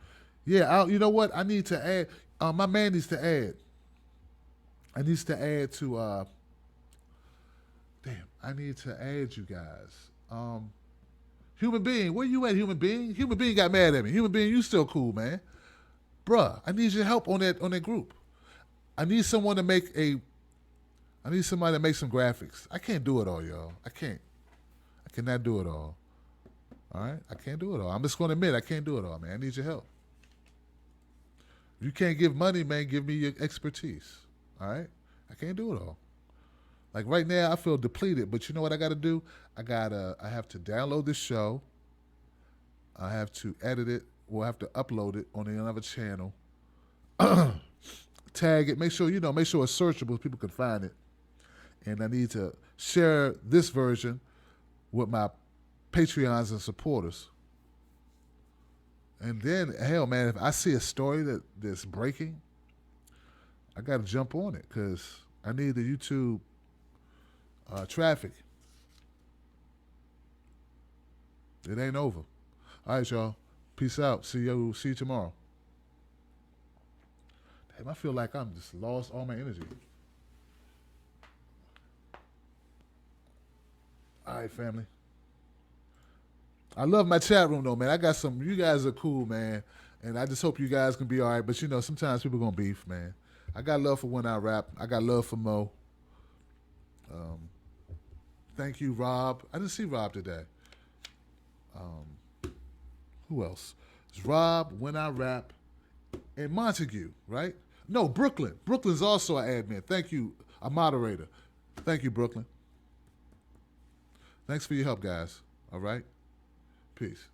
Yeah, you know what? I need to add. My man needs to add. I need to add to. I need to add you guys. Human Being, where you at, Human Being? Human Being got mad at me. Human Being, you still cool, man. Bruh, I need your help on that group. I need someone to make somebody to make some graphics. I can't do it all, y'all. I cannot do it all. All right? I can't do it all. I'm just going to admit I can't do it all, man. I need your help. If you can't give money, man, give me your expertise. All right? I can't do it all. Like right now, I feel depleted, but you know what I got to do? I have to download this show. I have to edit it. We'll have to upload it on another channel. Tag it. Make sure it's searchable so people can find it. And I need to share this version with my Patreons and supporters. And then, hell, man, if I see a story that's breaking, I got to jump on it because I need the YouTube traffic. It ain't over. All right, y'all. Peace out. See you tomorrow. Damn, I feel like I'm just lost all my energy. All right, family. I love my chat room though, man. I got some. You guys are cool, man, and I just hope you guys can be all right. But you know, sometimes people gonna beef, man. I got love for When I Rap. I got love for Mo. Thank you, Rob. I didn't see Rob today. Who else? It's Rob, When I Rap, and Montague, right? No, Brooklyn. Brooklyn's also an admin. Thank you, a moderator. Thank you, Brooklyn. Thanks for your help, guys. All right? Peace.